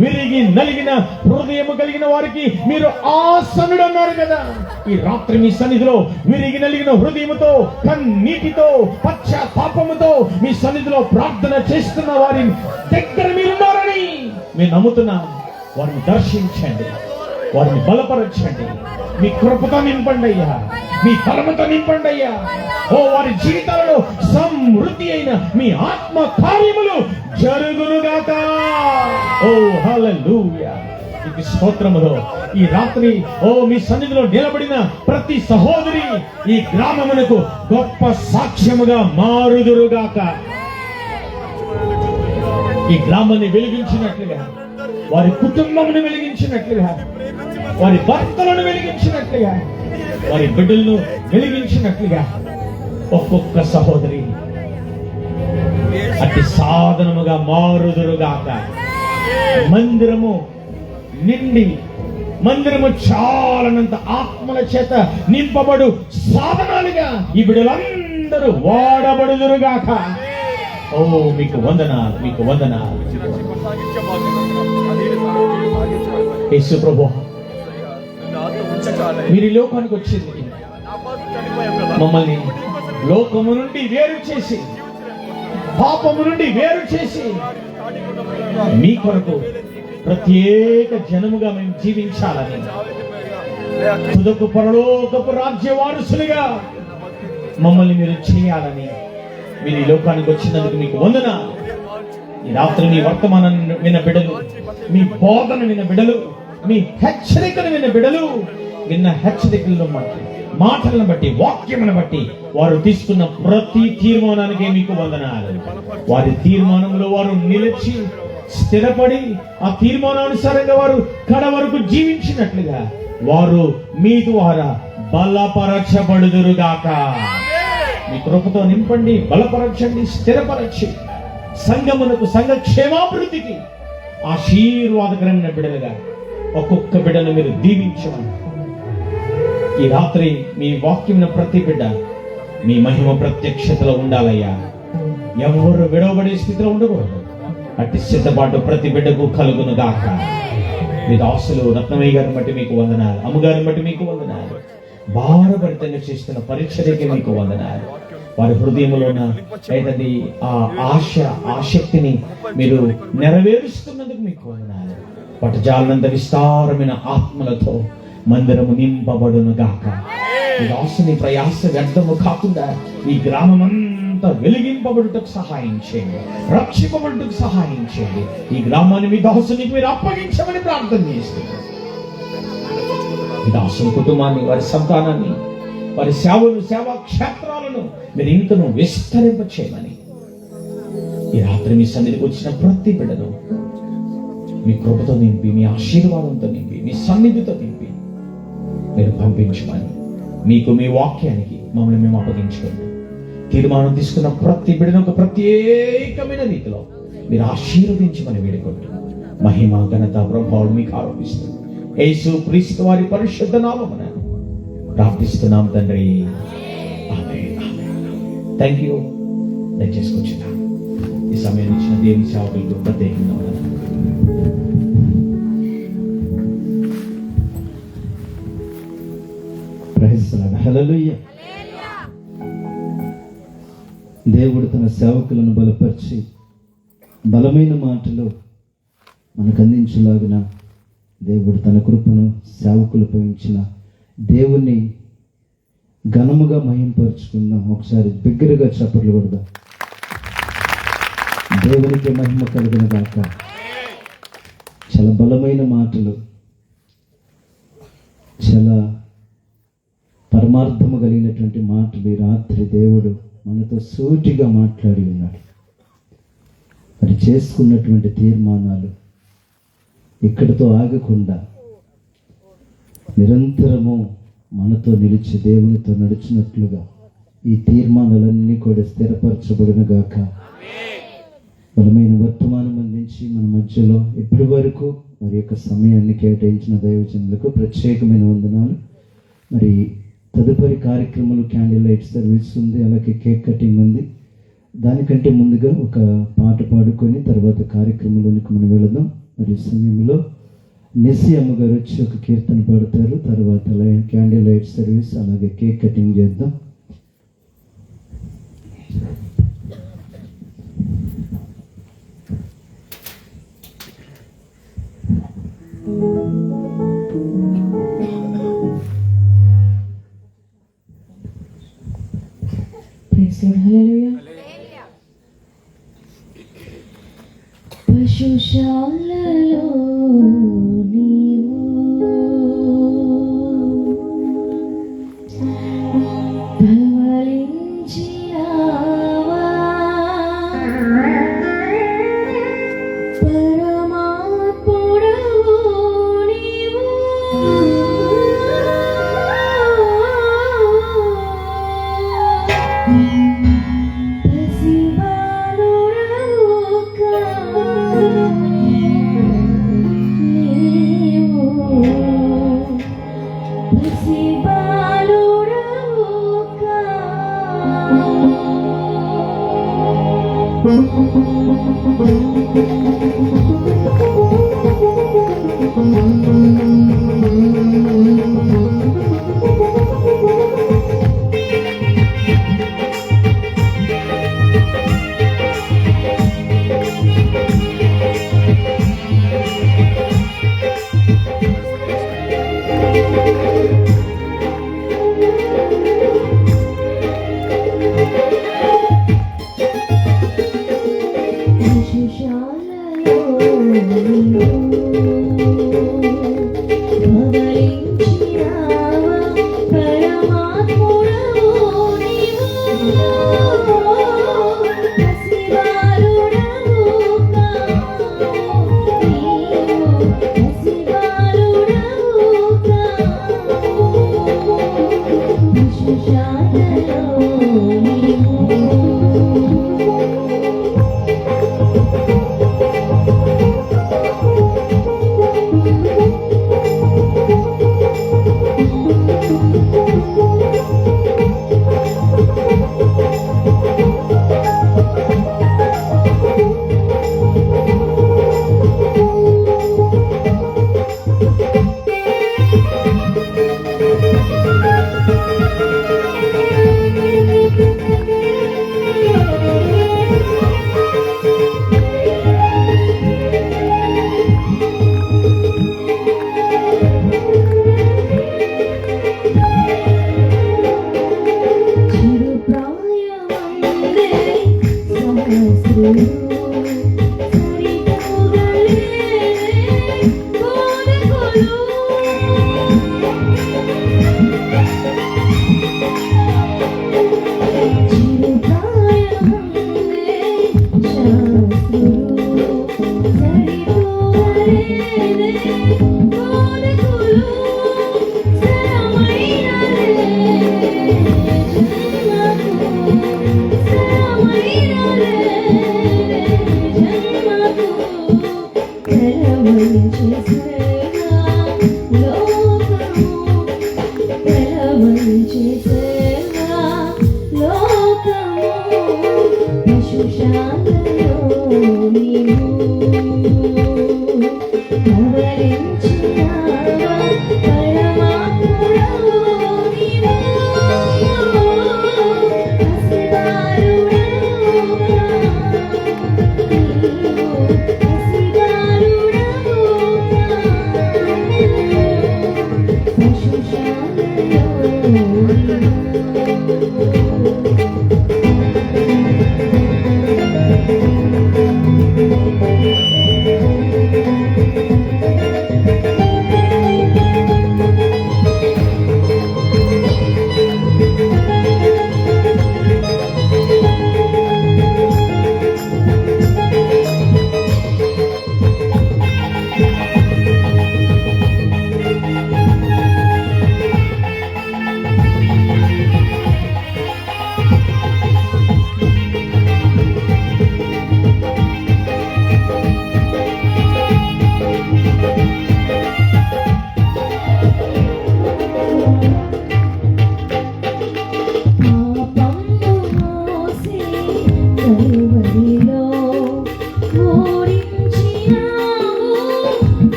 విరిగి నలిగిన హృదయము కలిగిన వారికి మీరు ఆసనుడు అన్నారు కదా. ఈ రాత్రి మీ సన్నిధిలో విరిగి నలిగిన హృదయముతో, కన్నీటితో, పశ్చాత్తాపముతో మీ సన్నిధిలో ప్రార్థన చేస్తున్న వారి దగ్గర మీరున్నారని మేము నమ్ముతున్నాం. వారిని దర్శించండి, వారిని బలపరచండి, మీ కృపతో నింపండి అయ్యా, మీ బలముతో నింపండి అయ్యా. ఓ వారి జీవితాలలో సమృద్ధి అయిన మీ ఆత్మ కార్యములు జరుగునుగాక. ఓ హల్లెలూయా. ఈ స్తోత్రములో ఈ రాత్రి ఓ మీ సన్నిధిలో నిలబడిన ప్రతి సహోదరి ఈ గ్రామమునకు గొప్ప సాక్ష్యముగా మారుదురుగాక. ఈ గ్రామాన్ని వెలిగించినట్లుగా, వారి కుటుంబమును వెలిగించినట్లుగా, వారి భర్తలను వెలిగించినట్లుగా, వారి బిడ్డలను వెలిగించినట్లుగా ఒక్కొక్క సహోదరి అతి సాధనముగా మారుదురుగాక. మందిరము నిండి, మందిరము చాలనంత ఆత్మల చేత నింపబడు సాధనాలుగా ఈ బిడ్డలందరూ వాడబడుదురుగాక. ఓ మీకు వందనాలు, మీకు వందనాలు. యేసు ప్రభువా, మీరు ఈ లోకానికి వచ్చింది మమ్మల్ని లోకము నుండి వేరు చేసి, పాపము నుండి వేరు చేసి, మీ కొరకు ప్రత్యేక జనముగా మేము జీవించాలని, తుదకు పరలోకపు రాజ్య వారసులుగా మమ్మల్ని మీరు చేయాలని మీరు ఈ లోకానికి వచ్చినందుకు మీకు వందనాలు. ఈ రాత్రి మీ వర్తమానాన్ని విన్న బిడ్డలు, మీ బోధన విన్న బిడ్డలు, మీ హెచ్చరికను విన్న బిడ్డలు, విన్న హెచ్చరికలను బట్టి, మాటలను బట్టి, వాక్యములను బట్టి వారు తీసుకున్న ప్రతి తీర్మానానికి మీకు వందనాలు. వారి తీర్మానంలో వారు నిలిచి స్థిరపడి ఆ తీర్మానానుసారంగా వారు కడ వరకు జీవించినట్లుగా వారు మీ ద్వారా బలపరచబడుదురుగాక. మీ కృపతో నింపండి, బలపరచండి, స్థిరపరచి సంఘమునకు, సంఘ క్షేమాభివృద్ధికి ఆశీర్వాదకరమైన బిడ్డలుగా ఒక్కొక్క బిడ్డను మీరు దీవించమని ఈ రాత్రి మీ వాక్యమున ప్రతి బిడ్డ మీ మహిమ ప్రత్యక్షతలో ఉండాలయ్యా. ఎవరు విడవబడే స్థితిలో ఉండకూడదు. అట్టి సిద్ధపాటు ప్రతి బిడ్డకు కలుగును గాక. మీ దాసులు రత్నమయ్య గారిని బట్టి మీకు వందనాలు, అమ్మగారిని బట్టి మీకు వందనాలు, భారభరితంగా చేస్తున్న పరీక్షలకి మీకు వందనాలు. వారి హృదయంలో ఉన్న ఏంటంటే ఆ ఆశ, ఆసక్తిని మీరు నెరవేరుస్తున్నందుకు మీకు వందనాలు. పటజాలనంత విస్తారమైన ఆత్మలతో మందిరము నింపబడును గాక. ఈ దాసుని ప్రయాస వ్యర్థము కాకుండా ఈ గ్రామం అంతా వెలిగింపబడుటకు సహాయం చేయండి, రక్షింపబడుటకు సహాయం చేయండి. ఈ గ్రామాన్ని మీ దాసునికి మీరు అప్పగించమని ప్రార్థన చేస్తున్నారు. ఈ దాసుని కుటుంబాన్ని, వారి సంతానాన్ని, వారి సేవలు, సేవా క్షేత్రాలను మీరు ఇంకను విస్తరింప చేయమని ఈ రాత్రి మీ సన్నిధికి వచ్చిన ప్రతి బిడ్డను మీ కృపతో నింపి, మీ ఆశీర్వాదంతో నింపి, మీ సన్నిధితో నింపి మీరు పంపించమని, మీకు మీ వాక్యానికి మమ్మల్ని మేము అప్పగించుకోండి. తీర్మానం తీసుకున్న ప్రతి బిడ్డను ఒక ప్రత్యేకమైన రీతిలో మీరు ఆశీర్వదించమని వేడుకోండి. మహిమ, ఘనత, ప్రభావం మీకు ఆరోపిస్తూ యేసు క్రీస్తు వారి పరిశుద్ధ నామమున ప్రార్థిస్తున్నాం తండ్రి. ఆమేన్, ఆమేన్. Thank you. దయచేసి కూర్చున్నాం. ఈ సమయం ఇచ్చిన దేవుని సేవకులకు ప్రత్యేకంగా ఉన్నాను. హల్లెలూయా. దేవుడు తన సేవకులను బలపరిచి బలమైన మాటలు మనకు అందించలాగిన దేవుడు తన కృపను సేవకులపై ఉంచిన దేవుణ్ణి ఘనముగా మహింపరుచుకుందాం. ఒకసారి బిగ్గరగా చప్పట్లు కొడదాం. దేవునికి మహిమ కలుగును గాక. చాలా బలమైన మాటలు, చాలా పరమార్థము కలిగినటువంటి మాటలు ఈ రాత్రి దేవుడు మనతో సూటిగా మాట్లాడి ఉన్నాడు. మరి చేసుకున్నటువంటి తీర్మానాలు ఇక్కడితో ఆగకుండా నిరంతరము మనతో నిలిచి దేవునితో నడిచినట్లుగా ఈ తీర్మానాలన్నీ కూడా స్థిరపరచబడును గాక. బలమైన వర్తమానం అందించి మన మధ్యలో ఇప్పటి వరకు మరి యొక్క సమయాన్ని కేటాయించిన దైవజనులకు ప్రత్యేకమైన వందనాలు. మరి తదుపరి కార్యక్రమాలు క్యాండిల్ లైట్ సర్వీస్ ఉంది, అలాగే కేక్ కటింగ్ ఉంది. దానికంటే ముందుగా ఒక పాట పాడుకొని తర్వాత కార్యక్రమంలోనికి మనం వెళదాం. మరి సమయంలో నెస్సి అమ్మగారు వచ్చి ఒక కీర్తన పాడతారు. తర్వాత క్యాండిల్ లైట్ సర్వీస్ అలాగే కేక్ కటింగ్ చేద్దాం. పశుశాలలో నీవు ధవళించినావా, పరమాత్ముడవు నీవు రెండు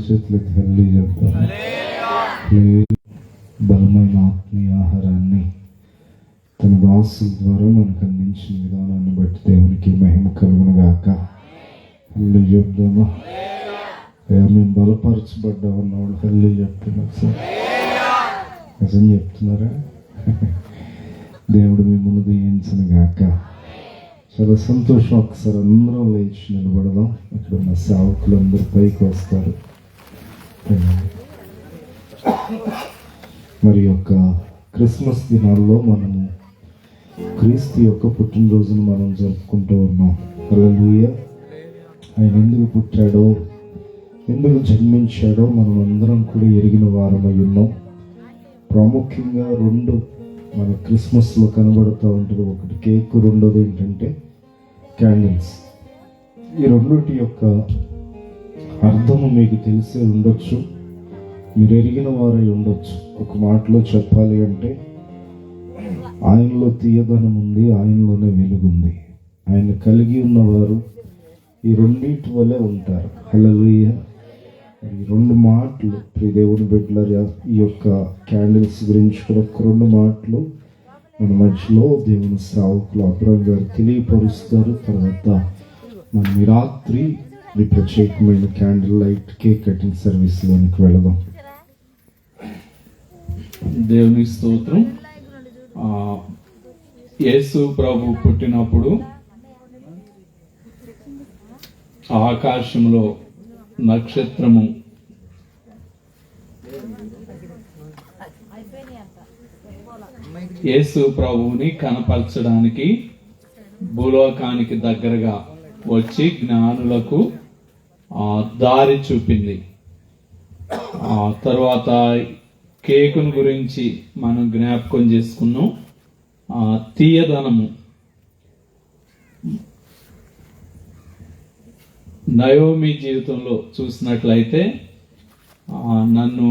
చేతులకి హల్లి చెప్తాం. బలమైన ఆత్మీయ ఆహారాన్ని తన దాసుల ద్వారా మనకు అందించిన విధానాన్ని బట్టి దేవునికి మహిమ కలుగును గాక. హల్లి చెప్దామా? మేము బలపరచబడ్డామన్న వాళ్ళు హల్లి చెప్తున్నారు సార్. నిజం చెప్తున్నారా? దేవుడు మీ ముందు దీవించను గాక. చాలా సంతోషం. ఒకసారి అందరం లేచి నిలబడదాం. ఇక్కడ ఉన్న సేవకులు అందరూ పైకి వస్తారు. మరి యొక్క క్రిస్మస్ దినాల్లో మనము క్రీస్తు యొక్క పుట్టినరోజును మనం జరుపుకుంటూ ఉన్నాం. హల్లెలూయా. ఆయన ఎందుకు పుట్టాడో, ఎందుకు జన్మించాడో మనం అందరం కూడా ఎరిగిన వారమై ఉన్నాం. ప్రాముఖ్యంగా రెండు మన క్రిస్మస్లో కనబడుతూ ఉంటుంది. ఒకటి కేక్, రెండోది ఏంటంటే క్యాండిల్స్. ఈ రెండింటి యొక్క అర్థము మీకు తెలిసే ఉండొచ్చు, మీరు ఎరిగిన వారై ఉండొచ్చు. ఒక మాటలో చెప్పాలి అంటే ఆయనలో తీయదనం ఉంది, ఆయనలోనే వెలుగుంది. ఆయన కలిగి ఉన్నవారు ఈ రెండింటి వల్లే ఉంటారు. హల్లెలూయా. ఈ రెండు మాటలు ప్రియ దేవుని బిడ్డలారా, ఈ యొక్క క్యాండిల్స్ గురించి కూడా ఒక రెండు మాటలు మన మధ్యలో దేవుని సేవకులు అబ్రహం గారు తెలియపరుస్తారు. తర్వాత మనం ఈ రాత్రి ఈ ప్రత్యేకమైన క్యాండిల్ లైట్ కేక్ కటింగ్ సర్వీస్లోనికి వెళదాం. దేవుని స్తోత్రం. యేసు ప్రభు పుట్టినప్పుడు ఆకాశంలో నక్షత్రము యేసు ప్రభువుని కనపరచడానికి భూలోకానికి దగ్గరగా వచ్చి జ్ఞానులకు దారి చూపింది. తర్వాత కేకును గురించి మనం జ్ఞాపకం చేసుకున్నాం. తీయదనము. నయోమి జీవితంలో చూసినట్లయితే నన్ను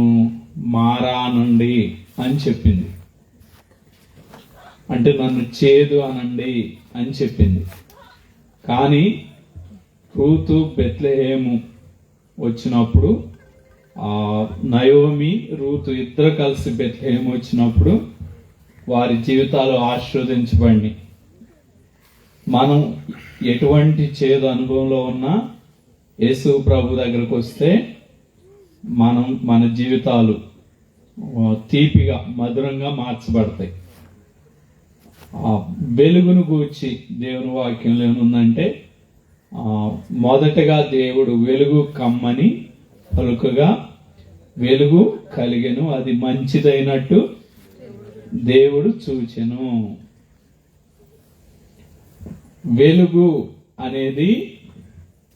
మారానండి అని చెప్పింది. అంటే నన్ను చేదు అనండి అని చెప్పింది. కానీ రూతు బెత్లెహేము వచ్చినప్పుడు, నయోమి రూతు ఇద్దరు కలిసి బెత్లెహేము వచ్చినప్పుడు వారి జీవితాలు ఆశీర్వదించబడినాయి. మనం ఎటువంటి చేదు అనుభవంలో ఉన్నా యేసు ప్రభు దగ్గరకు వస్తే మన జీవితాలు తీపిగా మధురంగా మార్చబడతాయి. వెలుగును గూర్చి దేవుని వాక్యంలో ఏముందంటే, మొదటగా దేవుడు వెలుగు కమ్మని పలుకగా వెలుగు కలిగెను, అది మంచిదైనట్టు దేవుడు చూచెను. వెలుగు అనేది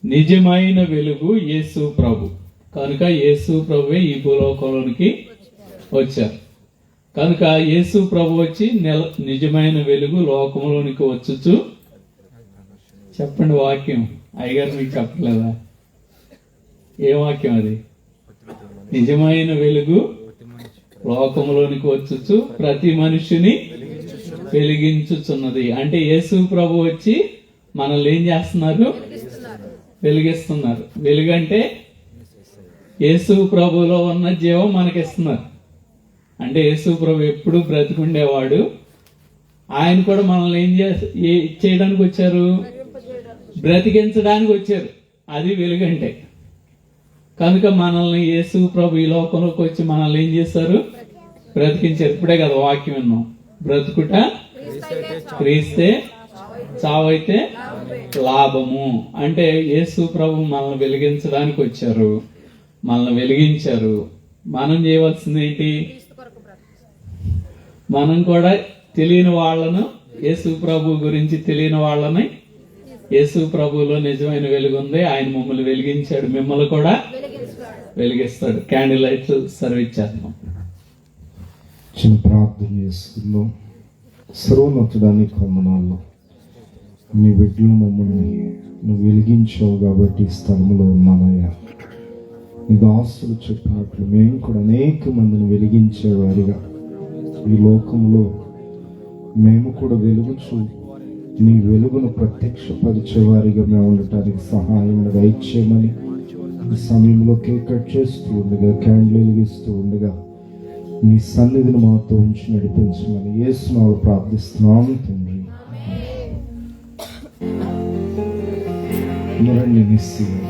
నిజమైన వెలుగు యేసు ప్రభు. కనుక యేసు ప్రభువే ఈ భూలోకంలోనికి వచ్చారు. కనుక యేసు ప్రభు వచ్చి నిజమైన వెలుగు లోకంలోనికి వచ్చుచు, చెప్పండి వాక్యం. అయ్యగారు మీకు చెప్పలేదా? ఏ వాక్యం అది? నిజమైన వెలుగు లోకంలోనికి వచ్చుచు ప్రతి మనిషిని వెలిగించుచున్నది. అంటే యేసు ప్రభు వచ్చి మనల్ని ఏం చేస్తున్నారు? వెలిగిస్తున్నారు. వెలుగంటే యేసు ప్రభులో ఉన్న జీవం మనకిస్తున్నారు. అంటే యేసు ప్రభు ఎప్పుడు బ్రతికుండేవాడు. ఆయన కూడా మనల్ని చేయడానికి వచ్చారు? బ్రతికించడానికి వచ్చారు. అది వెలుగంటే. కనుక మనల్ని యేసు ప్రభు ఈ లోకంలోకి వచ్చి మనల్ని ఏం చేశారు? బ్రతికించారు. ఇప్పుడే కదా వాక్యం విన్నాం. బ్రతుకుట క్రీస్తే, చావైతే లాభము. అంటే యేసు ప్రభు మనల్ని వెలిగించడానికి వచ్చారు, మనల్ని వెలిగించారు. మనం చేయవలసింది ఏంటి? మనం కూడా తెలియని వాళ్ళను, యేసు ప్రభు గురించి తెలియని వాళ్ళని, యేసు ప్రభువులో నిజమైన వెలుగు ఉంది, ఆయన మమ్మల్ని వెలిగించాడు, మిమ్మల్ని కూడా వెలిగిస్తాడు. క్యాండిల్ లైట్ సర్వీస్ చేద్దాం. చిన్న ప్రార్థన చేసుకుందాం. సర్వోన్నతుడానికి వందనాలు. నీ బిడ్డలు మమ్మల్ని నువ్వు వెలిగించావు కాబట్టి ఈ స్థలంలో ఉన్నామయ్యా. నీ దాసులు చెప్పినట్లు మేము కూడా అనేక మందిని వెలిగించేవారిగా ఈ లోకంలో మేము కూడా వెలుగుచు నీ వెలుగును ప్రత్యక్షపరిచేవారిగా మేము ఉండటానికి సహాయం దయచేయమని ఈ సమయంలో కేక్ కట్ చేస్తూ ఉండగా, క్యాండిల్ వెలిగిస్తూ ఉండగా నీ సన్నిధిని మాతో ఉంచి నడిపించమని యేసునామములో ప్రార్థిస్తున్నాము తండ్రి. రండి నిశ్చయం.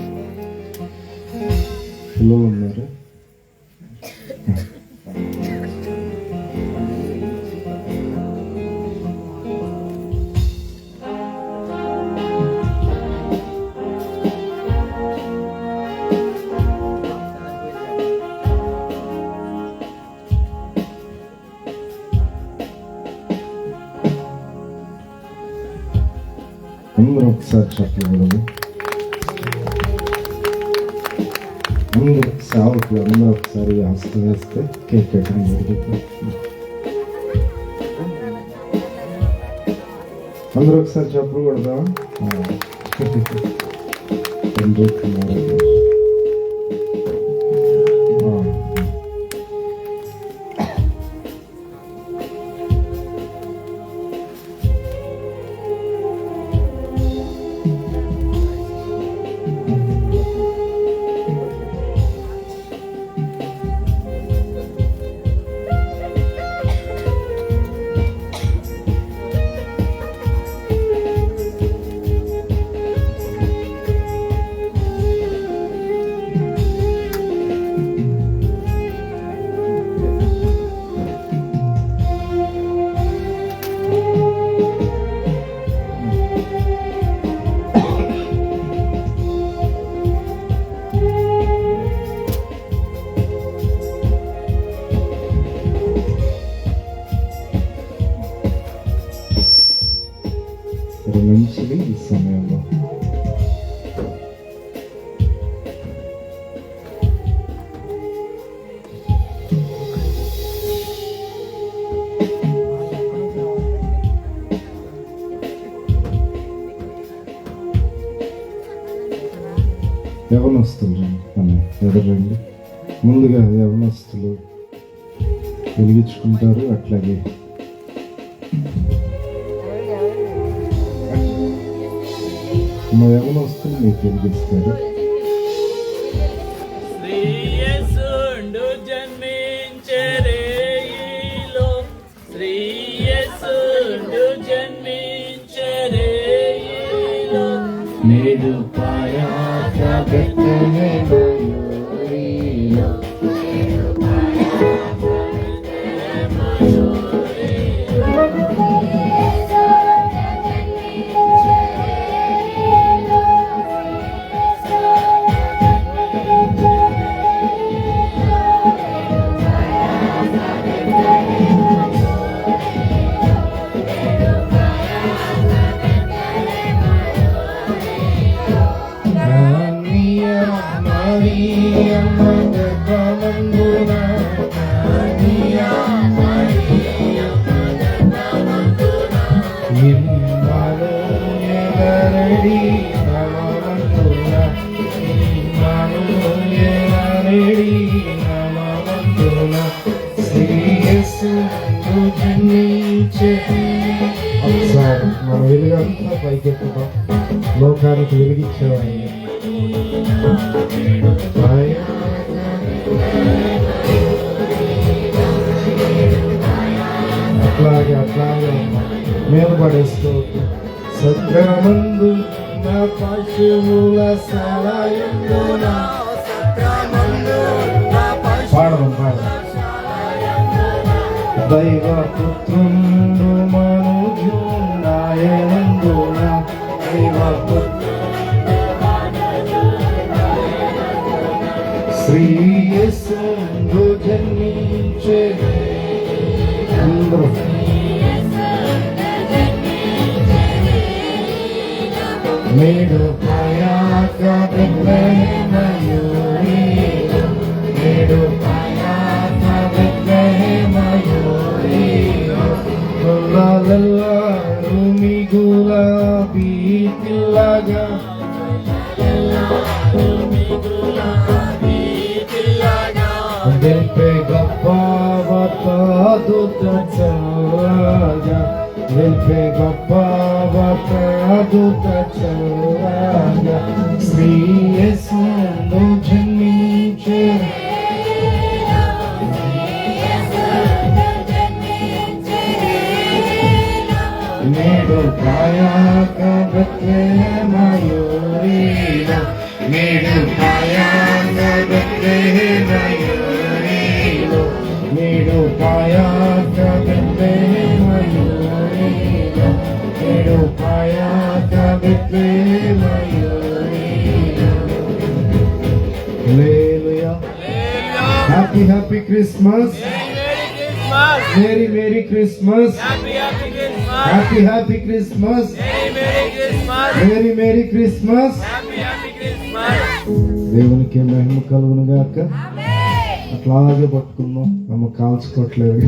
పిల్లలు ఉన్నారు. అందరూ ఒకసారి చెప్పకూడదు. అందరూ సేవకులు అందరూ ఒకసారి హస్తం వేస్తే కేక్ కట్టడం జరుగుతుంది. అందరూ ఒకసారి చెప్పకూడదా? తండ్రి కుమారుడు. మంచిది ఈ సమయంలో యవనస్తులు ఎదురండి. ముందుగా యవనస్తులు వెలిగించుకుంటారు. అట్లాగే మా యవనస్తులు మీకు వెలిగిస్తారు. శ్రీయేసుండు జన్మించెరే ఈలో, శ్రీయేసుండు జన్మించెరే ఈలో, నేడు పాయాస బెత్లెహేములో, ఒకసారి మన వెలుగంతా పైకెత్తుదాం. లోకానికి వెలిగించేవాడి అట్లాగే మీద పడేస్తూ సత్యమందు నా పశువుల పాడదాం. దైవ పుత్రుండు మనుజుండాయనందున దైవ శ్రీయేసుండు జన్మించె అందరూ నేడు పాయాక బెత్లెహేములో, నేడు పాయాక బెత్లెహేములో, గులాలల్లారు మిగుల బీతిల్లగా, దిల్పే గొప్ప వార్త దూత చల్లగా, దిల్పే గొప్ప వార్త దూత చల్లగా, శ్రీయేసుండు జన్మించె నేడు పాయాక బెత్లెహేములో, నేడు పాయాక Bethlehemలో నేడు పాయాక బెత్లెహేమలో నేడు పాయాక బెత్లెహేమలో హల్లెలూయా happy happy Christmas merry merry Christmas happy happy Christmas merry merry Christmas దేవునికి మహిమ కలుగును గాక అట్లాగే పట్టుకుందాం నమ్మ కాల్చుకోవట్లేదు